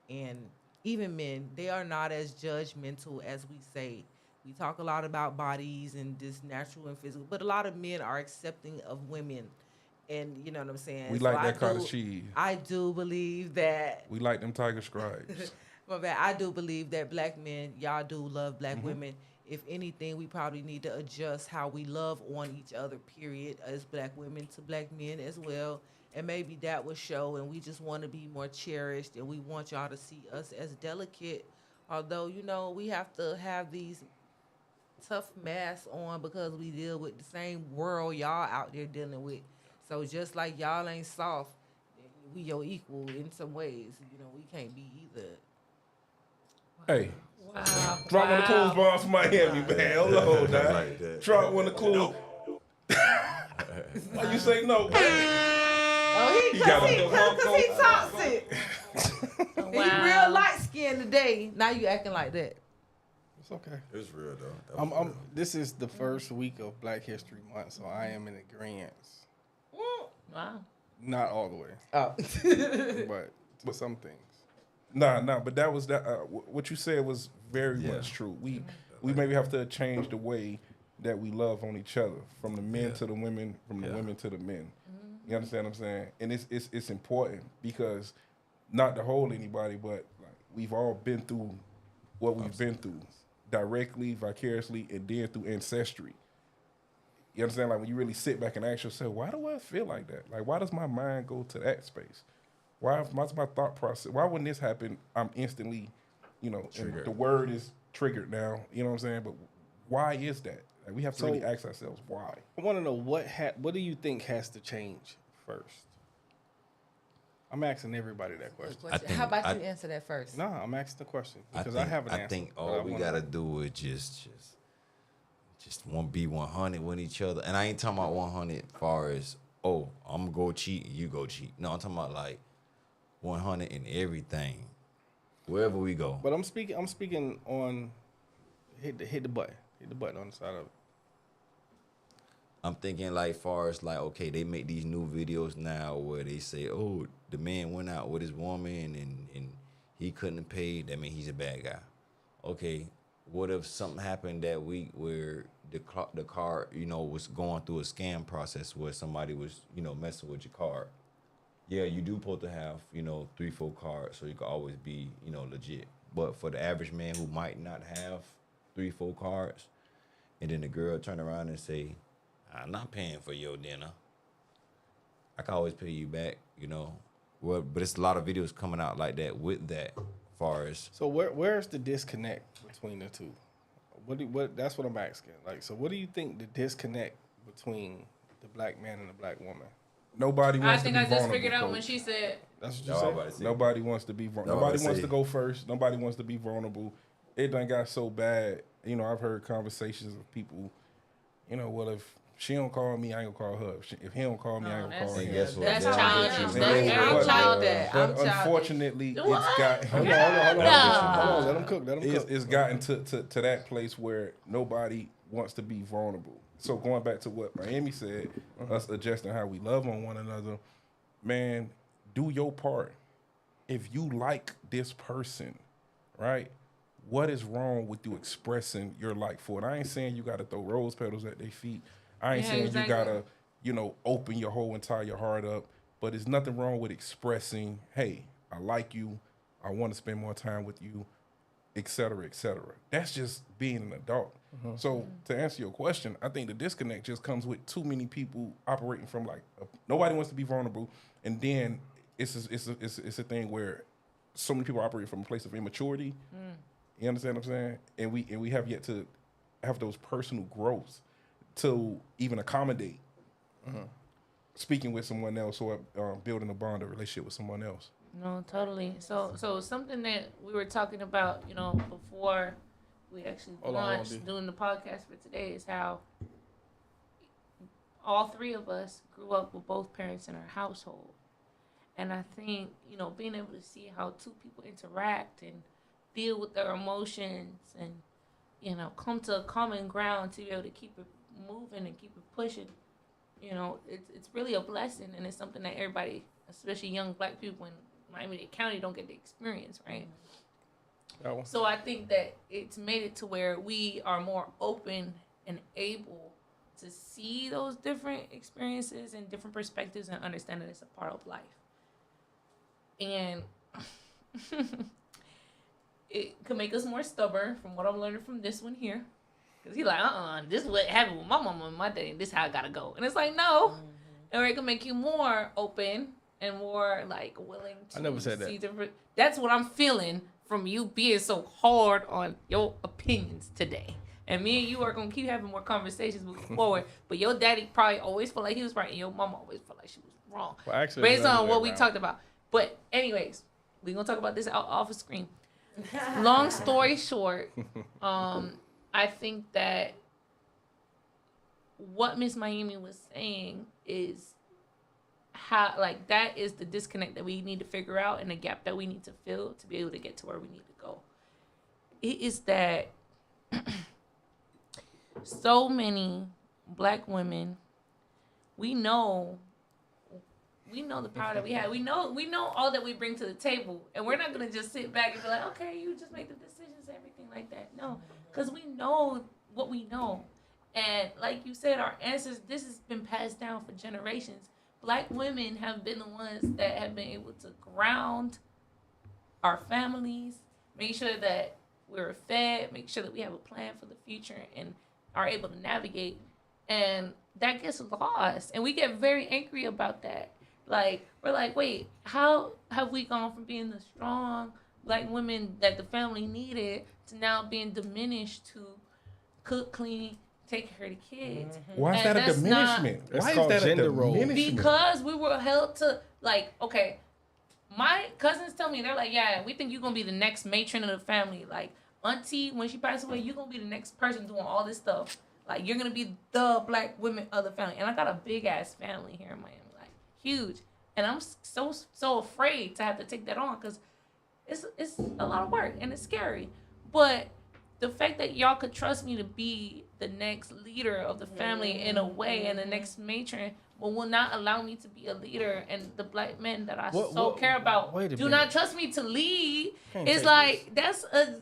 And even men, they are not as judgmental as we say. We talk a lot about bodies and this natural and physical, but a lot of men are accepting of women. And you know what I'm saying? We like that kind of cheese. I do believe that. We like them tiger stripes. My bad. I do believe that black men, y'all do love black women. If anything, we probably need to adjust how we love on each other, period, as black women to black men as well. And maybe that will show, and we just want to be more cherished, and we want y'all to see us as delicate. Although, we have to have these tough masks on because we deal with the same world y'all out there dealing with. So just like y'all ain't soft, we your equal in some ways. We can't be either. Hey. Wow. Drop one of the coolest bombs from Miami, man. Hold on, now. Like drop one of the cool. Why you say no, man? Oh, because he toxic. Wow. He real light skinned today. Now you acting like that. It's okay. It's real though. This is the first week of Black History Month, so I am in agreement. Wow. Not all the way. Oh. but some things. Nah, but that was that. What you said was very much true. We maybe have to change the way that we love on each other, from the men to the women, from the women to the men. You understand what I'm saying? And it's important because, not to hold anybody, but like, we've all been through what we've been through, directly, vicariously, and then through ancestry. You understand? Like, when you really sit back and ask yourself, why do I feel like that? Like, why does my mind go to that space? What's my thought process? Why when this happen, I'm instantly, and the word is triggered now. You know what I'm saying? But why is that? Like, we have to really ask ourselves why. I want to know what do you think has to change first? I'm asking everybody that question. How about you answer that first? No, I'm asking the question because I have an answer. I think all we gotta do is just be 100 with each other. And I ain't talking about 100 as far as, I'm gonna go cheat and you go cheat. No, I'm talking about like 100 in everything, wherever we go. But I'm speaking on hit the button on the side of it. I'm thinking like far as like, okay, they make these new videos now where they say, oh, the man went out with his woman and he couldn't pay. That means he's a bad guy. Okay, what if something happened that week where the car, was going through a scam process where somebody was, messing with your car? Yeah, you do supposed to have, 3-4 cards so you can always be, legit. But for the average man who might not have 3-4 cards, and then the girl turn around and say, I'm not paying for your dinner, I can always pay you back, Well, but it's a lot of videos coming out like that with that, far as. So where's the disconnect between the two? What that's what I'm asking. Like, so what do you think the disconnect between the black man and the black woman? Nobody I wants think to be I just vulnerable, figured out Coach. when she said, That's what Y'all you about said. to say. Nobody wants to be about nobody to wants say. to go first. Nobody wants to be vulnerable. It done got so bad. You know, I've heard conversations of people, you know, well, if she don't call me, I ain't gonna call her. If he don't call me, I ain't gonna call And him. guess what? That's That childish. is- That's very I'm childish. like that. I'm But childish. unfortunately, What? it's got Hold on. Let him cook. it's gotten to that place where nobody wants to be vulnerable. So going back to what Miami said, us adjusting how we love on one another, man, do your part. If you like this person, right? What is wrong with you expressing your like for it? I ain't saying you got to throw rose petals at their feet. I ain't Yeah, saying exactly. you got to, you know, open your whole entire heart up. But there's nothing wrong with expressing, hey, I like you. I want to spend more time with you, et cetera, et cetera. That's just being an adult. So to answer your question, I think the disconnect just comes with too many people operating from like, nobody wants to be vulnerable. And then it's a thing where so many people operate from a place of immaturity. You understand what I'm saying? And we have yet to have those personal growths to even accommodate speaking with someone else or building a bond or relationship with someone else. no, totally. So something that we were talking about, you know, before we actually Hold on, launched doing the podcast for today is how all three of us grew up with both parents in our household. And I think, you know, being able to see how two people interact and deal with their emotions and, you know, come to a common ground to be able to keep it moving and keep it pushing, you know, it's really a blessing. And it's something that everybody, especially young black people in Miami-Dade County, don't get to experience, right? So I think that it's made it to where we are more open and able to see those different experiences and different perspectives and understand that it's a part of life. And it could make us more stubborn from what I'm learning from this one here. Because he's like, this is what happened with my mama and my daddy. This is how I got to go. And it's like, no. Or it can make you more open and more, like, willing to I never said that. see different. That's what I'm feeling from you being so hard on your opinions today. And me and you are going to keep having more conversations moving forward. But your daddy probably always felt like he was right. And your mama always felt like she was wrong. Well, actually, based it's the on other what way we around. talked about. But anyways, we're going to talk about this off the screen. Long story short, I think that what Miss Miami was saying is how, like, that is the disconnect that we need to figure out and the gap that we need to fill to be able to get to where we need to go. It is that so many black women, we know the power that we have. We know all that we bring to the table, and we're not gonna just sit back and be like, okay, you just make the decisions and everything like that. No, because we know what we know, and like you said, our ancestors. This has been passed down for generations. Black women have been the ones that have been able to ground our families, make sure that we're fed, make sure that we have a plan for the future, and are able to navigate. And that gets lost, and we get very angry about that. Like, we're like, wait, how have we gone from being the strong black women that the family needed to now being diminished to cook, clean, take care of the kids? Why is And that a that's not- diminishment? It's Why is called that a gender role. diminishment? Because we were held to, like, okay, my cousins tell me, they're like, yeah, we think you're going to be the next matron of the family. Like, auntie, when she passed away, you're going to be the next person doing all this stuff. Like, you're going to be the black women of the family. And I got a big-ass family here in Miami, like, huge. And I'm so afraid to have to take that on because it's a lot of work and it's scary. But the fact that y'all could trust me to be the next leader of the family in a way and the next matron, but will not allow me to be a leader, and the black men that I care about do not trust me to lead. It's like that's a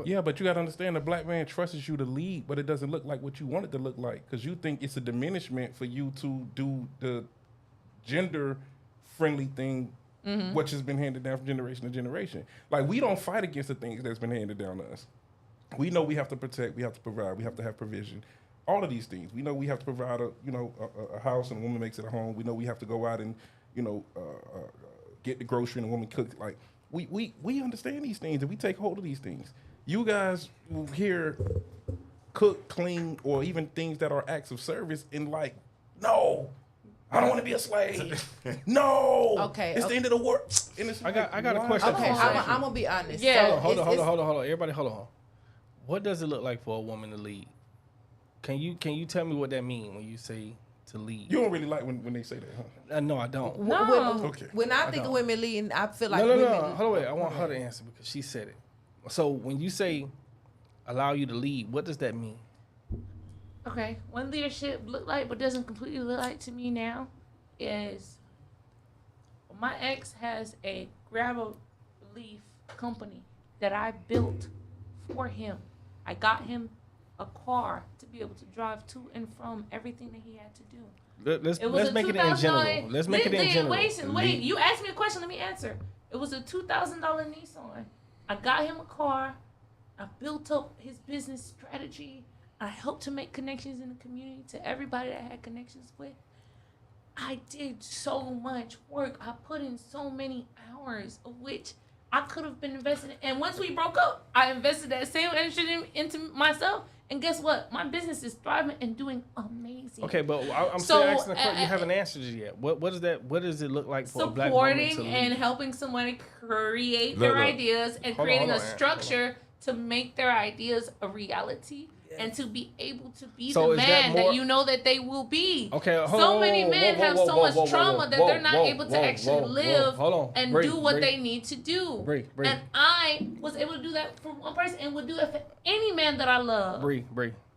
Yeah, but you got to understand the black man trusts you to lead, but it doesn't look like what you want it to look like because you think it's a diminishment for you to do the gender-friendly thing, which has been handed down from generation to generation. Like, we don't fight against the things that's been handed down to us. We know we have to protect, we have to provide, we have to have provision. All of these things. We know we have to provide a house and a woman makes it a home. We know we have to go out and, get the grocery and a woman cook. Like, we understand these things and we take hold of these things. You guys will hear cook, clean, or even things that are acts of service and like, no, I don't want to be a slave. No. Okay, It's the end of the world. And it's I got a why? question. Okay, for I'm gonna be honest. Yeah. So Hold on. it's- Everybody, hold on. What does it look like for a woman to lead? Can you tell me what that means when you say to lead? You don't really like when they say that, huh? No, I don't. Okay. When I think of women leading, I feel like No. women. Hold on, wait. I want her to answer because she said it. So when you say allow you to lead, what does that mean? Okay, what leadership look like, but doesn't completely look like to me now, is my ex has a gravel leaf company that I built for him. I got him a car to be able to drive to and from everything that he had to do. Let's make it in general. Let's make it in general. Wait. You asked me a question. Let me answer. It was a $2,000 Nissan. I got him a car. I built up his business strategy. I helped to make connections in the community to everybody that I had connections with. I did so much work. I put in so many hours of which I could have been invested in. And once we broke up, I invested that same energy into myself. And guess what? My business is thriving and doing amazing. Okay, but I'm still asking the question. You haven't answered it yet. What is that? What does it look like for a black woman to Supporting lead? and helping somebody create their ideas and creating a structure to make their ideas a reality. And to be able to be So the is that man that more- you know that they will be. Okay, hold so on, many whoa, men whoa, have whoa, so whoa, much whoa, trauma whoa, that whoa, they're not whoa, able to whoa, actually whoa, live hold on. and Bree, do what Bree. they need to do. Bree. And I was able to do that for one person and would do it for any man that I love. Bree.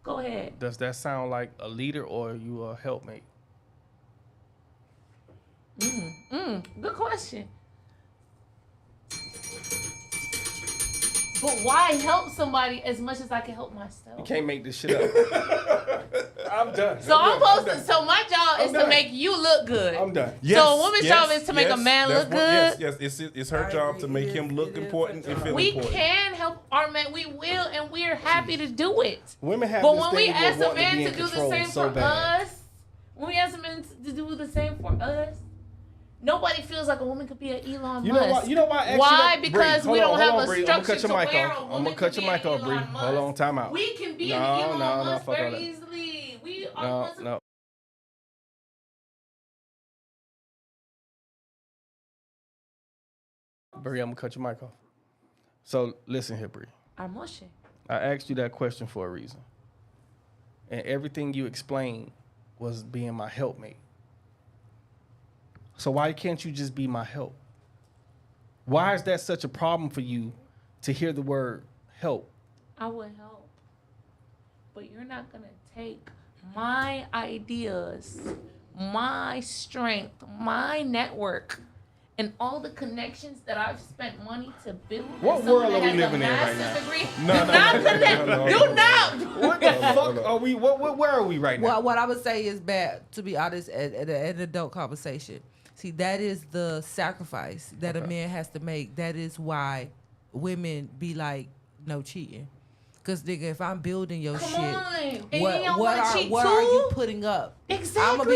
Go ahead. Does that sound like a leader or are you a helpmate? Good question. But why help somebody as much as I can help myself? You can't make this shit up. I'm done. So I'm supposed to. So my job is to make you look good. I'm done. So a woman's job is to make a man look good. Yes. It's her job to make him look important and feel We important. can help our man. We will, and we're happy to do it. Women have But this when we thing of ask a wanting to be man in to do the control same so for bad. us, when we ask a man to do the same for us, nobody feels like a woman could be an Elon You know Musk. why? You know why? Actually, Why? Bree, Because hold we on, don't hold have on, a Bree. I'm gonna structure cut your to mic where off. a I'm woman gonna cut could your be mic an off, Bree. Elon Hold on, Musk. time out. We can be No, an Elon no, Musk fuck all very that. easily. We are. No. Bree, I'm gonna cut your mic off. So listen here, Bree. I'm mushy. I asked you that question for a reason. And everything you explained was being my helpmate. So why can't you just be my help? Why is that such a problem for you to hear the word help? I would help. But you're not going to take my ideas, my strength, my network, and all the connections that I've spent money to build. What world are we living in right now? Do not. What the fuck are we? Where are we right now? Well, what I would say is bad, to be honest, at an adult conversation. See, that is the sacrifice that a man has to make. That is why women be like, no cheating. Because, nigga, if I'm building your shit, And you what don't wanna cheat are too? you putting up? Exactly. I'm going to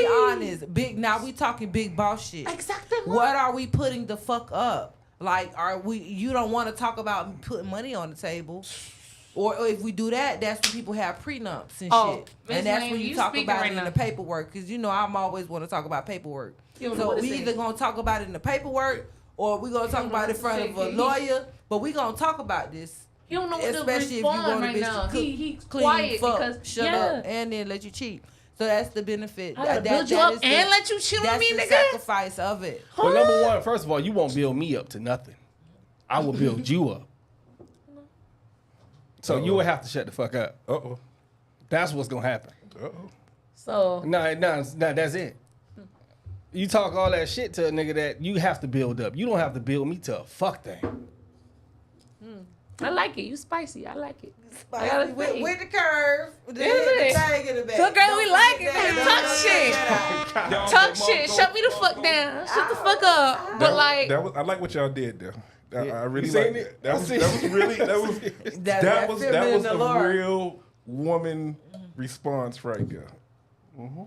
be honest. Now we talking big boss shit. Exactly. What are we putting the fuck up? Like, you don't want to talk about putting money on the table. Or if we do that, that's when people have prenups and shit. Miss And that's Lane, when you you talk speaking about right it now. in the paperwork. Because, you know, I'm always want to talk about paperwork. You don't know So what to we say. either going to talk about it in the paperwork or we're going to talk don't know about it in what to front of say, a kid. lawyer. But we going to talk about this. He don't know what to Especially if you respond want a right bitch now. to cook, He's clean, quiet fuck, because shut up, and then let you cheat. So that's the benefit. I gotta build you up and let you cheat on me, That's nigga. the sacrifice of it. Well, number one, first of all, you won't build me up to nothing. I will build you up. So you will have to shut the fuck up. Uh-oh. That's what's gonna happen. Uh-oh. So No, that's it. You talk all that shit to a nigga that you have to build up. You don't have to build me to a fuck thing. I like it. You spicy. I like it. I gotta With say. the curve, the it? tag in the back. So girl, we Don't like forget it. that. Talk shit. Don't Talk let shit. mom Shut me the fuck down. Shut the fuck up. But like, I like what y'all did there. I really You seen like it? that. That was really that was feminine a allure. real woman response right there.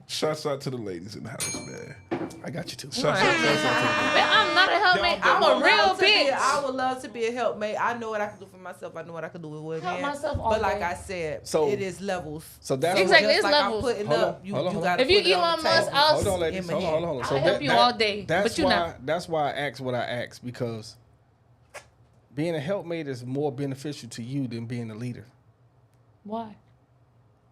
Shouts out to the ladies in the house, man. I got you too. Shouts out to Man, I'm not a helpmate. I'm a real bitch. I would love to be a helpmate. I know what I can do for myself. I know what I can do with Help women. myself all But like day. I said, So- it is levels. So that's Exactly, Just it's like levels. I'm putting Hold up, on, you hold on. gotta If you put it on Elon the Musk, table. I'll Hold on, ladies. in my Hold on, hand. hold on. I'll help you all day, That's but you why. not. That's why I asked what I asked, because being a helpmate is more beneficial to you than being a leader. Why?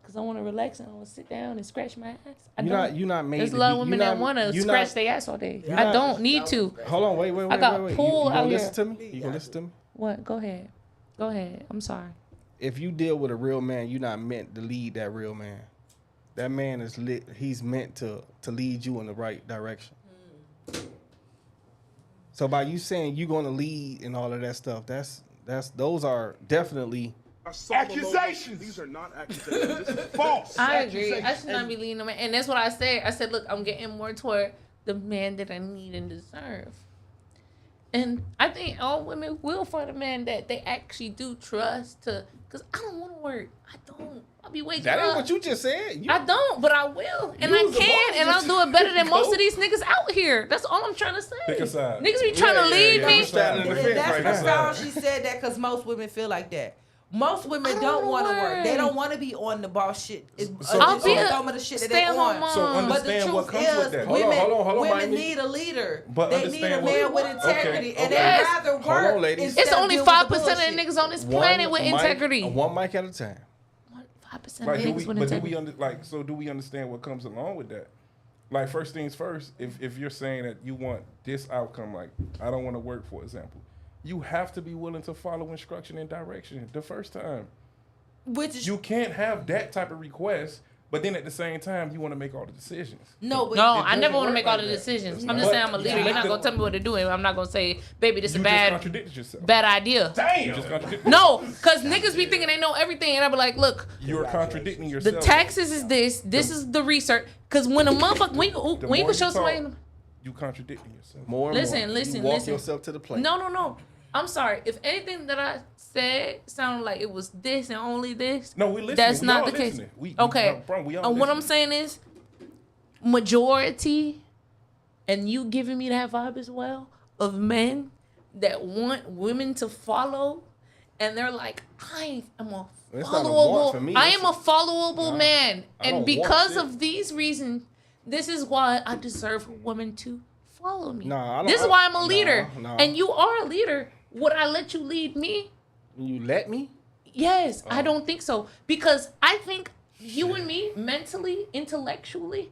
Because I want to relax and I want to sit down and scratch my ass. You're not made. There's to a lot be- of women you're that not- want to you're scratch not- their ass all day. you're I not- don't need to. Hold on, wait. I got You pull gonna out listen here. to me? You gonna listen to me? What? Go ahead. Go ahead. I'm sorry. If you deal with a real man, you're not meant to lead that real man. That man is lit. He's meant to lead you in the right direction. So by you saying you're going to lead and all of that stuff, those are definitely Accusations. These are not accusations. This is false. I agree. I should not be leading a man. And that's what I said. I said, look, I'm getting more toward the man that I need and deserve. And I think all women will find a man that they actually do trust to. Because I don't want to work. I don't. I'll be waking that ain't up. what you just said. I don't, but I will. And You I was the can. boss. And I'll do it better than You most know? of these niggas out here. That's all I'm trying to say. Pick a side. Niggas be trying to lead yeah. me. I'm standing in the fence That's right the now. sound she said that because most women feel like that. Most women I don't don't want to work. work. They don't want to be on the boss shit. I'll be a some of the shit that they stay-at-home want. mom. So But the understand truth what comes is, with that. Hold on, women, hold on, women Mikey. need a leader. But They need a understand man what- with integrity, okay, and okay. they'd rather work. Hold on, ladies. instead It's of only deal with the 5% of bullshit. niggas on this planet with integrity. One mic at a time. 5% Like, of do niggas we, with but do integrity. do we understand what comes along with that? Like, first things first, if you're saying that you want this outcome, like, I don't want to work, for example, you have to be willing to follow instruction and direction the first time. Which is You can't have that type of request, but then at the same time, you want to make all the decisions. no, but No, It I never doesn't want to work make all like the that. decisions. It's I'm not. just saying I'm a But leader. you You're not have gonna to- tell me what to do. I'm not gonna say, baby, this You is just bad, contradicted yourself. bad idea. You just contradicted. No, because niggas be thinking they know everything, and I be like, look, You're contradicting the yourself. taxes is this. This is the research. Because when a motherfucker, when you The more can show you somebody. talk, you contradicting yourself. More and Listen, more. listen, you walk listen. yourself to the plate. No. I'm sorry. If anything that I said sounded like it was this and only this, No, we listening. that's We not all the case. listening. We Okay. we all And what I'm listening. saying is, majority, and you giving me that vibe as well, of men that want women to follow, and they're like, I am a It's not a want for followable. me. I It's am a followable man, I don't and want because shit. of these reasons, this is why I deserve a woman to follow me. Nah, I don't- This is why I'm a leader, nah. and you are a leader. Would I let you lead me? You let me? Yes, I Oh. don't think so. Because I think you and me, mentally, intellectually,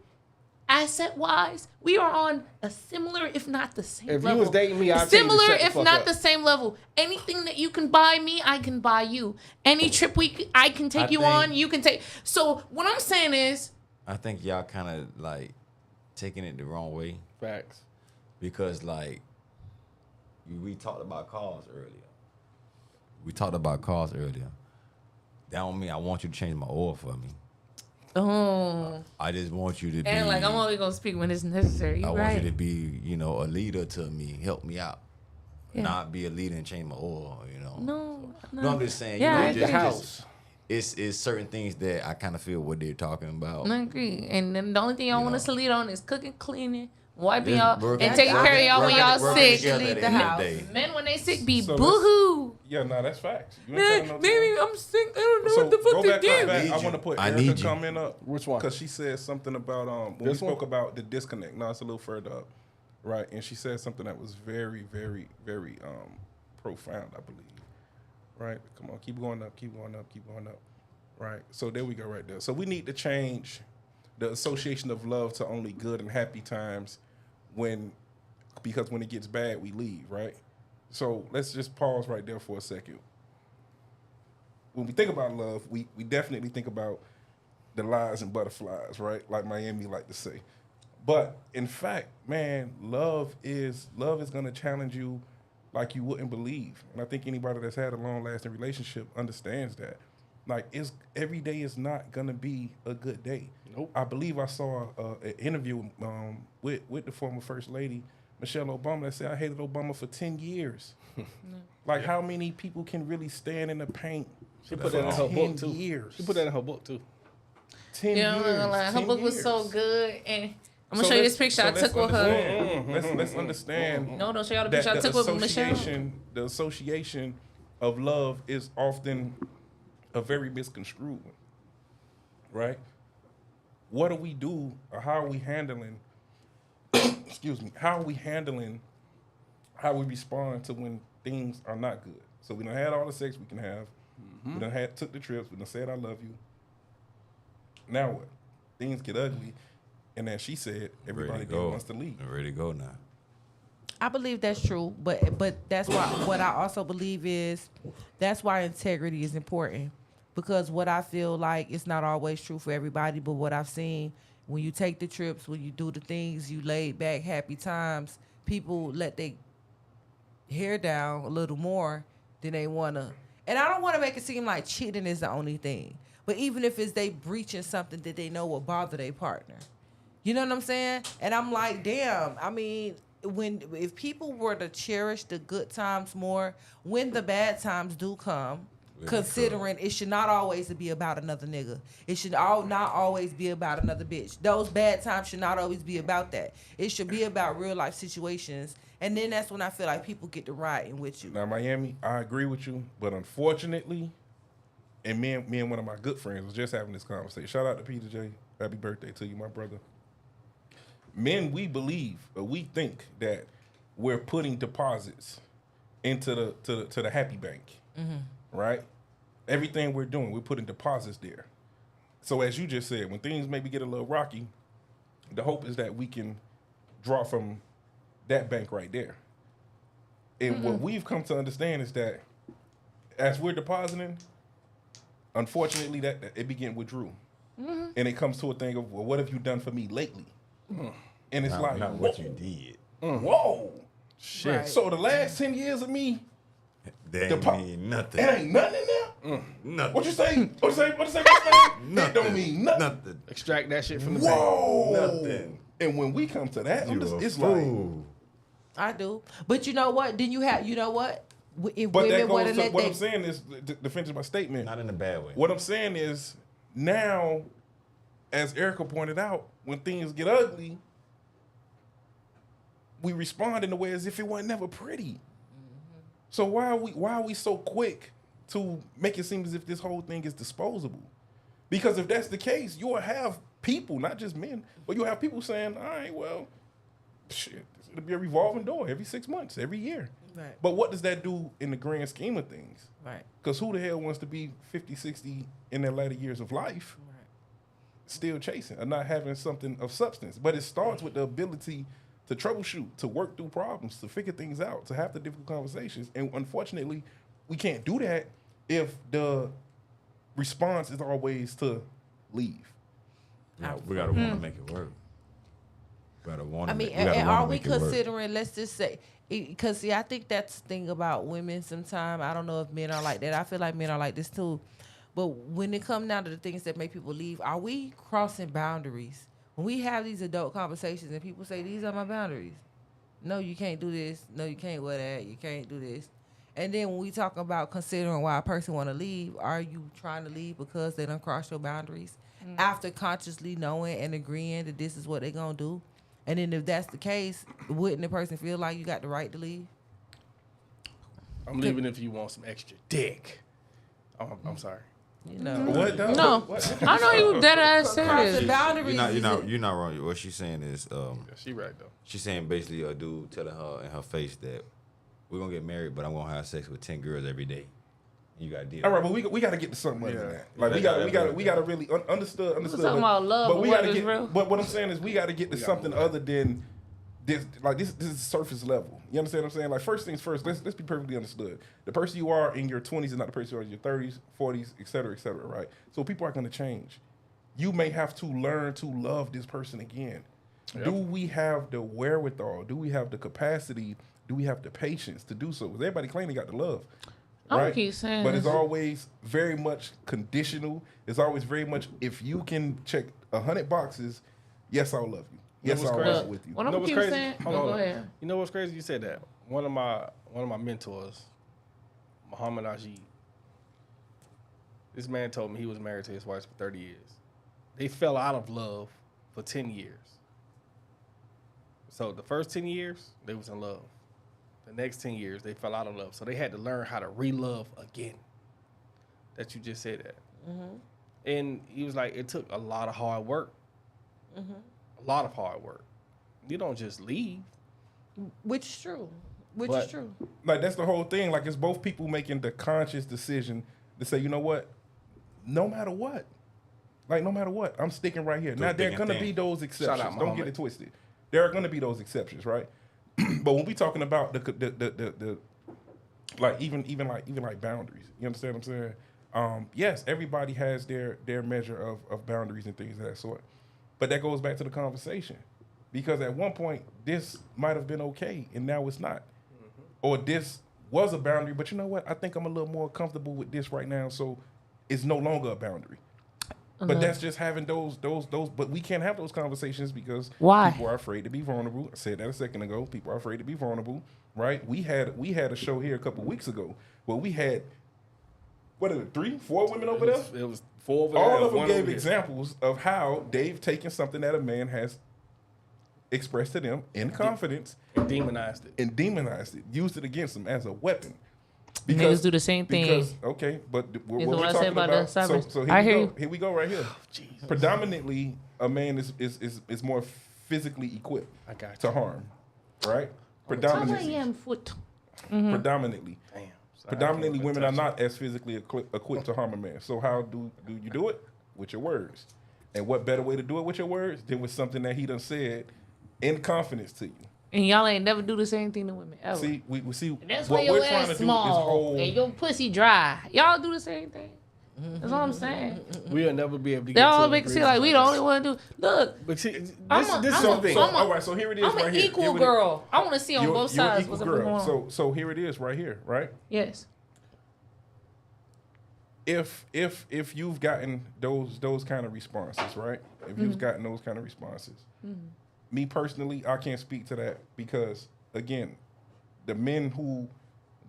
asset wise, we are on a similar, if not the same If level. you was dating me, I'd tell you to similar, shut the if fuck not up. the same level. Anything that you can buy me, I can buy you. Any trip I can take I you think- on, you can take. So what I'm saying is, I think y'all kind of like taking it the wrong way Facts. because like we talked about cars earlier. That don't mean I want you to change my oil for me. oh, I just want you to be. and like I'm only gonna speak when it's necessary. I You want right? you to be, a leader to me, help me out, Yeah. not be a leader and change my oil. No, No, I'm just saying. Yeah, I it's agree. just, House. it's certain things that I kind of feel what they're talking about. I agree. And then the only thing y'all You want know. us to lead on is cooking, cleaning, wiping Just y'all, working- and taking care of y'all when y'all working sick. together Leave at the the end of house. day. Men when they sick be So boo-hoo. Yeah, no, that's facts. You ain't telling no Maybe time. I'm sick. I don't know So what the go fuck back, they go did. back. Need I you. want to put I Erica need you. comment up. Which one? Because she said something about when This we one? spoke about the disconnect. No, it's a little further up, right? And she said something that was very, very, very profound, I believe. Right? Come on, keep going up, keep going up, keep going up. Right? So there we go, right there. So we need to change the association of love to only good and happy times because when it gets bad, we leave, right? So let's just pause right there for a second. When we think about love, we definitely think about the lies and butterflies, right? Like Miami like to say. But in fact, man, love is gonna challenge you like you wouldn't believe. And I think anybody that's had a long lasting relationship understands that. Like every day is not gonna be a good day. Nope. I believe I saw an interview with the former First Lady, Michelle Obama, that said I hated Obama for 10 years. Like how many people can really stand in the paint She put for that in her 10 book too. years? She put that in her book too. 10 Yeah, I'm years. not gonna lie. Her 10 book was so years. good, and I'm gonna So show you let's- this picture so I let's took with her. understand- Let's understand. No, don't show y'all the that picture I the took with Michelle. The association of love is often a very misconstrued one, right? What do we do, or how are we handling? Excuse me. How are we handling? How we respond to when things are not good? So we done had all the sex we can have. We done took the trips. We done said I love you. Now what? Things get ugly, and as she said, everybody then wants to leave. I'm ready to go now. I believe that's true, but that's why what I also believe is that's why integrity is important, because what I feel like it's not always true for everybody, but what I've seen when you take the trips, when you do the things, you laid back, happy times, people let their hair down a little more than they wanna. And I don't want to make it seem like cheating is the only thing, but even if it's they breaching something that they know will bother their partner, you know what I'm saying? And I'm like, damn. I mean, if people were to cherish the good times more, when the bad times do come, considering it should not always be about another nigga. It should not always be about another bitch. Those bad times should not always be about that. It should be about real life situations. And then that's when I feel like people get to riding with you. Now, Miami, I agree with you, but unfortunately, and me and one of my good friends was just having this conversation. Shout out to Peter J. Happy birthday to you, my brother. Men, we believe, or we think that we're putting deposits into the happy bank, right? Everything we're doing, we're putting deposits there. So as you just said, when things maybe get a little rocky, the hope is that we can draw from that bank right there. And what we've come to understand is that as we're depositing, unfortunately, that it begin withdrew. And it comes to a thing of, well, what have you done for me lately? And it's Not what you did. Whoa. Shit. Right. So the last 10 years of me, That ain't mean nothing. it ain't nothing in there? Nothing. What you say? What you say? What's name? It don't mean nothing. Nothing. Extract that shit from the bank. Whoa. Nothing. And when we come to that, You a it's like, fool. I do. But you know what? Then you have, you know what? If but women that were to goes to let what they, I'm saying is, to finish my statement, Not in a bad way. what I'm saying is now, as Erica pointed out, when things get ugly, we respond in a way as if it wasn't never pretty. So why are we so quick to make it seem as if this whole thing is disposable? Because if that's the case, you'll have people, not just men, but you'll have people saying, all right, well, shit, it'll be a revolving door every 6 months, every year. Right. But what does that do in the grand scheme of things? Right. Because who the hell wants to be 50, 60 in their latter years of life, still chasing or not having something of substance? But it starts with the ability to troubleshoot, to work through problems, to figure things out, to have the difficult conversations. And unfortunately, we can't do that if the response is always to leave. We gotta want to make it work. Gotta want to. I mean, and are we considering, let's just say, because see, I think that's the thing about women sometimes. I don't know if men are like that. I feel like men are like this too. But when it comes down to the things that make people leave, are we crossing boundaries? When we have these adult conversations and people say, these are my boundaries. No, you can't do this. No, you can't wear that. You can't do this. And then when we talk about considering why a person want to leave, are you trying to leave because they done crossed your boundaries after consciously knowing and agreeing that this is what they're going to do? And then if that's the case, wouldn't the person feel like you got the right to leave? I'm leaving if you want some extra dick. I'm sorry. You know. What? No, I know you dead ass Crossing serious. boundaries. You're not wrong. What she's saying is, She right though. she's saying basically a dude telling her in her face that we're gonna get married, but I'm gonna have sex with 10 girls every day. You got to deal. All right, but we got to get to something other than that. Like we got to really understood. talking about love, but we what got to is get. real? But what I'm saying is we got to get to something other than this. Like this is surface level. You understand what I'm saying? Like first things first. Let's be perfectly understood. The person you are in your 20s is not the person you are in your 30s, 40s, et cetera, right? So people are going to change. You may have to learn to love this person again. Yep. Do we have the wherewithal? Do we have the capacity? Do we have the patience to do so? Because everybody claim they got the love. I'm Right? keep saying But it's this. always very much conditional. It's always very much, if you can check 100 boxes, yes, I'll love you. Yes, what's I'll crazy? ride with you. What You know I'm what's keep crazy? saying? Hold Go on. ahead. You know what's crazy? You said that. One of my mentors, Muhammad Ajib. This man told me he was married to his wife for 30 years. they fell out of love for 10 years. So the first 10 years, they was in love. The next 10 years, they fell out of love. So they had to learn how to re-love again. That you just said that. Mm-hmm. And he was like, it took a lot of hard work. Mm-hmm. A lot of hard work. You don't just leave. Which is true. Which But- is true. Like, that's the whole thing. Like, it's both people making the conscious decision to say, you know what? No matter what. Like, no matter what, I'm sticking right here. Now, there are going to be those exceptions. Shout out, Don't get Muhammad. it twisted. There are going to be those exceptions, right? But when we talking about the like even like boundaries, you understand what I'm saying? Yes, everybody has their measure of boundaries and things of that sort. But that goes back to the conversation. Because at one point, this might have been okay, and now it's not. Or this was a boundary, but you know what? I think I'm a little more comfortable with this right now, so it's no longer a boundary. But that's just having those. But we can't have those conversations because Why? people are afraid to be vulnerable. I said that a second ago. People are afraid to be vulnerable, right? We had a show here a couple weeks ago where we had, what are it, 3, 4 women over there? It was 4 over there. All of them one gave over here. examples of how they've taken something that a man has expressed to them in confidence And demonized it. and demonized it, used it against them as a weapon. Niggas do the same thing. Because, okay, but what Is we're what I said talking about about, the cybers. so I here hear we you. go. Here we go right here. Predominantly, a man is more physically equipped I got to you. harm, right? I Predominantly. am foot. Predominantly. Damn. Predominantly, Sorry, I women are can't not as physically equipped to harm a man. So how do you do it? With your words. And what better way to do it with your words than with something that he done said in confidence to you? And y'all ain't never do the same thing to women ever. See, we see And that's what why your we're trying ass to do is small hold. and your pussy dry. Y'all do the same thing. That's what I'm saying. We'll never be able to get Y'all to make it seem agreement like we the only one do. Look, But see, this I'm is a- the I'm a- thing. I'm a- all right, so here it is I'm right an here. equal Here it is. girl. I want to see on You're- both you're an sides equal what's going girl. on. So here it is right here, right? Yes. If you've gotten those kind of responses, right? If you've gotten those kind of responses, me personally, I can't speak to that because again, the men who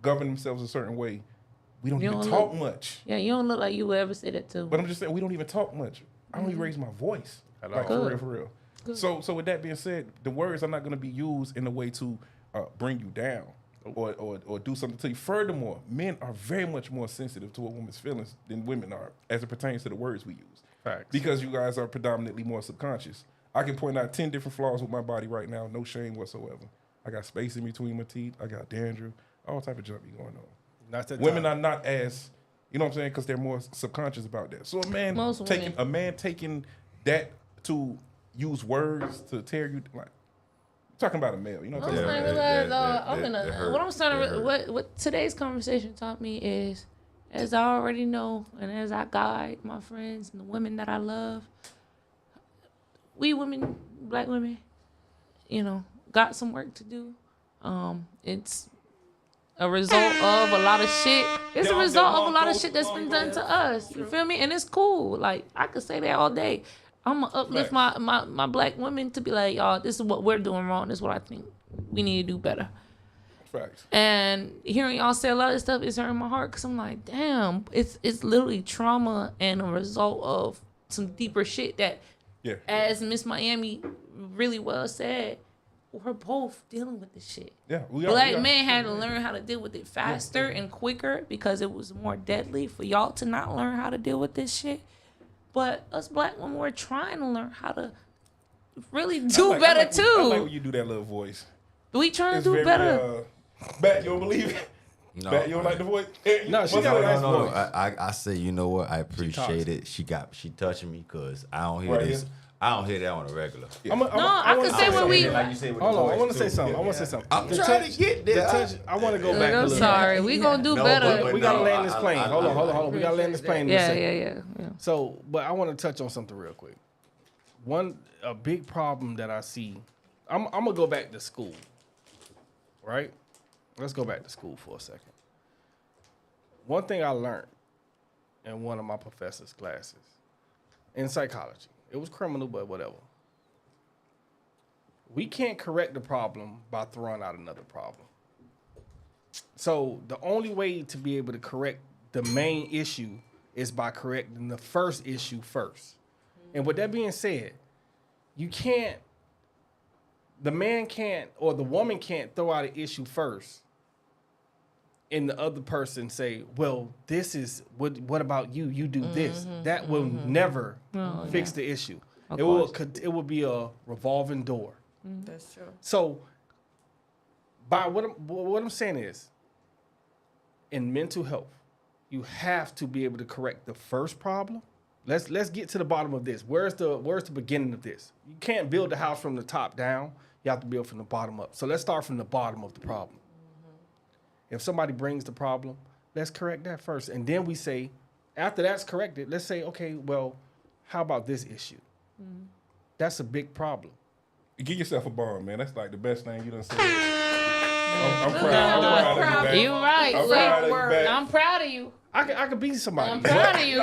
govern themselves a certain way, we don't You even don't talk look- much. Yeah, you don't look like you would ever say that to. But I'm just saying we don't even talk much. I don't even raise my voice. Like all. for real, for real. Good. So with that being said, the words are not going to be used in a way to bring you down or do something to you. Furthermore, men are very much more sensitive to a woman's feelings than women are as it pertains to the words we use. Facts. Because you guys are predominantly more subconscious. I can point out 10 different flaws with my body right now, no shame whatsoever. I got space in between my teeth. I got dandruff. All type of junk be going on. Not that Women time. are not as, you know what I'm saying, because they're more subconscious about that. So Most taking that to use words to tear you, like, talking about a male, you know what I'm I'm saying? starting to realize, what I'm starting to what today's conversation taught me is, as I already know, and as I guide my friends and the women that I love, we women, black women, got some work to do. It's a result of a lot of shit. It's a result of a lot of shit that's been done to us. You feel me? And it's cool. Like, I could say that all day. I'm gonna uplift my black women to be like, y'all, this is what we're doing wrong. This is what I think we need to do better. Facts. And hearing y'all say a lot of stuff is hurting my heart because I'm like, damn, it's literally trauma and a result of some deeper shit that, as Miss Miami really well said, we're both dealing with this shit. Yeah, Black men had to learn how to deal with it faster and quicker because it was more deadly for y'all to not learn how to deal with this shit. But us black women, we're trying to learn how to really do better too. I like when you do that little voice. We trying It's to do very, better. Bat, you don't believe it? No. Bat, you don't like the voice? No, she got a nice voice. I say, you know what? I appreciate it. She touching me because I don't hear Right this. here. I don't hear that on a regular. I can say what we. Like you say with Hold the on, I voice, want to say too. something. I want to say something. I'm The trying touch- to get the there. touch- I want to go back. a I'm little sorry. bit. We gonna do No, better. but We gotta no, land this I- plane. I- Hold I- on. We gotta land this plane. In a Yeah, second. yeah. So, but I want to touch on something real quick. A big problem that I see. I'm gonna go back to school. Right? Let's go back to school for a second. One thing I learned in one of my professor's classes in psychology. It was criminal, but whatever. We can't correct the problem by throwing out another problem. So the only way to be able to correct the main issue is by correcting the first issue first. And with that being said, the man can't or the woman can't throw out an issue first and the other person say, well, this is, what about you? You do this. That will never fix the issue. It will be a revolving door. That's true. So, by what I'm saying is, in mental health, you have to be able to correct the first problem. Let's get to the bottom of this. Where's the beginning of this? You can't build the house from the top down. You have to build from the bottom up. So let's start from the bottom of the problem. If somebody brings the problem, let's correct that first, and then we say, after that's corrected, let's say, okay, well, how about this issue? That's a big problem. Give yourself a bond, man. That's like the best thing you done said. I'm proud of you, You right. I'm Look, proud of you, back. I'm proud of you. I could be somebody. I'm proud of you.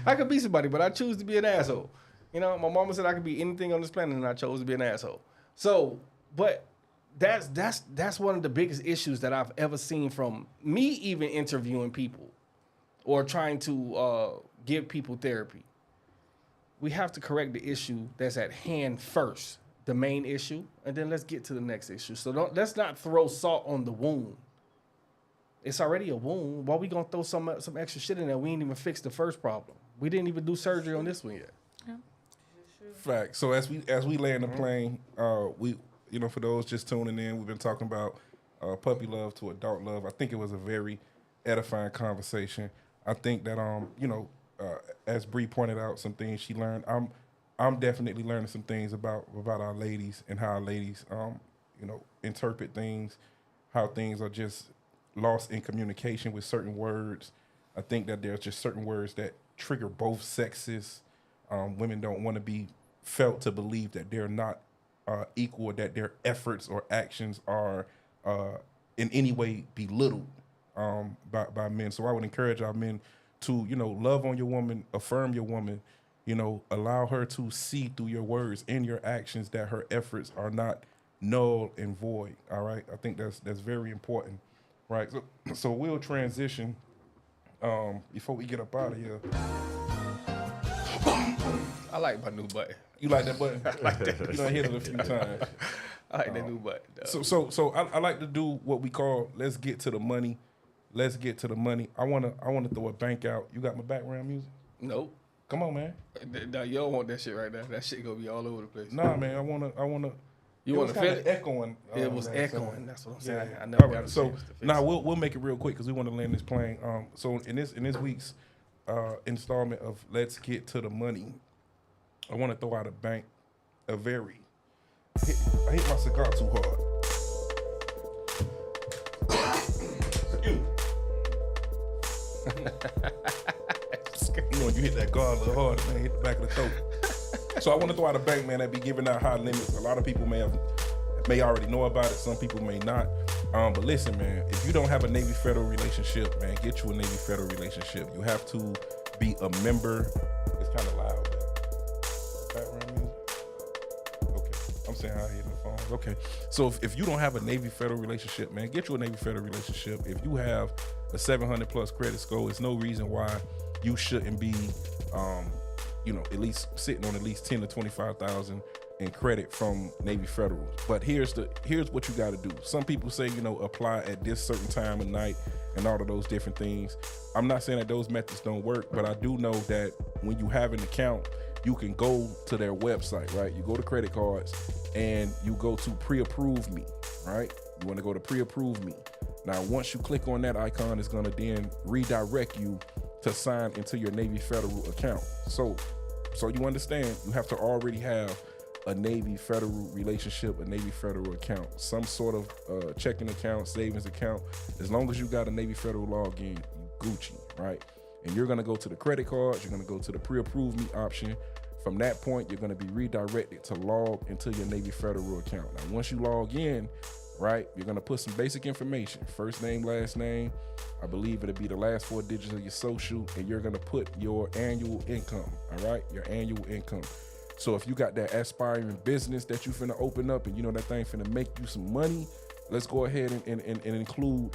I could be somebody, but I choose to be an asshole. You know, my mama said I could be anything on this planet, and I chose to be an asshole. So, but that's one of the biggest issues that I've ever seen from me even interviewing people or trying to give people therapy. We have to correct the issue that's at hand first, the main issue, and then let's get to the next issue. So let's not throw salt on the wound. It's already a wound. Why we gonna throw some extra shit in there? We ain't even fixed the first problem. We didn't even do surgery on this one yet. Fact. So as we land the plane, we, you know, for those just tuning in, we've been talking about puppy love to adult love. I think it was a very edifying conversation. I think that you know, as Bree pointed out, some things she learned. I'm definitely learning some things about our ladies and how our ladies you know, interpret things, how things are just lost in communication with certain words. I think that there's just certain words that trigger both sexes. Women don't want to be felt to believe that they're not equal, that their efforts or actions are in any way belittled by men. So I would encourage our men to, you know, love on your woman, affirm your woman, you know, allow her to see through your words and your actions that her efforts are not null and void. All right, I think that's very important, right? So we'll transition before we get up out of here. I like my new button. You like that button? I like that. You done hit it a few times. I like that new button. So I like to do what we call let's get to the money. Let's get to the money. I wanna throw a bank out. You got my background music? Nope. Come on, man. No, you don't want that shit right now. That shit gonna be all over the place. Nah, man. I wanna. You want to feel it? Echoing. It was man, echoing. so- That's what I'm saying. Yeah. I never All got right. a So chance to fix now it. we'll make it real quick because we want to land this plane. So in this week's installment of Let's Get to the Money, I want to throw out I hit my cigar too hard. You know, when you hit that guard a little harder, man, hit the back of the throat. So I want to throw out a bank, man, that be giving out high limits. A lot of people may already know about it. Some people may not. But listen, man, if you don't have a Navy Federal relationship, man, get you a Navy Federal relationship. You have to be a member. It's kind of loud. Background music. Okay, I'm saying how I hit the phone. Okay, so if you don't have a Navy Federal relationship, man, get you a Navy Federal relationship. If you have a 700 plus credit score, there's no reason why you shouldn't be, you know, at least sitting on at least 10 to 25,000 in credit from Navy Federal. But here's what you got to do. Some people say, you know, apply at this certain time of night and all of those different things. I'm not saying that those methods don't work, but I do know that when you have an account, you can go to their website, right? You go to credit cards and you go to pre-approve me, right? You want to go to pre-approve me. Now, once you click on that icon, it's going to then redirect you to sign into your Navy Federal account. So you understand, you have to already have a Navy Federal relationship, a Navy Federal account, some sort of checking account, savings account. As long as you got a Navy Federal login, you Gucci, right? And you're gonna go to the credit cards, you're gonna go to the pre-approve me option. From that point, you're gonna be redirected to log into your Navy Federal account. Now, once you log in, right, you're gonna put some basic information, first name, last name. I believe it'll be the last 4 digits of your social, and you're gonna put your annual income, all right? Your annual income. So if you got that aspiring business that you finna open up and you know that thing finna make you some money, let's go ahead and include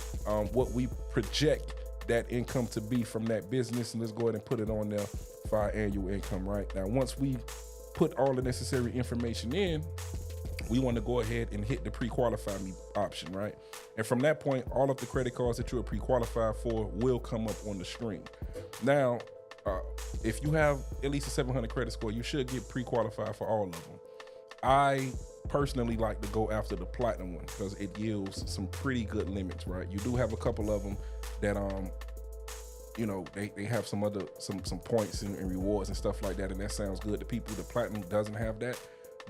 what we project that income to be from that business, and let's go ahead and put it on there for our annual income, right? Now, once we put all the necessary information in, we want to go ahead and hit the pre-qualify me option, right? And from that point, all of the credit cards that you're pre-qualified for will come up on the screen. Now, if you have at least a 700 credit score, you should get pre-qualified for all of them. I personally like to go after the platinum one because it yields some pretty good limits, right? You do have a couple of them that you know, they have some other some points and rewards and stuff like that, and that sounds good to people. The platinum doesn't have that,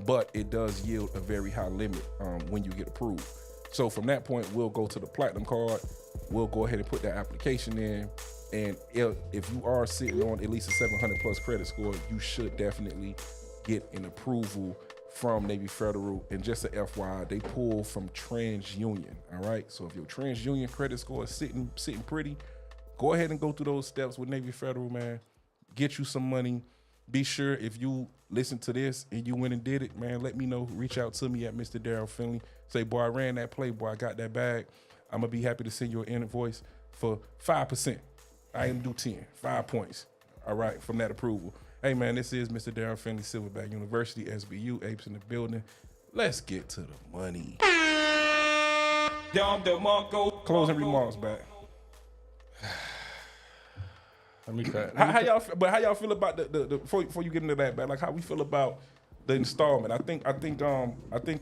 but it does yield a very high limit when you get approved. So from that point, we'll go to the platinum card. We'll go ahead and put that application in, and if you are sitting on at least a 700 plus credit score, you should definitely get an approval from Navy Federal. And just a FYI, they pull from TransUnion. All right, so if your TransUnion credit score is sitting pretty, go ahead and go through those steps with Navy Federal, man. Get you some money. Be sure if you listen to this and you went and did it, man, let me know. Reach out to me at Mr. Daryl Finley. Say, boy, I ran that play, boy, I got that bag. I'm going to be happy to send you an invoice for 5%. I ain't do 10, 5 points. All right, from that approval. Hey, man, this is Mr. Daryl Finley, Silverback University, SBU, Apes in the building. Let's get to the money. Closing remarks back. Let me cut. How y'all feel about the before you get into that, man? Like how we feel about the installment? I think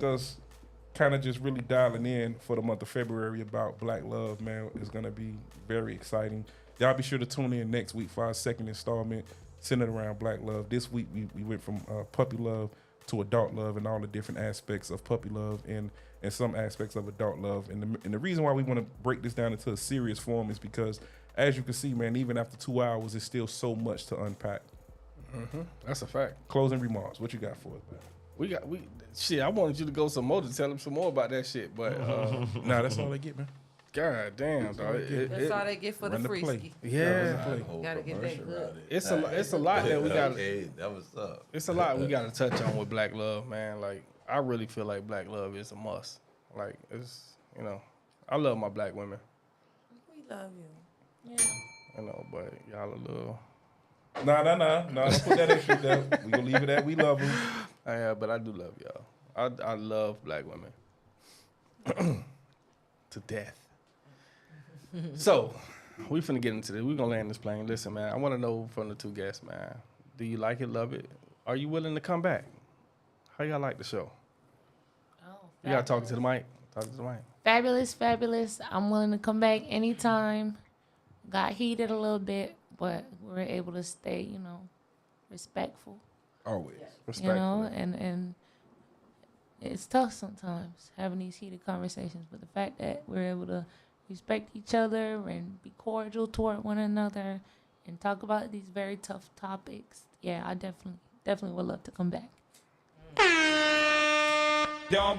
us kind of just really dialing in for the month of February about Black Love, man, is gonna be very exciting. Y'all be sure to tune in next week for our second installment centered around Black Love. This week we went from puppy love to adult love and all the different aspects of puppy love and some aspects of adult love. And the reason why we want to break this down into a serious form is because, as you can see, man, even after 2 hours, there's still so much to unpack. Mm-hmm. That's a fact. Closing remarks. What you got for us, man? Shit, I wanted you to go some more to tell them some more about that shit, but nah, that's all they get, man. God damn, dog. That's all they get for the freeski. Yeah, gotta get that good. It's a lot that we got. That was up. It's a lot we got to touch on with Black Love, man. Like I really feel like Black Love is a must. Like it's, you know, I love my black women. We love you. Yeah. I know, but y'all a little. Nah. Don't put that extra there. We gonna leave it at we love them. Yeah, but I do love y'all. I love black women to death. So we finna get into this. We gonna land this plane. Listen, man. I want to know from the two guests, man. Do you like it? Love it? Are you willing to come back? How y'all like the show? Oh, You gotta talk to the mic. Talk to the mic. Fabulous. I'm willing to come back anytime. Got heated a little bit, but we were able to stay, you know, respectful. Always. Respectful. You know, and it's tough sometimes having these heated conversations. But the fact that we're able to respect each other and be cordial toward one another and talk about these very tough topics, yeah, I definitely would love to come back. I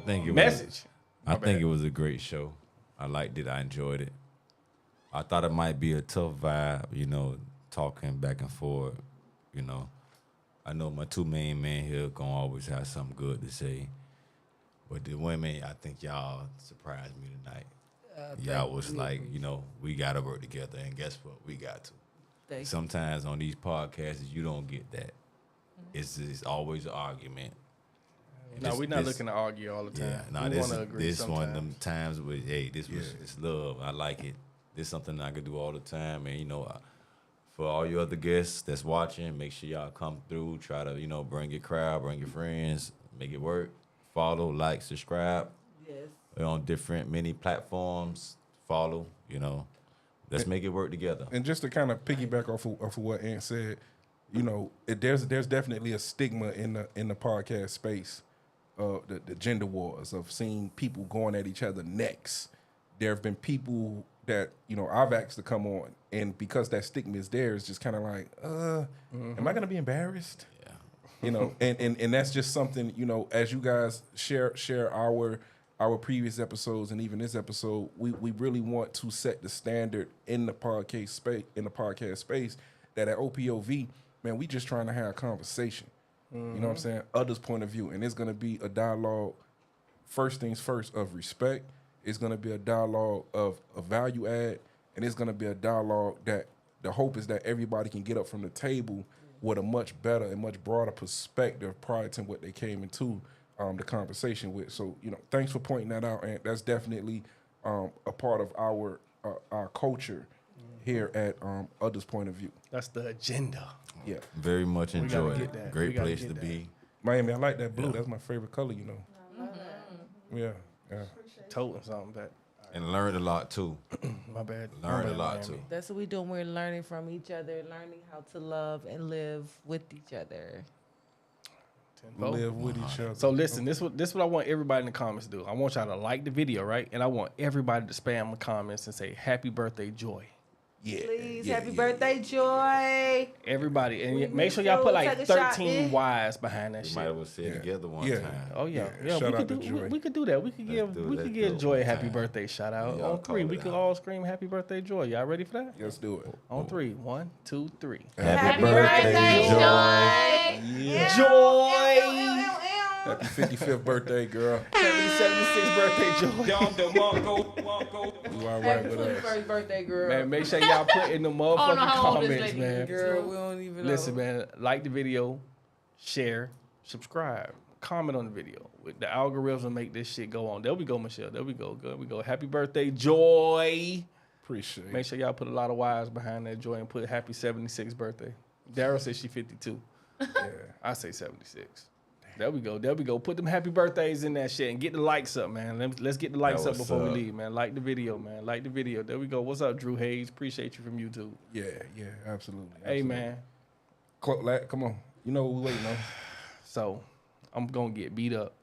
think it was a great show. I liked it. I enjoyed it. I thought it might be a tough vibe, you know, talking back and forth, you know. I know my two main men here gonna always have something good to say. But the women, I think y'all surprised me tonight. Y'all was like, you know, we gotta work together, and guess what? We got to. Sometimes on these podcasts, you don't get that. It's always an argument. No, we're not looking to argue all the time. Yeah, no, we want to agree this sometimes. one of them times where, hey, this was it's love. I like it. This is something I could do all the time. And, you know, for all your other guests that's watching, make sure y'all come through. Try to, you know, bring your crowd, bring your friends, make it work. Follow, like, subscribe. Yes. We're on different many platforms. Follow, you know. Let's make it work together. And just to kind of piggyback off of what Ant said, you know, there's definitely a stigma in the podcast space, the gender wars of seeing people going at each other necks. There have been people that, you know, I've asked to come on, and because that stigma is there, it's just kind of like, am I gonna be embarrassed? Yeah. You know, and that's just something, you know, as you guys share our previous episodes and even this episode, we really want to set the standard in the podcast space that at OPOV, man, we just trying to have a conversation. You know what I'm saying? Others' point of view. And it's gonna be a dialogue, first things first, of respect. It's gonna be a dialogue of a value add, and it's gonna be a dialogue that the hope is that everybody can get up from the table with a much better and much broader perspective prior to what they came into the conversation with. So, thanks for pointing that out, and that's definitely a part of our culture here at Others Point of View. That's the agenda. Yeah. Very much enjoyed get it. that. We Great gotta place get to that. be. Miami, I like that blue. That's my favorite color, Yeah. Toting something back. And learned a lot too. My bad. Learned My a bad, lot Miami. too. That's what we doing. We're learning from each other, learning how to love and live with each other. Tenfold. Live with each other. So listen, this what I want everybody in the comments to do. I want y'all to like the video, right? And I want everybody to spam the comments and say happy birthday, Joy. Yeah. Please, yeah, happy yeah. birthday, Joy. Everybody, and We make sure need y'all to put like take a shot, 13 man. Ys behind that We shit. might have well said Yeah. together one Yeah. time. Oh yeah, Yeah, yeah. shout We out could to do. Joy. We could do that. We could Let's give. do it. We Let's could do give it Joy a one happy time. birthday shout out Y'all on three. call We it could out. all scream happy birthday, Joy. Y'all ready for that? Let's do it. On three. 1, 2, 3. Happy birthday, Joy. Yeah. Joy. Happy 55th birthday, girl. Happy 76th birthday, Joy. You all right Happy with us? 21st birthday, girl. Man, make sure y'all put in the I don't know motherfucking how old this comments, lady man. is. Girl, we don't even Listen, know. man, like the video, share, subscribe, comment on the video. The algorithm will make this shit go on. There we go, Michelle. There we go. Good. We go. Happy birthday, Joy. Appreciate it. Make sure y'all put a lot of Y's behind that Joy and put happy 76th birthday. Daryl says she 52. Yeah. I say 76. There we go. There we go. Put them happy birthdays in that shit and get the likes up, man. Let's get the likes up what's before we up. leave, man. Like the video, man. Like the video. There we go. What's up, Drew Hayes? Appreciate you from YouTube. Yeah, absolutely. Hey, absolutely. man. Come on. You know what we waiting on. So I'm going to get beat up.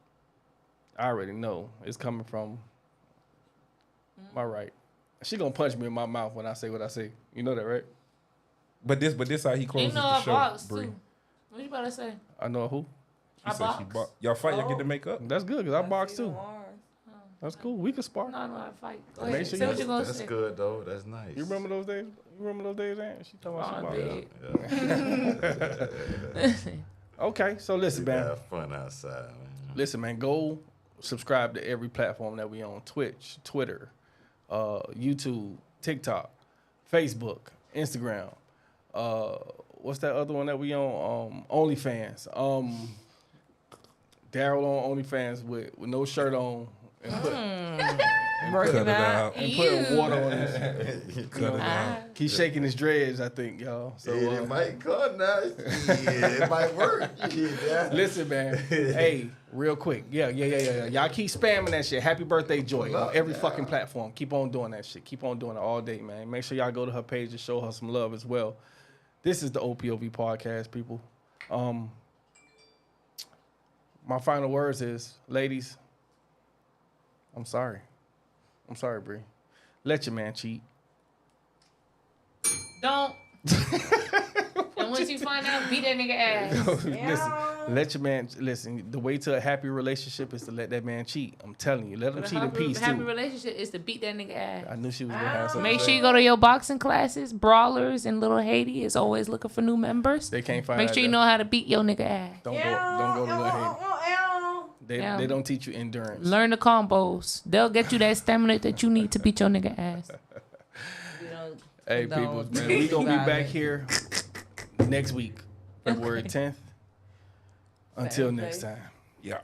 I already know. It's coming from my right. She going to punch me in my mouth when I say what I say. You know that, right? But this how he You closes know the I show. box Bree. too. What you about to say? I know who. I She said she box. box. Y'all fight, y'all get to make up. That's good because I box too. That's cool. We can spar. No, I fight. Go Make ahead. sure Say you- what you gonna That's say. good though. That's nice. You remember those days? You remember those days, Aunt? She talking about she Oh, boxed. big. Okay, so listen, We man. have fun outside, man. Listen, man. Go subscribe to every platform that we on: Twitch, Twitter, YouTube, TikTok, Facebook, Instagram. What's that other one that we on? OnlyFans. Daryl on OnlyFans with no shirt on and Working Cut it out. out. and putting water on his. Cut it out. He's shaking his dreads, I think, y'all. So it might cut now. Yeah, it might work. Yeah. listen, man. Hey, real quick. Yeah. Y'all keep spamming that shit. Happy birthday, Joy, on every fucking platform. Keep on doing that shit. Keep on doing it all day, man. Make sure y'all go to her page and show her some love as well. This is the OPOV podcast, people. My final words is, ladies, I'm sorry. I'm sorry, Bree. Let your man cheat. Don't. And once you find out, beat that nigga ass. Listen, let your man listen. The way to a happy relationship is to let that man cheat. I'm telling you, let him But cheat in peace happy too. relationship is to beat that nigga ass. I knew she was gonna have something. Make to sure say. you go to your boxing classes. Brawlers in Little Haiti is always looking for new members. They can't find. Make out sure you that. know how to beat your nigga ass. Don't go to Little Haiti. Yeah. They don't teach you endurance. Learn the combos. They'll get you that stamina that you need to beat your nigga ass. Hey, people, man, we gonna be back here next week, February 10th. Until next time. Yeah.